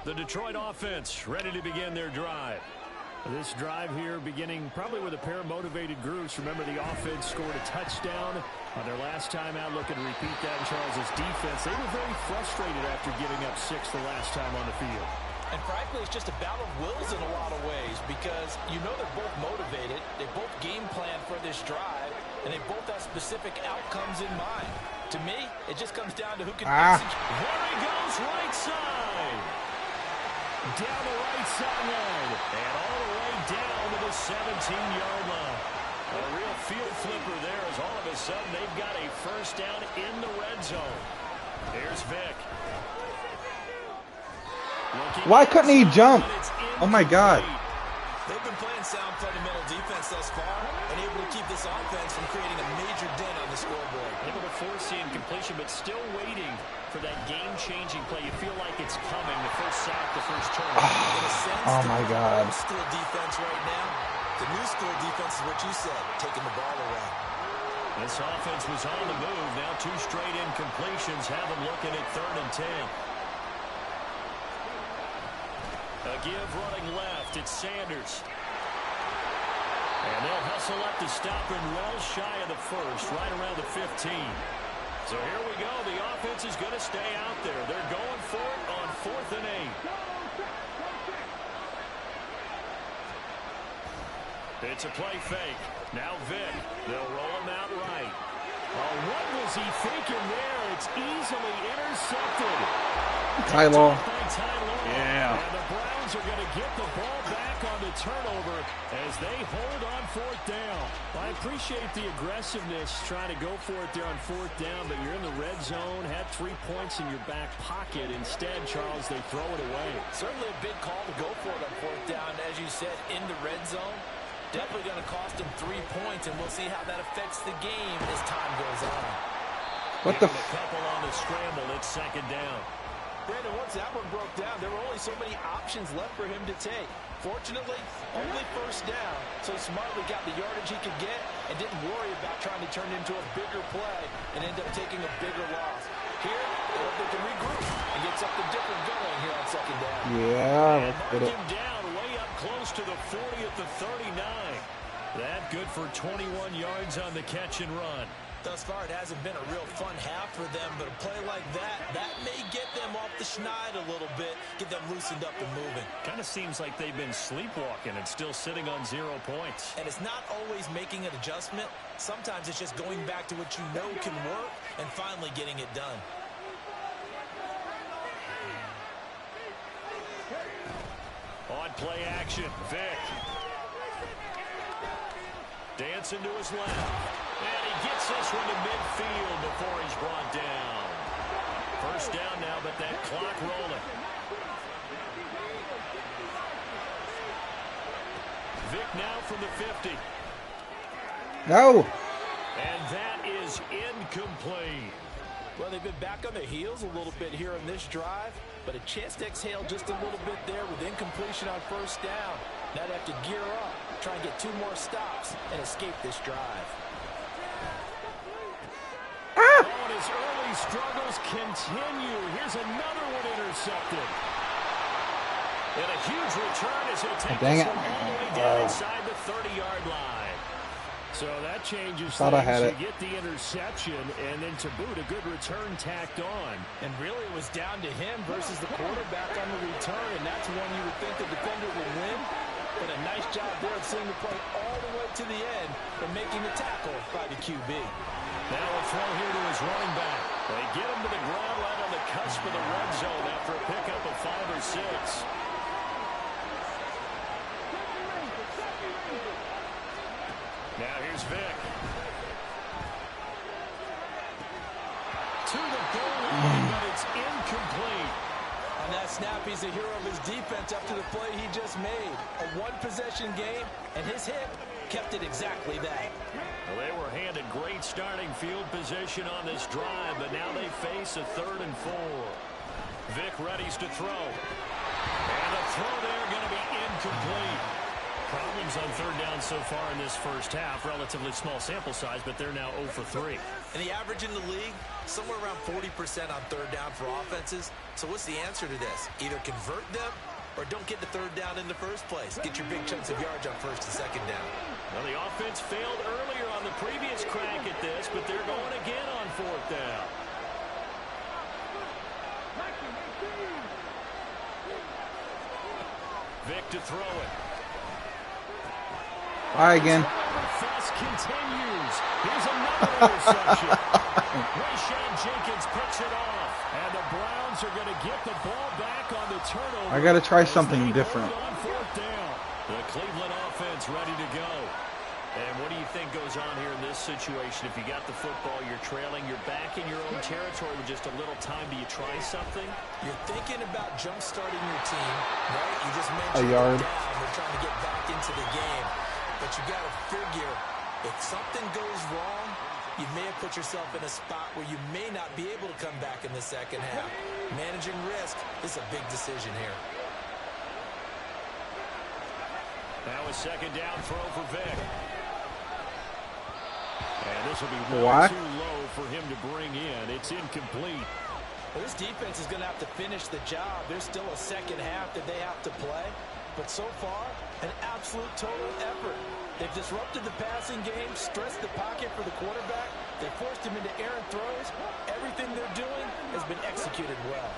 The Detroit offense ready to begin their drive. This drive here beginning probably with a pair of motivated groups. Remember, the offense scored a touchdown on their last time out. Looking to repeat that in Charles's defense. They were very frustrated after giving up 6 the last time on the field. And frankly, it's just a battle of wills in a lot of ways because you know they're both motivated. They both game plan for this drive, and they both have specific outcomes in mind. To me, it just comes down to who can execute. There he goes, right side. Down the right sideline. And all the way down to the 17-yard line. A real field flipper there as all of a sudden they've got a first down in the red zone. Here's Vic. Why couldn't he jump? Oh my God. They've been playing sound fundamental defense thus far and able to keep this offense from creating a major dent on the scoreboard. Able to force the incompletion, but still waiting for that game-changing play. You feel like it's coming. The first sack, the first turnover. Oh my God. Old school defense right now. The new school defense is what you said, taking the ball away. This offense was on the move. Now 2 straight incompletions have them looking at 3rd and 10. A give running left. It's Sanders. And they'll hustle up to stop him well shy of the first, right around the 15. So here we go. The offense is going to stay out there. They're going for it on 4th and 8. It's a play fake. Now Vic. They'll roll him out right. Oh, what was he thinking there? It's easily intercepted. Tyler. Yeah. And the Browns are going to get the ball back on the turnover as they hold on 4th down. I appreciate the aggressiveness trying to go for it there on 4th down, but you're in the red zone, had 3 points in your back pocket. Instead, Charles, they throw it away. Certainly a big call to go for it on 4th down, as you said, in the red zone. Definitely going to cost them 3 points, and we'll see how that affects the game as time goes on. What the? A couple on the scramble. It's 2nd down. Brandon, once that one broke down, there were only so many options left for him to take. Fortunately, only 1st down, so smartly got the yardage he could get and didn't worry about trying to turn it into a bigger play and end up taking a bigger loss. Here, I hope they can regroup and get something different going here on 2nd down. Yeah, let's get it. Him down way up close to the 40 at the 39. That good for 21 yards on the catch and run. Thus far, it hasn't been a real fun half for them, but a play like that may get them off the schneid a little bit, get them loosened up and moving. Kind of seems like they've been sleepwalking and still sitting on 0 points. And it's not always making an adjustment. Sometimes it's just going back to what you know can work and finally getting it done. On play action, Vic. Dancing to his left. And he gets this one to midfield before he's brought down. First down now, but that clock rolling. Vic now from the 50. No. And that is incomplete. Well, they've been back on their heels a little bit here in this drive, but a chance to exhale just a little bit there with incompletion on 1st down. Now they have to gear up, try and get 2 more stops, and escape this drive. Oh, and his early struggles continue. Here's another one intercepted. And a huge return as he'll take dang this it. one all the way down inside the 30-yard line. So that changes Thought I things. had You it. get the interception, and then to boot, a good return tacked on. And really, it was down to him versus the quarterback on the return, and that's one you would think the defender would win. But a nice job there of seeing the play all the way to the end and making the tackle by the QB. Now a throw here to his running back. They get him to the ground right on the cusp of the red zone after a pickup of 5 or 6. Now here's Vic. To the goal line, but it's incomplete. On that snap, he's the hero of his defense up to the play he just made. A one-possession game, and his hit kept it exactly that. Well, they were handed great starting field position on this drive, but now they face a 3rd and 4. Vic readies to throw. And the throw there going to be incomplete. Problems on 3rd down so far in this first half. Relatively small sample size, but they're now 0 for 3. And the average in the league, somewhere around 40% on 3rd down for offenses. So what's the answer to this? Either convert them or don't get the 3rd down in the first place. Get your big chunks of yards on 1st and 2nd down. Well, the offense failed earlier on the previous crack at this, but they're going again on 4th down. Vic to throw it. Try again. Fast continues. Here's another interception. Rayshawn Jenkins picks it off. And the Browns are going to get the ball back on the turnover. I got to try something different. On 4th down. The Cleveland offense ready to go. And what do you think goes on here in this situation? If you got the football, you're trailing, you're back in your own territory with just a little time. Do you try something? You're thinking about jump-starting your team, right? You just mentioned a yard. down. They're trying to get back into the game. But you got to figure, if something goes wrong, you may have put yourself in a spot where you may not be able to come back in the second half. Managing risk is a big decision here. Now a 2nd down throw for Vic. And this will be too low for him to bring in. It's incomplete. Well, this defense is going to have to finish the job. There's still a second half that they have to play. But so far, an absolute total effort. They've disrupted the passing game, stressed the pocket for the quarterback. They forced him into errant throws. Everything they're doing has been executed well.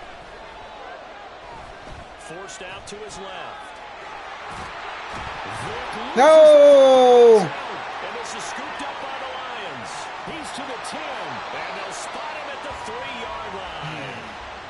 Forced out to his left. No! And this is scooped up by the Lions. He's to the 10. And they'll spot him at the 3-yard line.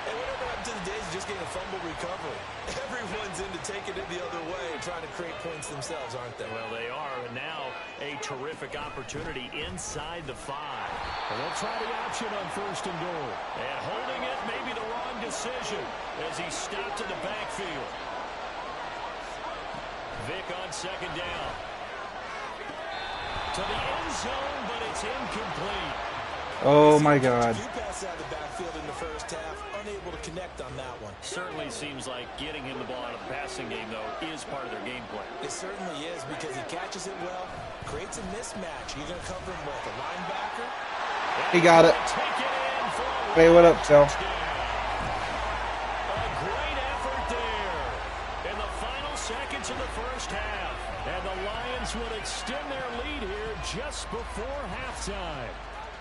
And whatever happened to the days of just getting a fumble recovery? Everyone's into taking it the other way and trying to create points themselves, aren't they? Well, they are. And now a terrific opportunity inside the 5. And they'll try the option on 1st and goal. And holding it may be the wrong decision as he stopped in the backfield. Vic on 2nd down. To the end zone, but it's incomplete. Oh my God. You pass out of the backfield in the first half, unable to connect on that one. Certainly seems like getting him the ball out of the passing game, though, is part of their game plan. It certainly is because he catches it well, creates a mismatch. You're going to cover him with a linebacker. He got it. Take it in for a Hey, what up, Phil? touchdown. A great effort there in the final seconds of the first half. And the Lions would extend their lead here just before halftime.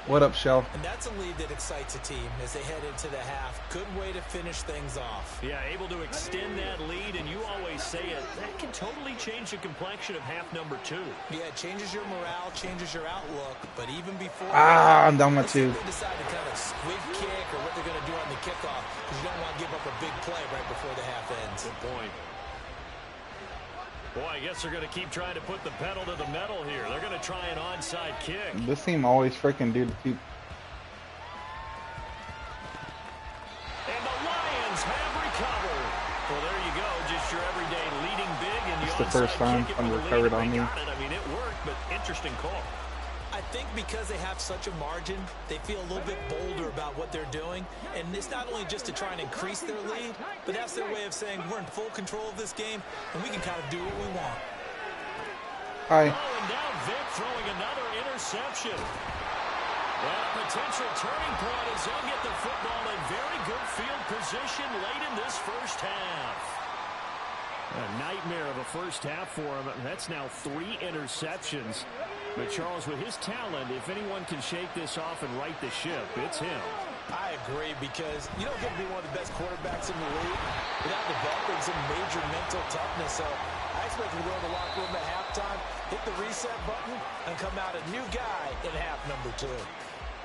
What up, Shell? And that's a lead that excites a team as they head into the half. Good way to finish things off. Yeah, able to extend that lead, and you always say it, that can totally change the complexion of half number 2. Yeah, it changes your morale, changes your outlook, but even before I'm down my let's say 2. they decide to kind of squib kick or what they're going to do on the kickoff because you don't want to give up a big play right before the half ends. Good point. Boy, I guess they're going to keep trying to put the pedal to the metal here. They're going to try an onside kick. This team always freaking do the keep. And the Lions have recovered. Well, there you go. Just your everyday leading big. And It's the first time someone recovered on me. I mean, it worked, but interesting call. I think because they have such a margin, they feel a little bit bolder about what they're doing. And it's not only just to try and increase their lead, but that's their way of saying we're in full control of this game, and we can kind of do what we want. Hi. Oh, and now Vic throwing another interception. Well, potential turning point as they'll get the football in very good field position late in this first half. A nightmare of a first half for him. That's now 3 interceptions. But Charles, with his talent, if anyone can shake this off and right the ship, it's him. I agree, because you don't get to be one of the best quarterbacks in the league without developing some major mental toughness. So I expect him to go to the locker room at halftime, hit the reset button, and come out a new guy in half number 2.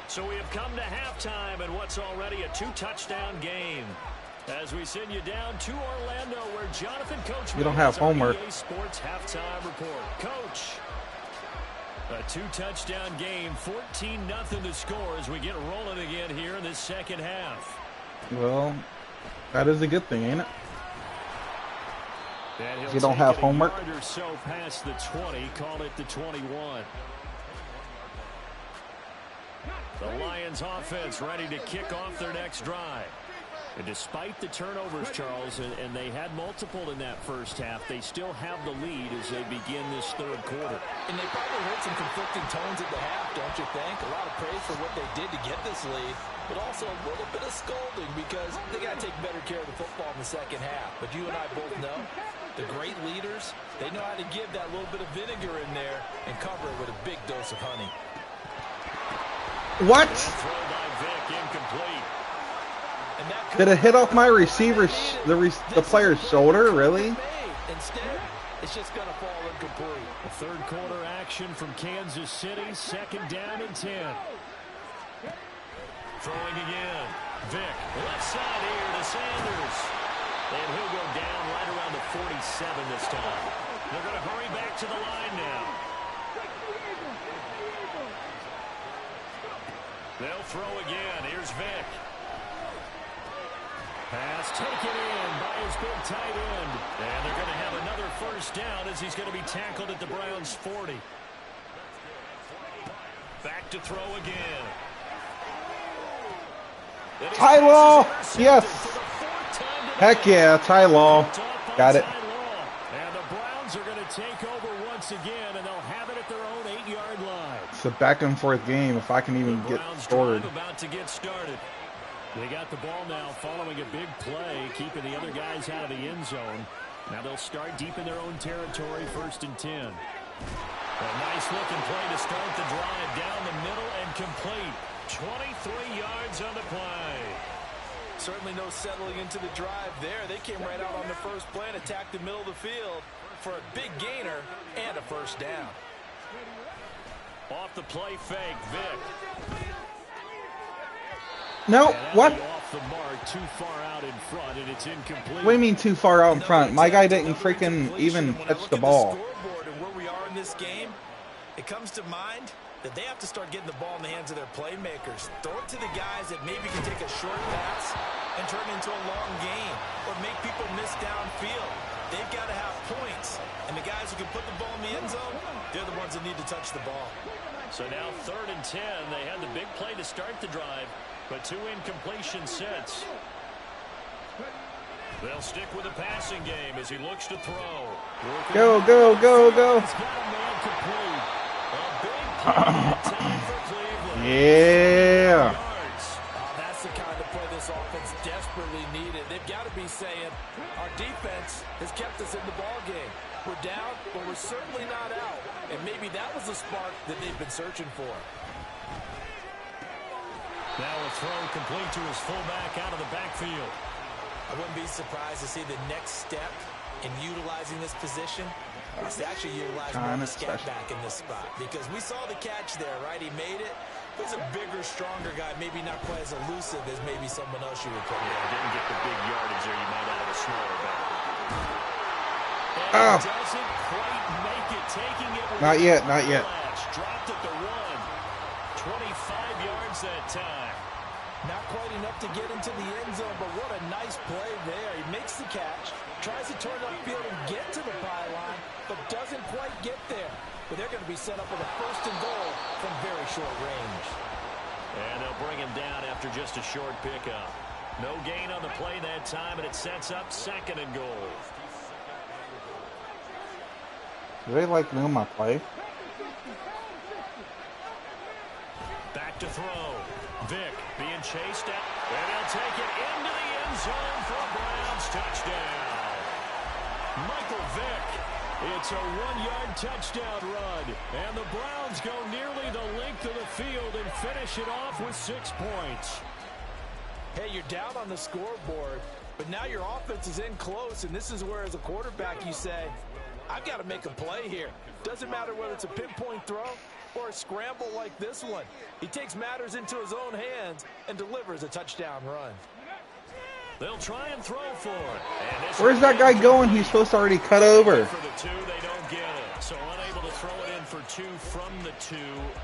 So we have come to halftime in what's already a 2-touchdown game. As we send you down to Orlando, where Jonathan Coachman You don't have homework. EA Sports halftime report. Coach, a 2-touchdown game, 14-0 to score as we get rolling again here in this second half. Well, that is a good thing, ain't it? And You don't have homework. A yard or so past the 20, call it the 21. The Lions offense ready to kick off their next drive. And despite the turnovers, Charles, and they had multiple in that first half, they still have the lead as they begin this third quarter. And they probably heard some conflicting tones at the half, don't you think? A lot of praise for what they did to get this lead, but also a little bit of scolding because they got to take better care of the football in the second half. But you and I both know the great leaders, they know how to give that little bit of vinegar in there and cover it with a big dose of honey. What? Throw by Vic, incomplete. Did it hit off my receiver's, the player's shoulder? Really? Instead, it's just going to fall incomplete. The third quarter action from Kansas City, 2nd down and 10. Throwing again. Vic, left side here to Sanders. And he'll go down right around the 47 this time. They're going to hurry back to the line now. They'll throw again. Here's Vic. Pass taken in by his big tight end. And they're going to have another first down as he's going to be tackled at the Browns' 40. Back to throw again. Ty Law! Yes! Heck yeah, Ty Law. Got it. And the Browns are going to take over once again, and they'll have it at their own 8-yard line. It's a back and forth game if I can even get scored. About to get started. They got the ball now following a big play, keeping the other guys out of the end zone. Now they'll start deep in their own territory, 1st and 10. A nice looking play to start the drive down the middle and complete. 23 yards on the play. Certainly no settling into the drive there. They came right out on the first play and attacked the middle of the field for a big gainer and a first down. Off the play fake, Vic. No, what? Off the mark, too far out in front, and it's incomplete. What do you mean too far out in front? My guy didn't freaking even touch the ball. And where we are in this game, it comes to mind that they have to start getting the ball in the hands of their playmakers. Throw it to the guys that maybe can take a short pass and turn it into a long gain or make people miss downfield. They've got to have points. And the guys who can put the ball in the end zone, they're the ones that need to touch the ball. So now 3rd and 10. They had the big play to start the drive, but 2 incompletion sets. They'll stick with the passing game as he looks to throw. Go, go, go, go. He's got a man complete. A big play time for Cleveland. Yeah. That's the kind of play this offense desperately needed. They've got to be saying, our defense has kept us in the ball game. We're down, but we're certainly not out. And maybe that was the spark that they've been searching for. Now a throw complete to his fullback out of the backfield. I wouldn't be surprised to see the next step in utilizing this position is to actually utilize more of the scat back in this spot. Because we saw the catch there, right? He made it. He's a bigger, stronger guy, maybe not quite as elusive as maybe someone else you would put in. Didn't get the big yardage there. You might have a smaller back. Oh. Doesn't quite make it, taking it. Not yet, not yet. Dropped at the 1. 25 yards that time. Not quite enough to get into the end zone, but what a nice play there. He makes the catch, tries to turn upfield and get to the pylon, but doesn't quite get there. But they're going to be set up with a 1st and goal from very short range. And they'll bring him down after just a short pickup. No gain on the play that time, and it sets up 2nd and goal. Do they like know my play? Back to throw. Vic being chased out. And he'll take it into the end zone for a Browns touchdown. Michael Vick. It's a 1-yard touchdown run. And the Browns go nearly the length of the field and finish it off with 6 points. Hey, you're down on the scoreboard, but now your offense is in close, and this is where, as a quarterback, you say, I've got to make a play here. Doesn't matter whether it's a pinpoint throw or a scramble like this one. He takes matters into his own hands and delivers a touchdown run. They'll try and throw for it. Where's that guy going? He's supposed to already cut over. For the 2, they don't get it. So unable to throw it in for 2 from the 2.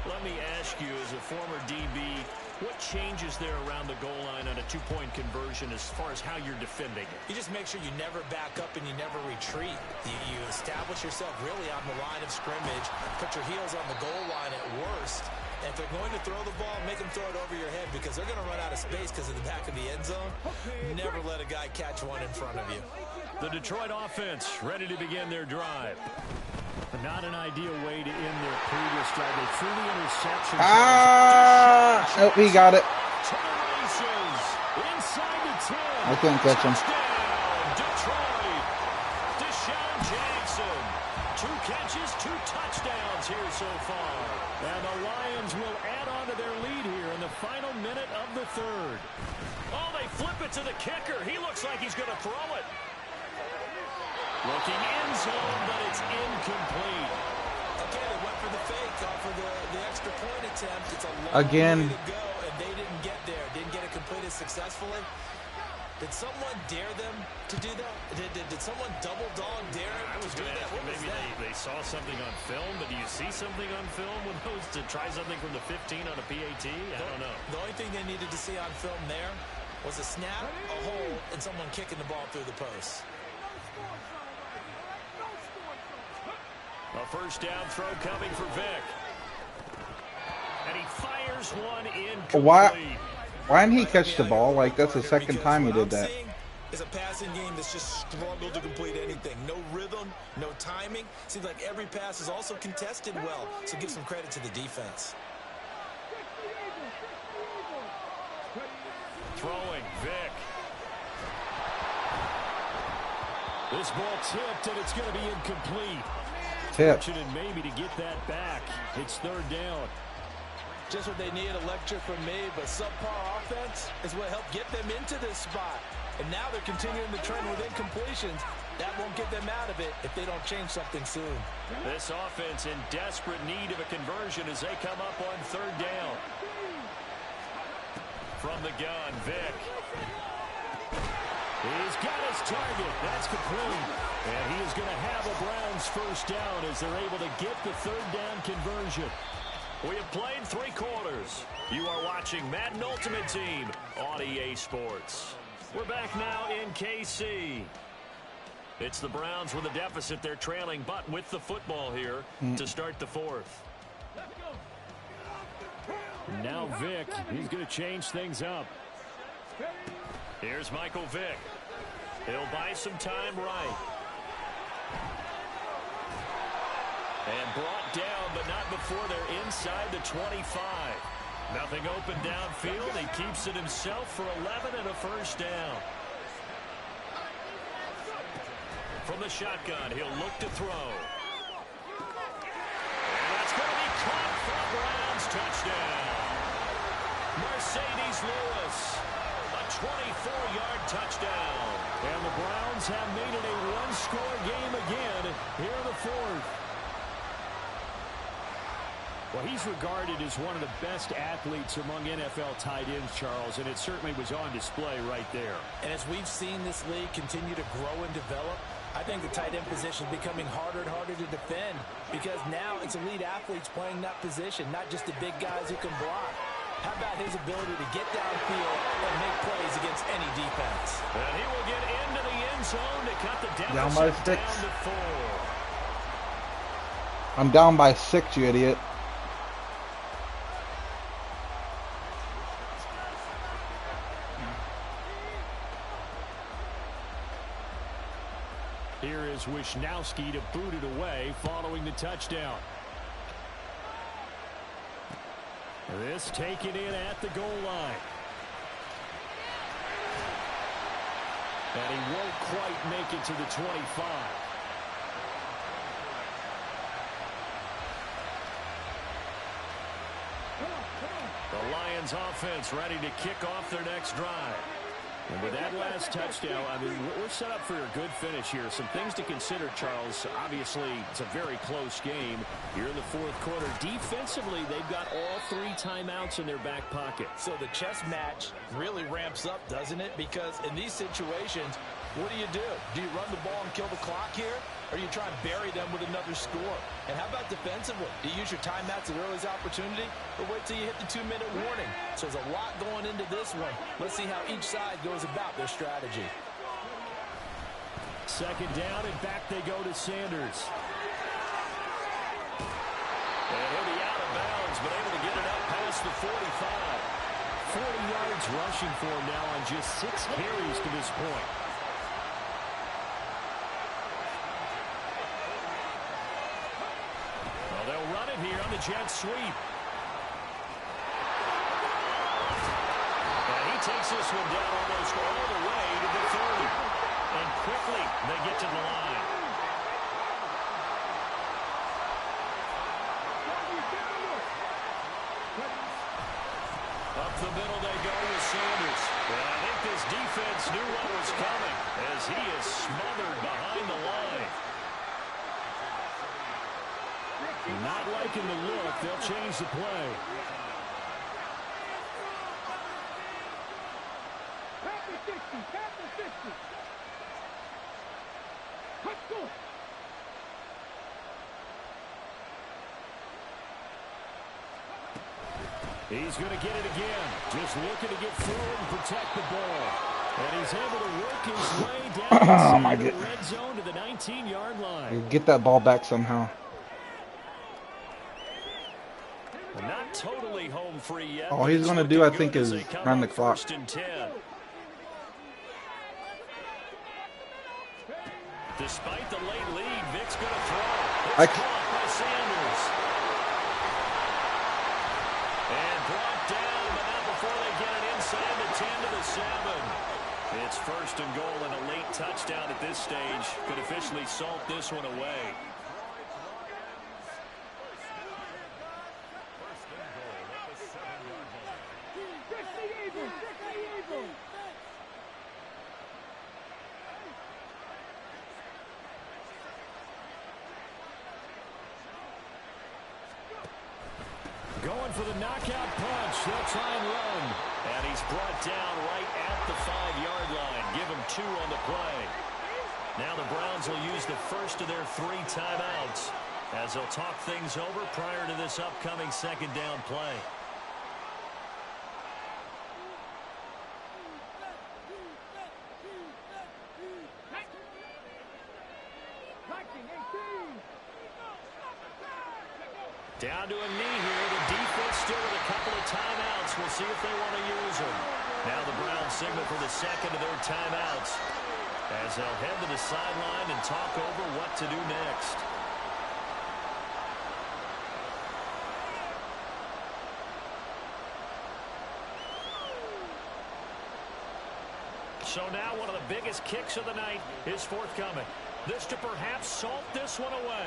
Let me ask you, as a former DB, what changes there around the goal line on a 2-point conversion as far as how you're defending it? You just make sure you never back up and you never retreat. You establish yourself really on the line of scrimmage, put your heels on the goal line at worst. And if they're going to throw the ball, make them throw it over your head because they're going to run out of space because of the back of the end zone. Never let a guy catch one in front of you. The Detroit offense ready to begin their drive. Not an ideal way to end their previous drive. They threw the interception. Oh, he got it. To the races. Inside the 10. I couldn't catch him. Detroit. Deshaun Jackson. 2 catches, 2 touchdowns here so far. And the Lions will add on to their lead here in the final minute of the 3rd. Oh, they flip it to the kicker. He looks like he's going to throw it. Looking end zone, but it's incomplete. Again, they went for the fake off of the extra point attempt. It's a long Again. way to go, and they didn't get there. Didn't get it completed successfully. Did someone dare them to do that? Did someone double dog dare him I was to do going to that? ask you, maybe they saw something on film, but do you see something on film with those to try something from the 15 on a PAT? I don't know. The only thing they needed to see on film there was a snap, a hold, and someone kicking the ball through the post. A first down throw coming for Vick. And he fires one incomplete. Why didn't he catch the ball? Like, that's the second time he did that. It's a passing game that's just struggled to complete anything. No rhythm, no timing. Seems like every pass is also contested well. So give some credit to the defense. Throwing, Vick. This ball tipped, and it's going to be incomplete. Tip. Fortunate maybe to get that back. It's 3rd down. Just what they need, a lecture from me, but subpar offense is what helped get them into this spot. And now they're continuing the trend with incompletions. That won't get them out of it if they don't change something soon. This offense in desperate need of a conversion as they come up on 3rd down. From the gun, Vick. He's got his target. That's complete. And he is going to have a Browns first down as they're able to get the 3rd down conversion. We have played 3 quarters. You are watching Madden Ultimate Team on EA Sports. We're back now in KC. It's the Browns with a deficit. They're trailing, but with the football here to start the 4th. Now Vick, he's going to change things up. Here's Michael Vick. He'll buy some time right. And brought down, but not before they're inside the 25. Nothing open downfield. He keeps it himself for 11 and a first down. From the shotgun, he'll look to throw. And that's going to be caught for a Browns touchdown. Mercedes Lewis, a 24-yard touchdown. And the Browns have made it a 1-score game again here in the 4th. Well, he's regarded as one of the best athletes among NFL tight ends, Charles, and it certainly was on display right there. And as we've seen this league continue to grow and develop, I think the tight end position is becoming harder and harder to defend because now it's elite athletes playing that position, not just the big guys who can block. How about his ability to get downfield and make plays against any defense? And he will get into the end zone to cut the deficit Down by 6. down to 4. I'm down by 6, you idiot. Here is Wisnowski to boot it away following the touchdown. This taken in at the goal line. And he won't quite make it to the 25. The Lions offense ready to kick off their next drive. And with that last touchdown, I mean, we're set up for a good finish here. Some things to consider, Charles. Obviously, it's a very close game. You're in the fourth quarter. Defensively, they've got all 3 timeouts in their back pocket. So the chess match really ramps up, doesn't it? Because in these situations, what do? Do you run the ball and kill the clock here? Or do you try and bury them with another score? And how about defensively? Do you use your timeouts at earliest opportunity? Or wait till you hit the 2-minute warning? So there's a lot going into this one. Let's see how each side goes about their strategy. Second down, and back they go to Sanders. And he'll be out of bounds, but able to get it up past the 45. 40 yards rushing for him now on just 6 carries to this point. Well, they'll run it here on the jet sweep. And he takes this one down almost all the way to the 30. And quickly they get to the line. Up the middle they go with Sanders. And I think this defense knew what was coming as he is smothered behind the line. Not liking the look. They'll change the play. He's going to get it again. Just looking to get forward and protect the ball. And he's able to work his way down the red zone to the 19-yard line. Get that ball back somehow. Not totally home free yet. All he's going to do, I think, is run the clock. Despite the late lead, Vic's going to throw. It's caught by Sanders. And brought down, but not before they get it inside the 10 to the 7. It's first and goal and a late touchdown at this stage. Could officially salt this one away. Going for the knockout punch. They'll try and run. And he's brought down right at the 5-yard line. Give him 2 on the play. Now the Browns will use the first of their 3 timeouts as they'll talk things over prior to this upcoming second down play. Down to a knee here. The defense still with a couple of timeouts. We'll see if they want to use them. Now the Browns signal for the second of their timeouts as they'll head to the sideline and talk over what to do next. So now one of the biggest kicks of the night is forthcoming. This to perhaps salt this one away.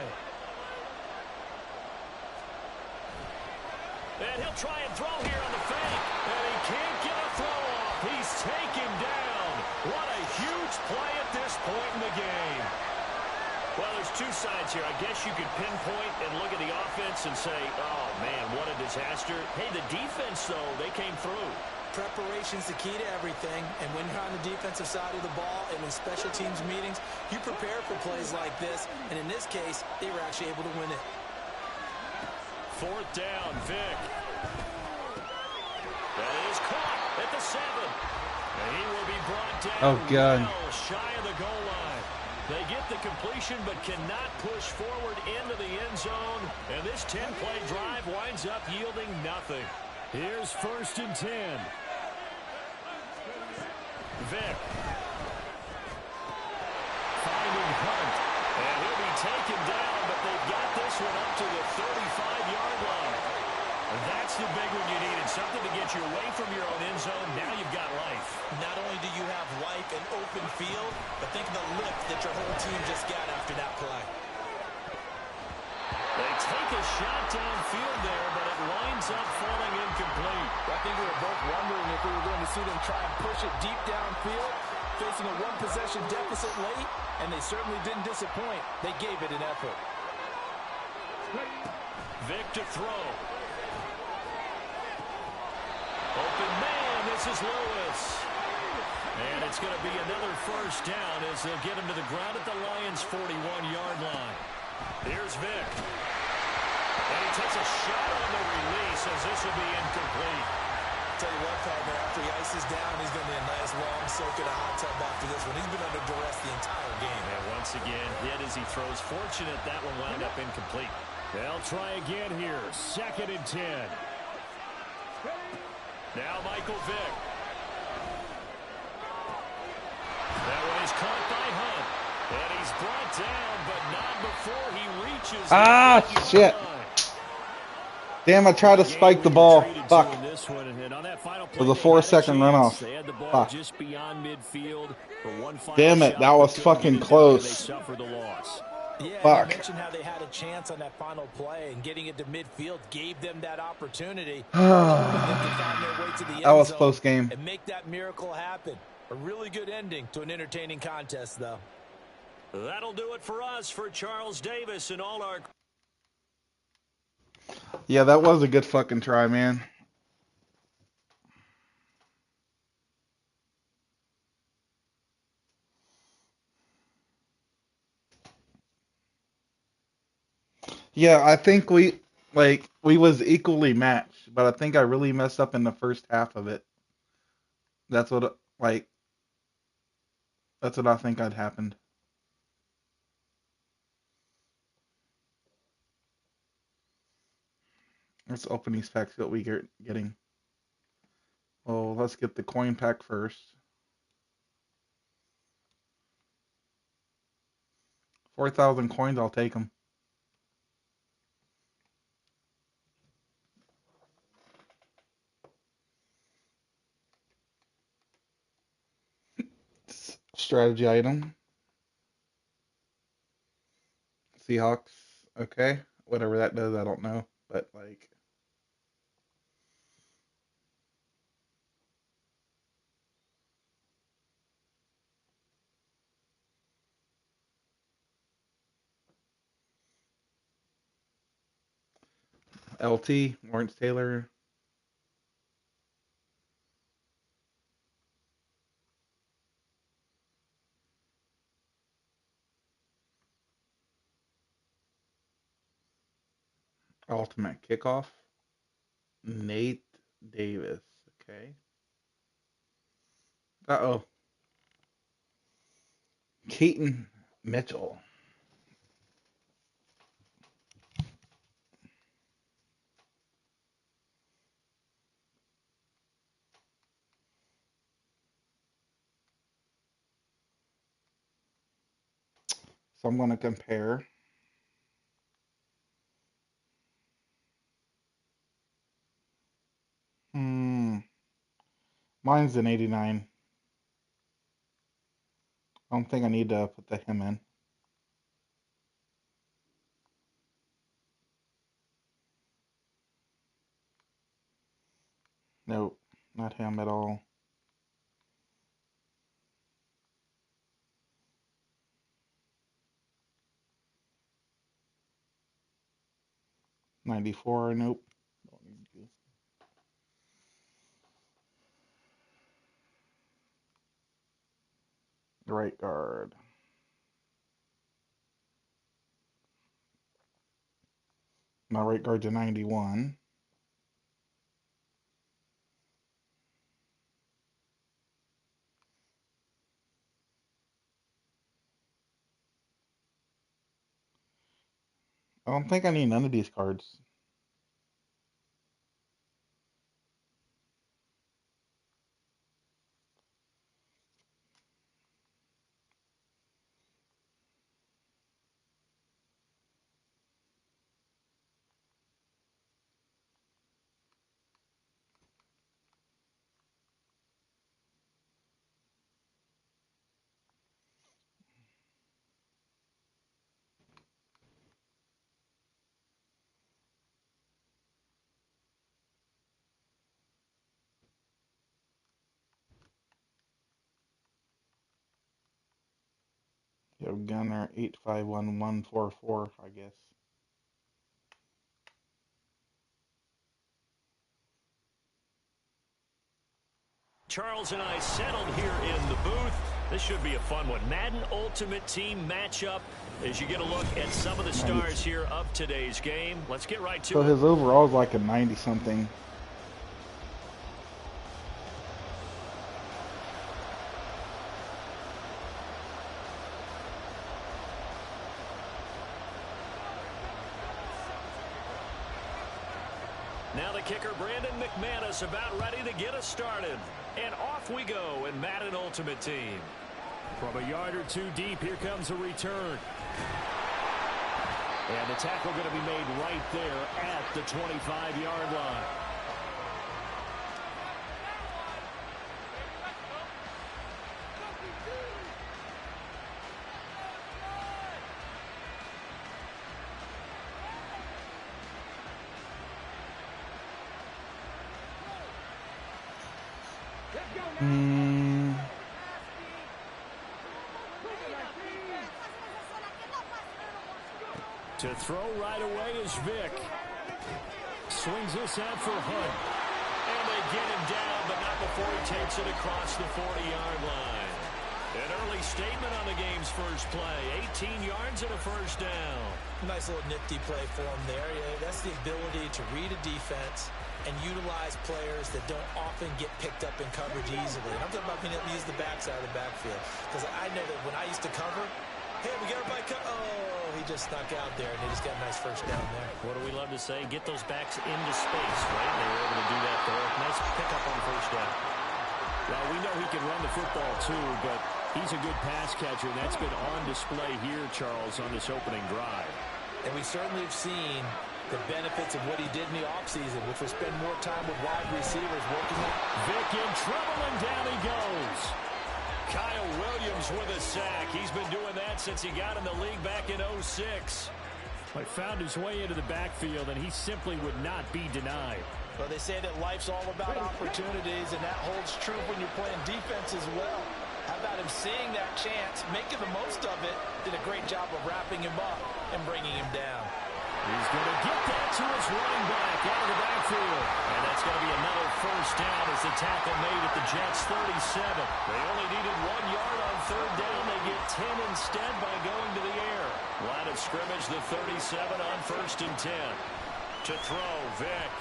And he'll try and throw here on the fake. And he can't get a throw off. He's taken down. What a huge play at this point in the game. Well, there's 2 sides here. I guess you could pinpoint and look at the offense and say, oh, man, what a disaster. Hey, the defense, though, they came through. Preparation's the key to everything. And when you're on the defensive side of the ball and in special teams meetings, you prepare for plays like this. And in this case, they were actually able to win it. 4th down, Vic. That is caught at the 7. And he will be brought down well shy of the goal line. They get the completion but cannot push forward into the end zone. And this 10-play drive winds up yielding nothing. Here's 1st and 10. Vic. Finding Hunt. And he'll be taken down, but they've got this one up to the 35-yard line. And that's the big one you needed. Something to get you away from your own end zone. Now you've got life. Not only do you have life, like an open field, but think of the lift that your whole team just got after that play. They take a shot downfield there, but it winds up falling incomplete. I think we were both wondering if we were going to see them try and push it deep downfield, facing a one-possession deficit late, and they certainly didn't disappoint. They gave it an effort. Vic to throw. Open man, this is Lewis. And it's going to be another first down as they'll get him to the ground at the Lions' 41-yard line. Here's Vic. And he takes a shot on the release as this will be incomplete. Tell you what, partner, after he ices down, he's going to be a nice long soak in a hot tub after this one. He's been under duress the entire game. And once again, hit as he throws. Fortunate that one wound up incomplete. They'll try again here. 2nd and 10. Now Michael Vick. That one is caught by Hunt. And he's brought down, but not before he reaches. Shit. Damn, I tried to spike the ball. Fuck. It was a 4-second runoff. Fuck. Just beyond midfield for one final Damn it, that was fucking close. Yeah, Fuck. you mentioned how they had a chance on that final play, and getting it to midfield gave them that opportunity. That was a close game. And make that miracle happen. A really good ending to an entertaining contest, though. That'll do it for us, for Charles Davis and all our... Yeah, that was a good fucking try, man. Yeah, I think we was equally matched, but I think I really messed up in the first half of it. That's what that's what I think had happened. Let's open these packs, see what we get getting. Oh, let's get the coin pack first. 4,000 coins, I'll take them. Strategy item. Seahawks. Okay. Whatever that does, I don't know. But, like... LT, Lawrence Taylor. Ultimate Kickoff. Nate Davis. Okay. Uh-oh. Keaton Mitchell. So I'm going to compare. Mine's an 89. I don't think I need to put the him in. Nope, not him at all. '94, nope. Don't need to. Right guard. My right guard's a 91. I don't think I need none of these cards. So Gunner 8511144, I guess. Charles and I settled here in the booth. This should be a fun one. Madden Ultimate Team matchup as you get a look at some of the stars here of today's game. Let's get right to it. So his overall is like a 90-something. Now the kicker, Brandon McManus, about ready to get us started. And off we go in Madden Ultimate Team. From a yard or two deep, here comes a return. And the tackle going to be made right there at the 25-yard line. To throw right away is Vic. Swings this out for Hunt. And they get him down, but not before he takes it across the 40-yard line. An early statement on the game's first play. 18 yards and a first down. Nice little nifty play for him there. Yeah, that's the ability to read a defense and utilize players that don't often get picked up in coverage easily. And I'm talking about being able to use the backside of the backfield. Because I know that when I used to cover, hey, we got everybody oh, he just snuck out there, and he just got a nice first down there. What do we love to say? Get those backs into space, right? They were able to do that there. Nice pickup on first down. Well, we know he can run the football too, but he's a good pass catcher, and that's been on display here, Charles, on this opening drive. And we certainly have seen the benefits of what he did in the offseason, which was spend more time with wide receivers working it. Vic in trouble, and down he goes. Kyle Williams with a sack. He's been doing that since he got in the league back in 06. He found his way into the backfield, and he simply would not be denied. Well, they say that life's all about opportunities, and that holds true when you're playing defense as well. How about him seeing that chance, making the most of it, did a great job of wrapping him up and bringing him down. He's going to get that to his running back out of the backfield. And that's going to be another first down as the tackle made at the Jets' 37. They only needed 1 yard on third down. They get 10 instead by going to the air. Line of scrimmage, the 37 on 1st and 10. To throw, Vic.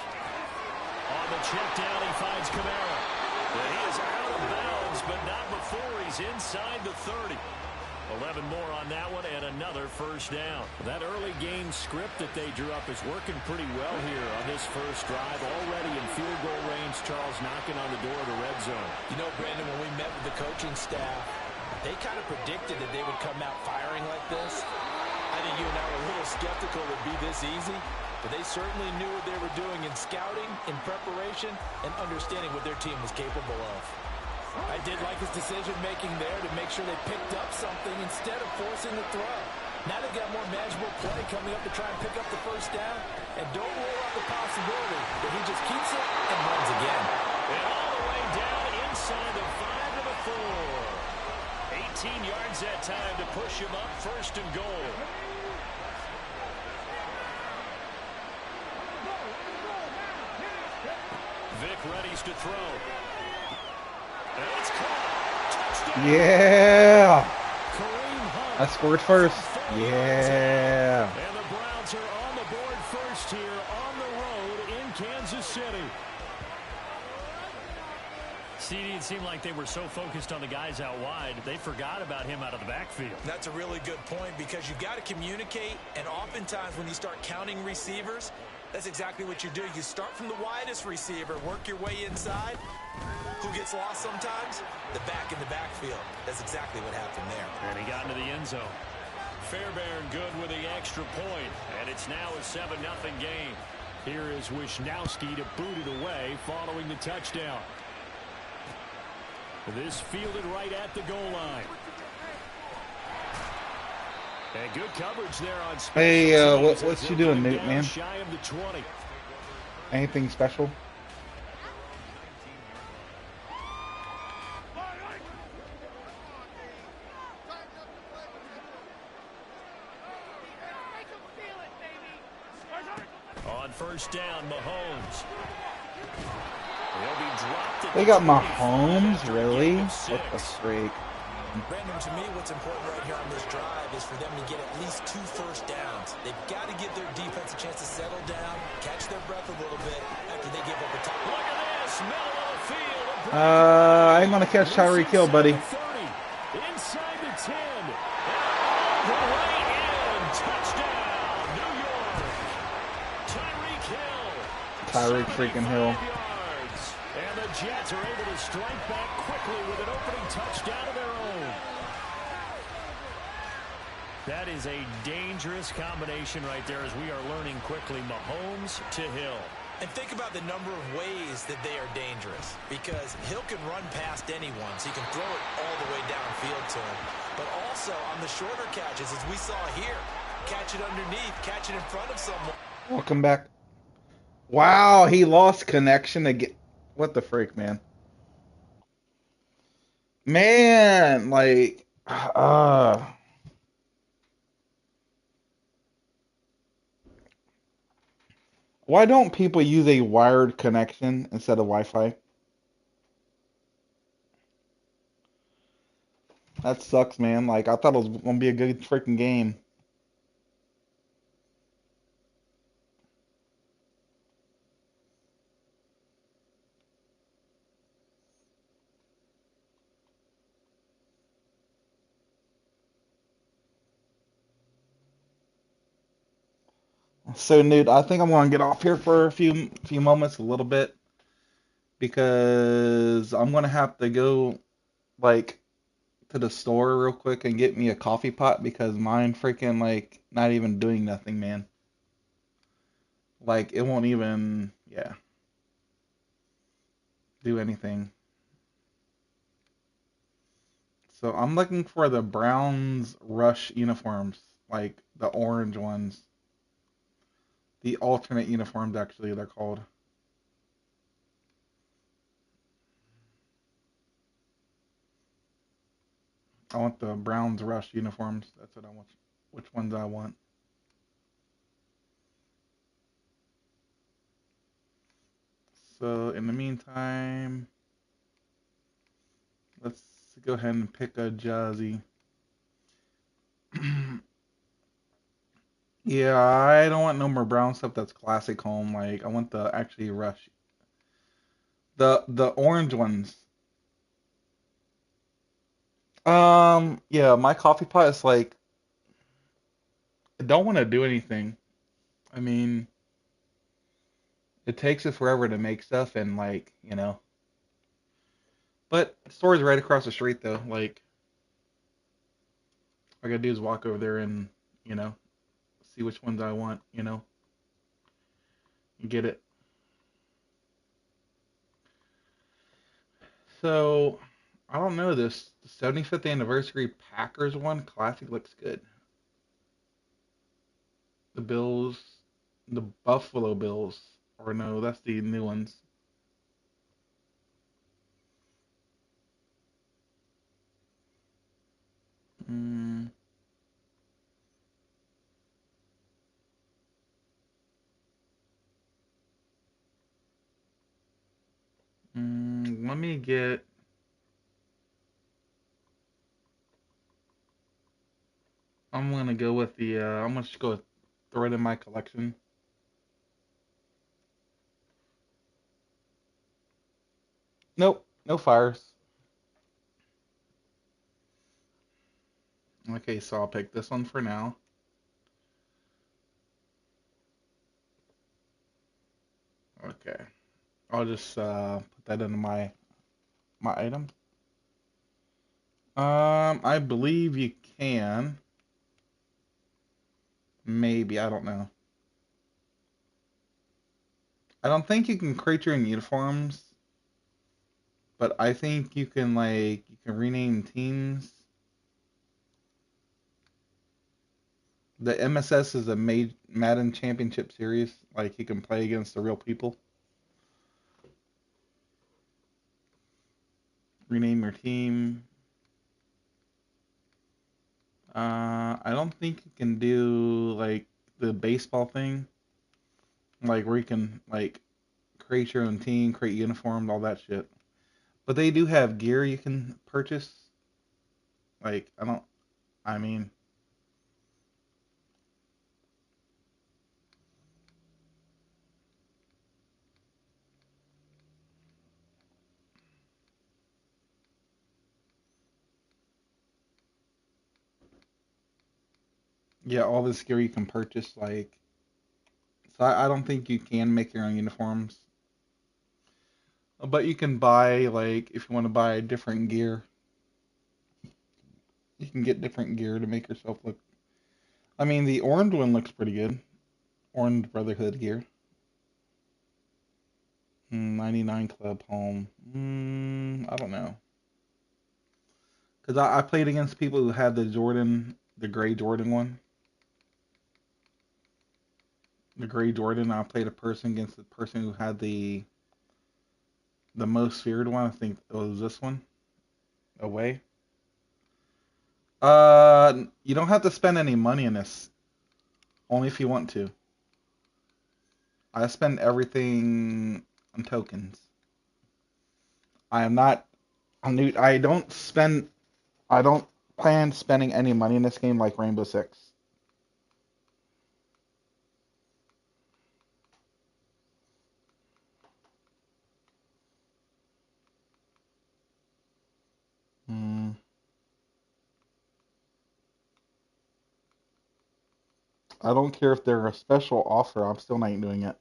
On the check down, he finds Kamara. And he is out of bounds, but not before he's inside the 30. 11 more on that one, and another first down. That early game script that they drew up is working pretty well here on this first drive. Already in field goal range, Charles knocking on the door of the red zone. You know, Brandon, when we met with the coaching staff, they kind of predicted that they would come out firing like this. I think you and I were a little skeptical it would be this easy, but they certainly knew what they were doing in scouting, in preparation, and understanding what their team was capable of. I did like his decision-making there to make sure they picked up something instead of forcing the throw. Now they've got more manageable play coming up to try and pick up the first down. And don't rule out the possibility that he just keeps it and runs again. And all the way down inside the 5 to the 4. 18 yards that time to push him up 1st and goal. Vic readies to throw. Yeah! I scored first. Yeah! And the Browns are on the board first here on the road in Kansas City. CD, it seemed like they were so focused on the guys out wide, they forgot about him out of the backfield. That's a really good point because you've got to communicate, and oftentimes when you start counting receivers, that's exactly what you do. You start from the widest receiver, work your way inside. Who gets lost sometimes? The back in the backfield. That's exactly what happened there. And he got into the end zone. Fairbairn good with the extra point, and it's now a 7-0 game. Here is Wisnowski to boot it away following the touchdown. This fielded right at the goal line. And good coverage there on special. Hey, what's you doing, Newt, man? Shy of the 20. Anything special? first down, Mahomes. He'll be dropped at They the got 25 Mahomes, after a really? gain of What the 6. freak? Brandon, to me, what's important right here on this drive is for them to get at least 2 first downs. They've got to give their defense a chance to settle down, catch their breath a little bit after they give up a touchdown. Look at this, middle of the field. I'm gonna catch Tyreek Hill, buddy. Inside the 10. And all the way in. Touchdown, New York. Tyreek Hill. Tyreek freaking Hill. 75 yards. And the Jets are able to strike back quickly with an opening touchdown of their own. That is a dangerous combination right there, as we are learning quickly. Mahomes to Hill. And think about the number of ways that they are dangerous, because Hill can run past anyone, so he can throw it all the way downfield to him. But also on the shorter catches, as we saw here, catch it underneath, catch it in front of someone. Welcome back. Wow, he lost connection again. What the freak, man? Man, like, why don't people use a wired connection instead of Wi-Fi? That sucks, man. Like, I thought it was gonna be a good freaking game. So, Newt, I think I'm gonna get off here for a few moments, a little bit, because I'm gonna have to go like to the store real quick and get me a coffee pot because mine freaking like not even doing nothing, man. Like it won't even, yeah, do anything. So I'm looking for the Browns Rush uniforms, like the orange ones. The alternate uniforms, actually, they're called. I want the Browns Rush uniforms. That's what I want. Which ones I want. So in the meantime, let's go ahead and pick a jersey. Yeah, I don't want no more brown stuff that's classic home. Like I want the actually Rush. The orange ones. Yeah, my coffee pot is like I don't want to do anything. I mean, it takes us forever to make stuff and like, But the store is right across the street though. Like all I gotta do is walk over there and, you know, see which ones I want, and get it. So I don't know this. The 75th anniversary Packers one classic looks good. The Bills, the Buffalo Bills, or no, that's the new ones. Mm, let me get. I'm gonna go with the. I'm gonna just go throw it in my collection. Nope, no fires. Okay, so I'll pick this one for now. Okay, I'll just put that into my item. I believe you can. Maybe, I don't know. I don't think you can create your own uniforms, but I think you can rename teams. The MSS is a Madden Championship Series. Like you can play against the real people. Rename your team. I don't think you can do like the baseball thing. like where you can like create your own team, create uniforms, all that shit. But they do have gear you can purchase. Like I don't. I mean, yeah, all this gear you can purchase. Like, so I don't think you can make your own uniforms. But you can buy like if you want to buy different gear, you can get different gear to make yourself look. I mean, the orange one looks pretty good. Orange Brotherhood gear. 99 Club Home. I don't know. Because I played against people who had the Jordan, the gray Jordan one. The gray Jordan. I played a person against the person who had the most feared one. I think it was this one. Away. You don't have to spend any money in this. Only if you want to. I spend everything on tokens. I am not. I don't spend. I don't plan spending any money in this game like Rainbow Six. Hmm. I don't care if they're a special offer. I'm still not doing it.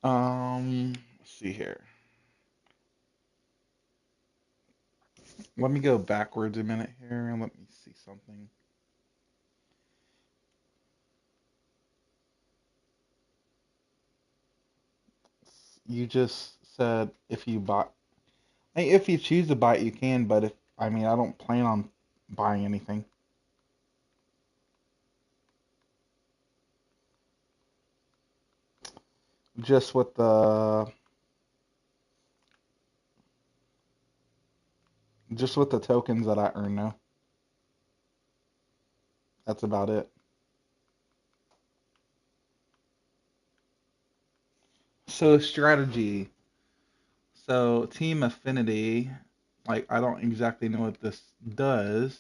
Let's see here. Let me go backwards a minute here and let me see something. You just said if you buy, if you choose to buy it, you can. But if I mean, I don't plan on buying anything. Just with the tokens that I earn now. That's about it. So strategy. So team affinity. Like I don't exactly know what this does.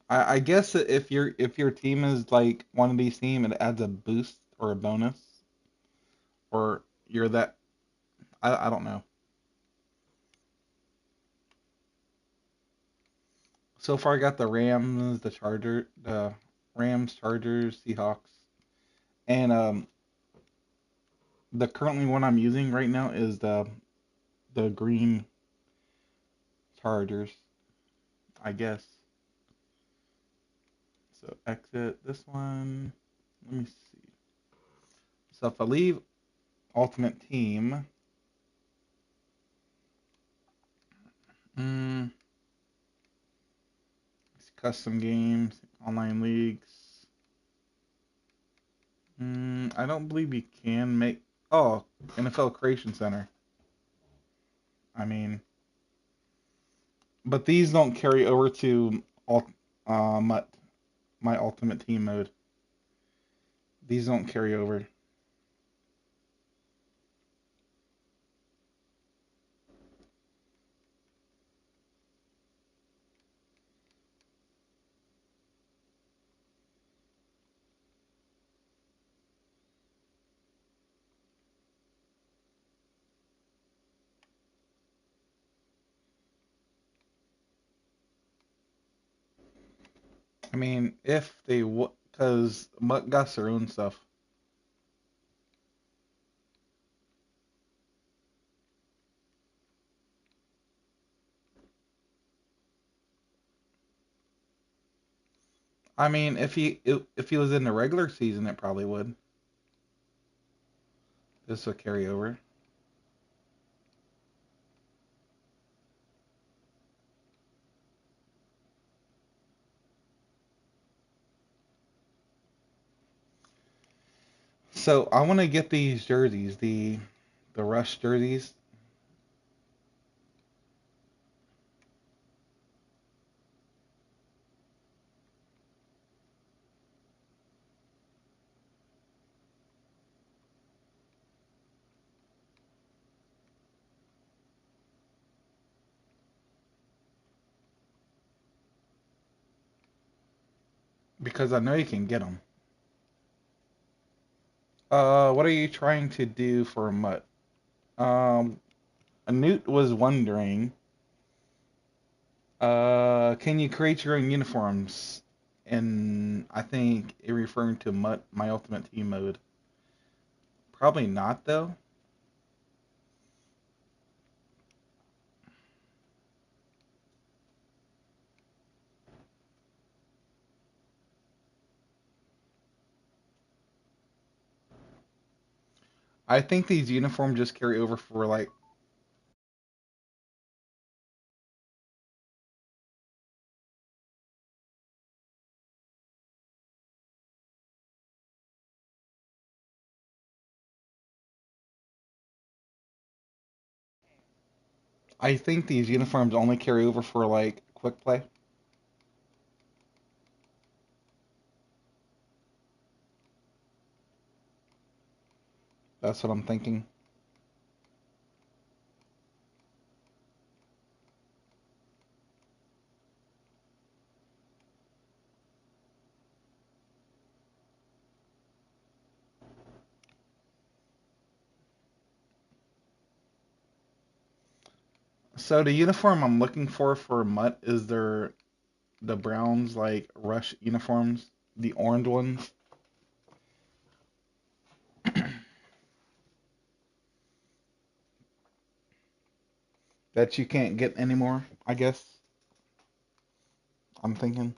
I guess if your team is like one of these team, it adds a boost or a bonus, or you're that. I don't know. So far, I got the Rams, Chargers, Seahawks, and the currently one I'm using right now is the green Chargers, I guess. So exit this one. Let me see. So if I leave Ultimate Team, mm, custom games, online leagues. I don't believe you can make. Oh, NFL Creation Center. I mean, but these don't carry over to my Ultimate Team mode. These don't carry over. I mean, if they would, because Mutt got their own stuff. I mean, if he was in the regular season, it probably would. This would carry over. So I want to get these jerseys, the Rush jerseys, because I know you can get them. What are you trying to do for a mutt? Um, Newt was wondering, can you create your own uniforms? And I think it referring to mutt, my ultimate team mode. Probably not though. I think these uniforms just carry over for like. I think these uniforms only carry over for like quick play. That's what I'm thinking. So the uniform I'm looking for Mutt is the Browns like rush uniforms, the orange ones that you can't get anymore. I guess I'm thinking.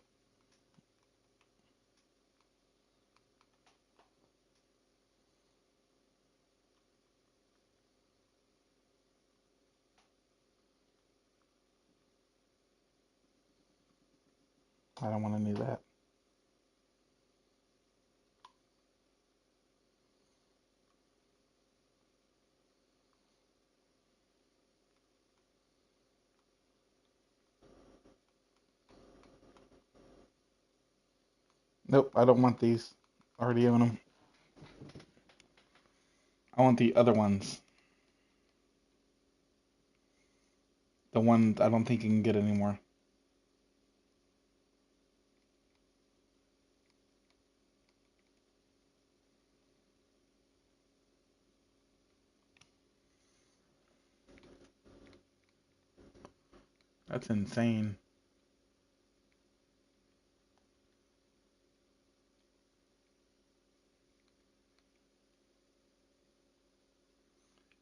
I don't want to do that. Nope, I don't want these. I already own them. I want the other ones. The ones I don't think you can get anymore. That's insane.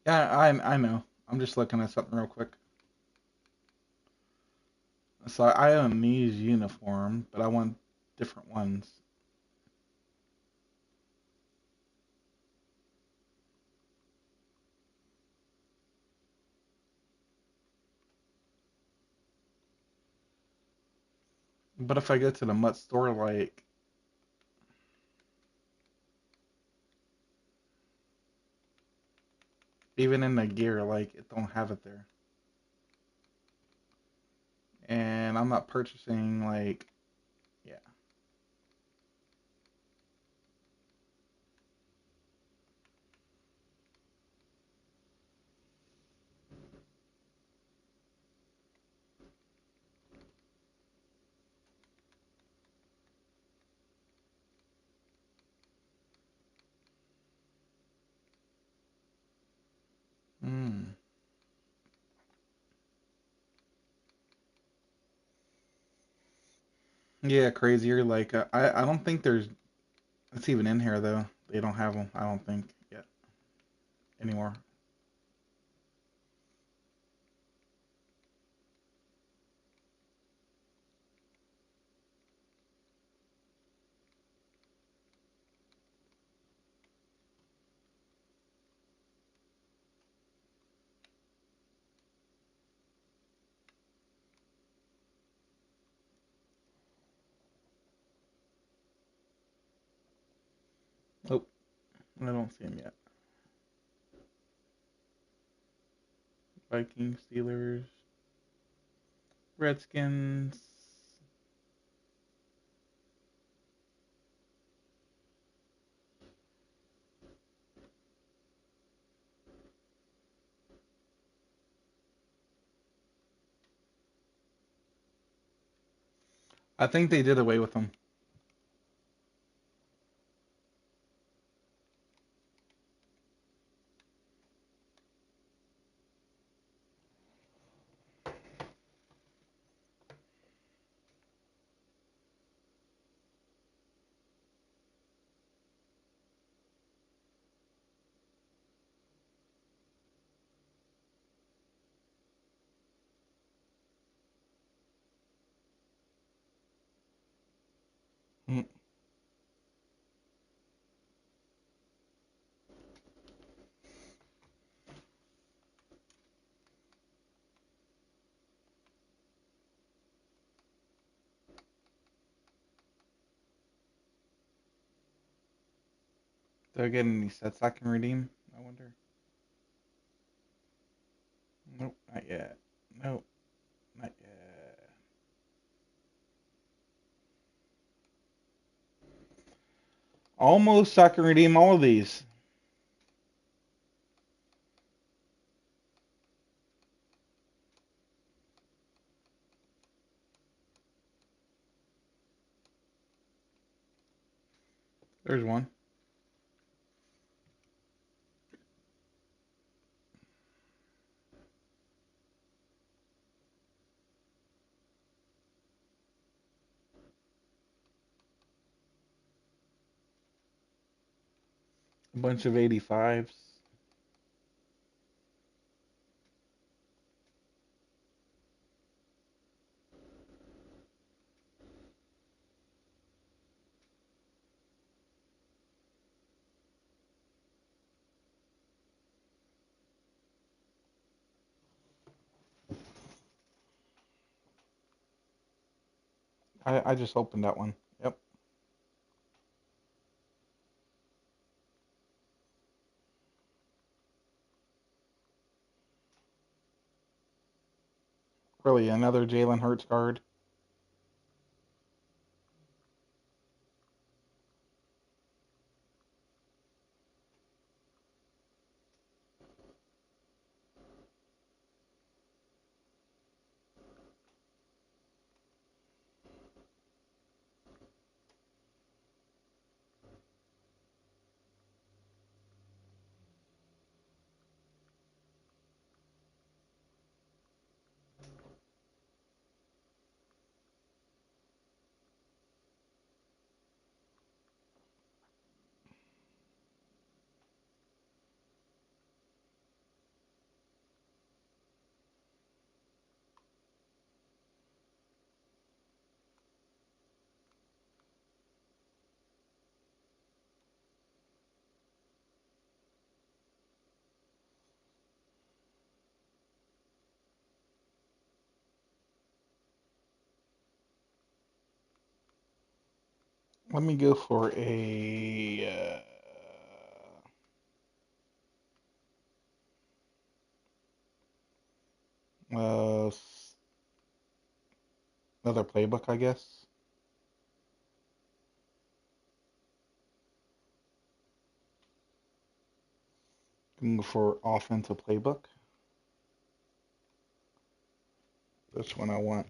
Yeah, I know. I'm just looking at something real quick. So I own these uniform, but I want different ones. But if I go to the Mutt store, like even in the gear, like it don't have it there. And I'm not purchasing like yeah. Mm. Yeah, crazier. Like I don't think there's it's even in here though. They don't have them. I don't think yet anymore. Oh, I don't see him yet. Vikings, Steelers, Redskins. I think they did away with them. Mm. Do I get any sets I can redeem? I wonder. Nope, not yet. Nope, not yet. Almost I can redeem all of these. There's one. A bunch of 85s. I just opened that one. Yep. Really, another Jalen Hurts card. Let me go for a uh, another playbook, I guess. Going for offensive playbook. This one I want.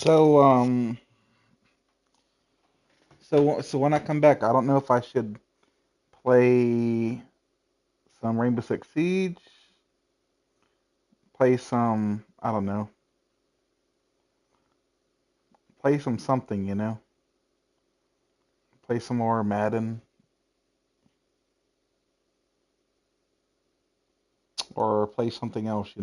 So so when I come back, I don't know if I should play some Rainbow Six Siege, play some I don't know, play some something, play some more Madden or play something else.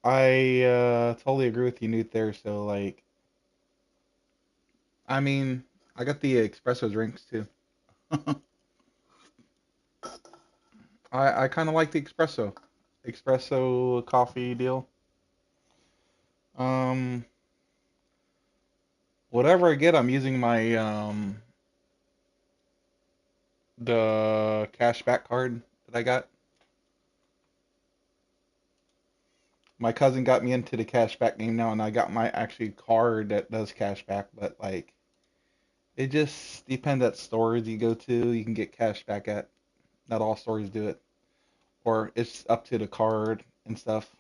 I totally agree with you, Newt. There. So like, I mean, I got the espresso drinks too. I kind of like the espresso coffee deal. Um, whatever I get, I'm using my the cashback card that I got. My cousin got me into the cashback game now, and I got my actually card that does cashback. But like, it just depends at stores you go to. You can get cashback at. Not all stores do it, or it's up to the card and stuff.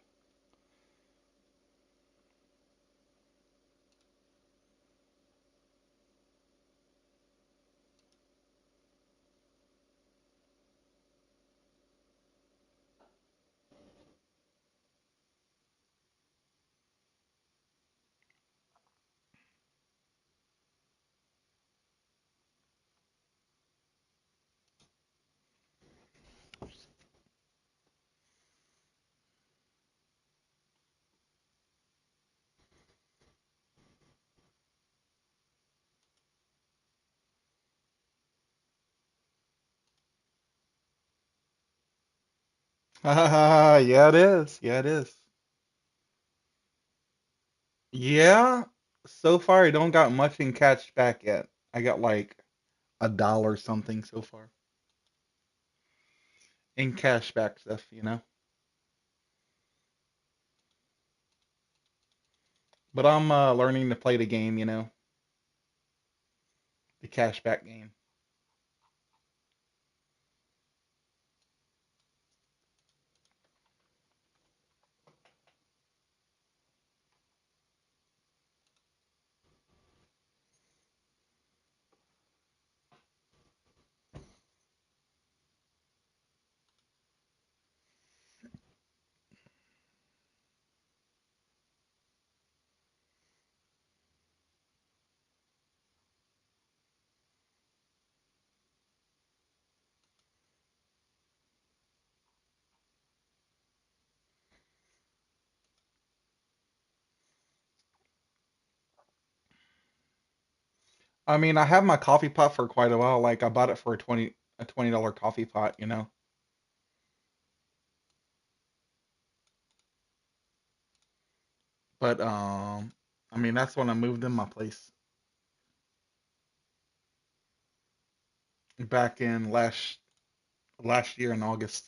Yeah, it is. Yeah, it is. Yeah, so far I don't got much in cashback yet. I got like $1 something so far in cashback stuff. But I'm learning to play the game, the cashback game. I mean, I have my coffee pot for quite a while. Like I bought it for a $20 coffee pot. But I mean that's when I moved in my place back in last year in August.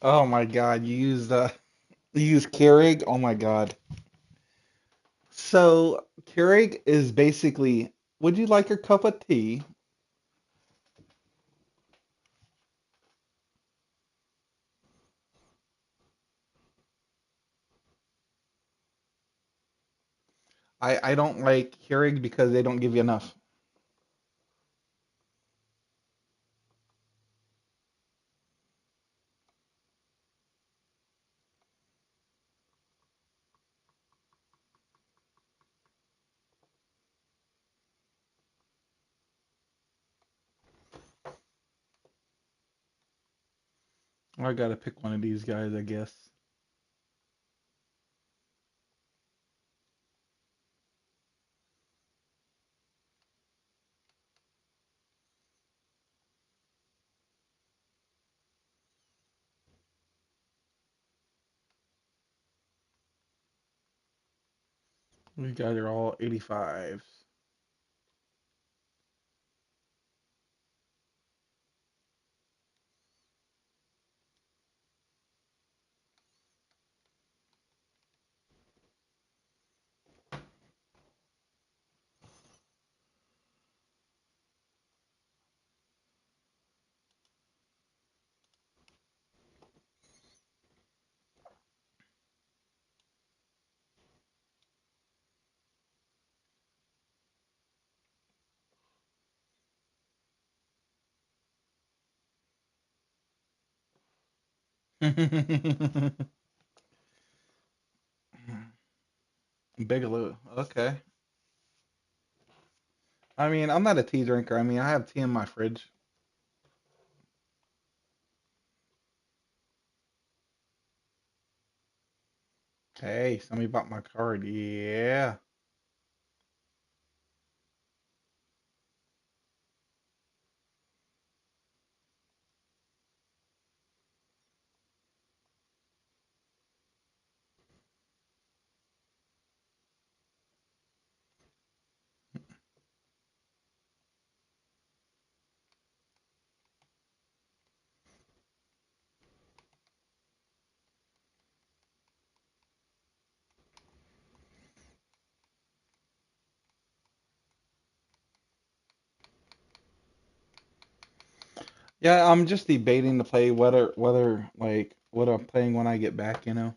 Oh my God, you used Keurig. Oh my God. So Keurig is basically, would you like a cup of tea? I don't like Keurig because they don't give you enough. I gotta pick one of these guys, I guess. These guys are all 85s. Bigelow. Okay. I mean, I'm not a tea drinker. I mean, I have tea in my fridge. Hey, somebody bought my card. Yeah. Yeah, I'm just debating to play whether like what I'm playing when I get back, you know.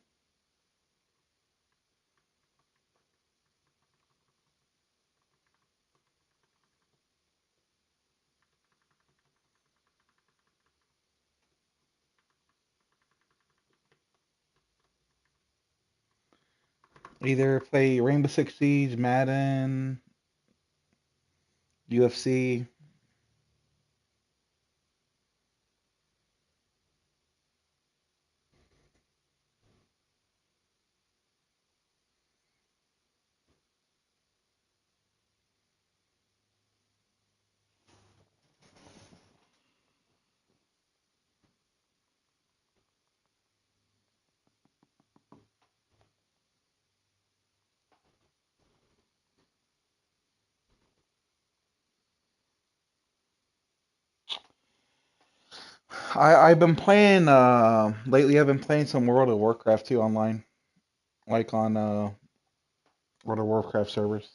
Either play Rainbow Six Siege, Madden, UFC. I've been playing lately. I've been playing some World of Warcraft too online, like on World of Warcraft servers.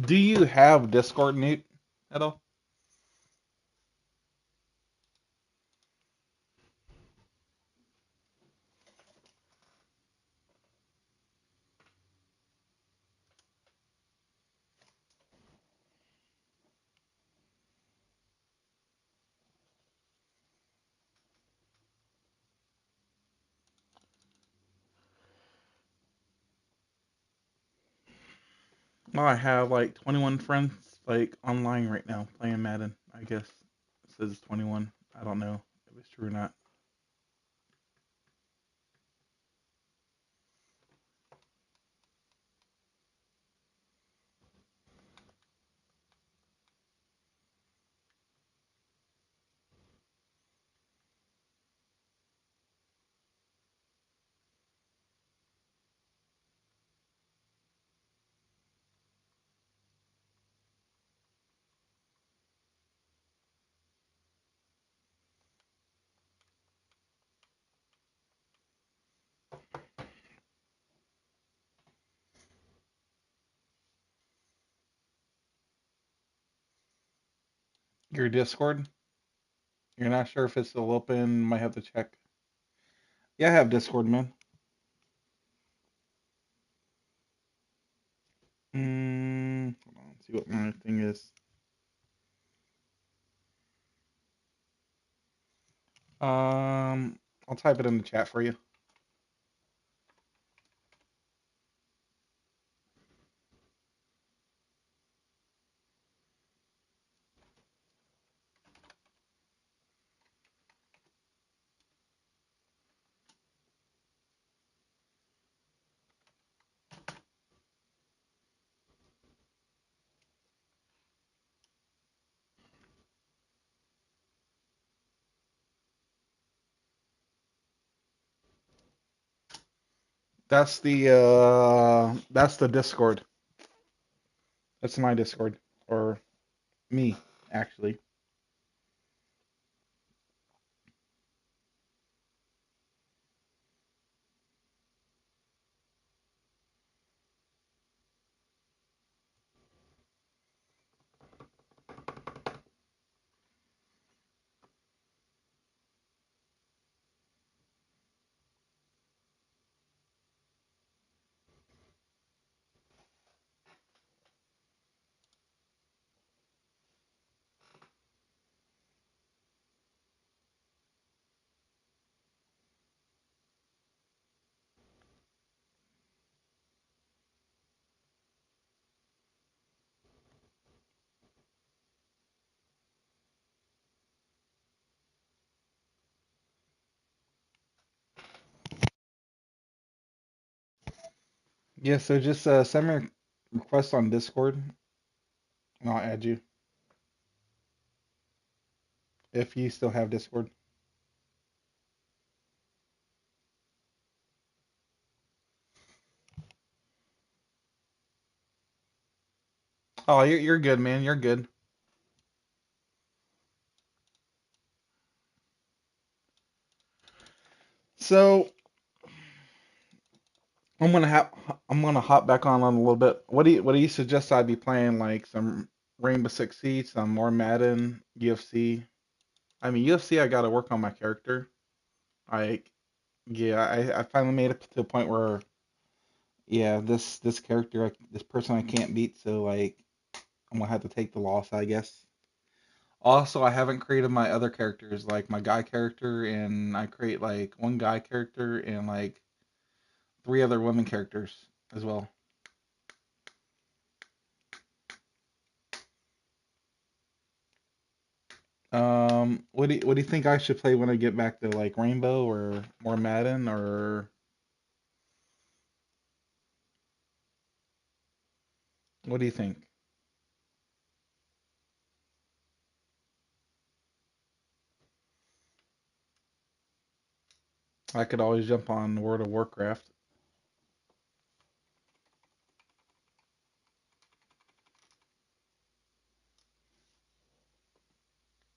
Do you have Discord, Newt, at all? Well, I have like 21 friends like online right now playing Madden. I guess it says 21. I don't know if it's true or not. Your Discord? You're not sure if it's still open? Might have to check. Yeah, I have Discord, man. Hold on, see what my thing is. I'll type it in the chat for you. That's the Discord. That's my Discord. Or me, actually. Yeah, so just send me a request on Discord and I'll add you if you still have Discord. Oh, you're good, man. You're good. So I'm gonna hop back on a little bit. What do you suggest I be playing? Like some Rainbow Six Siege, some more Madden, UFC. I mean UFC, I gotta work on my character. Like yeah, I finally made it to a point where yeah, this character, this person I can't beat. So like I'm gonna have to take the loss, I guess. Also, I haven't created my other characters, like my guy character, and I create like one guy character and like three other women characters as well. What do you think I should play when I get back to like Rainbow or more Madden or what do you think? I could always jump on World of Warcraft.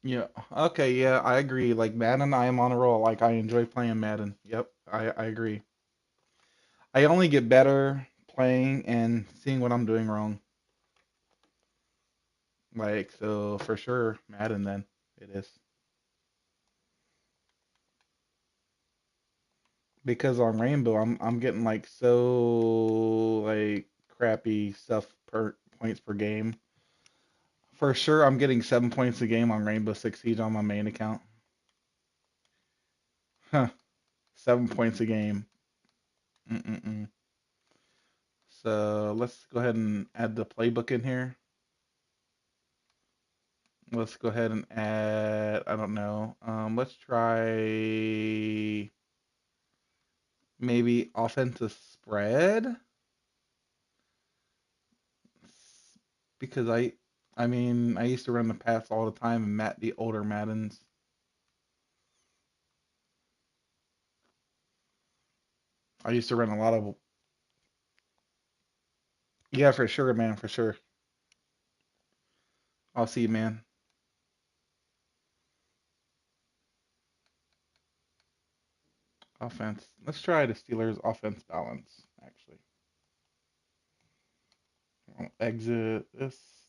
Yeah. Okay. Yeah, I agree. Like Madden, I am on a roll. Like I enjoy playing Madden. Yep. I agree. I only get better playing and seeing what I'm doing wrong. Like so for sure, Madden then it is because on Rainbow I'm getting like so like crappy stuff per points per game. For sure, I'm getting 7 points a game on Rainbow Six Siege on my main account. Huh, 7 points a game. Mm-mm-mm. So let's go ahead and add the playbook in here. Let's go ahead and add, I don't know. Let's try maybe offensive spread because I mean, I used to run the pass all the time and the older Maddens. I used to run a lot of, yeah, for sure, man, for sure. I'll see you, man. Offense. Let's try the Steelers' offense balance, actually. I'll exit this.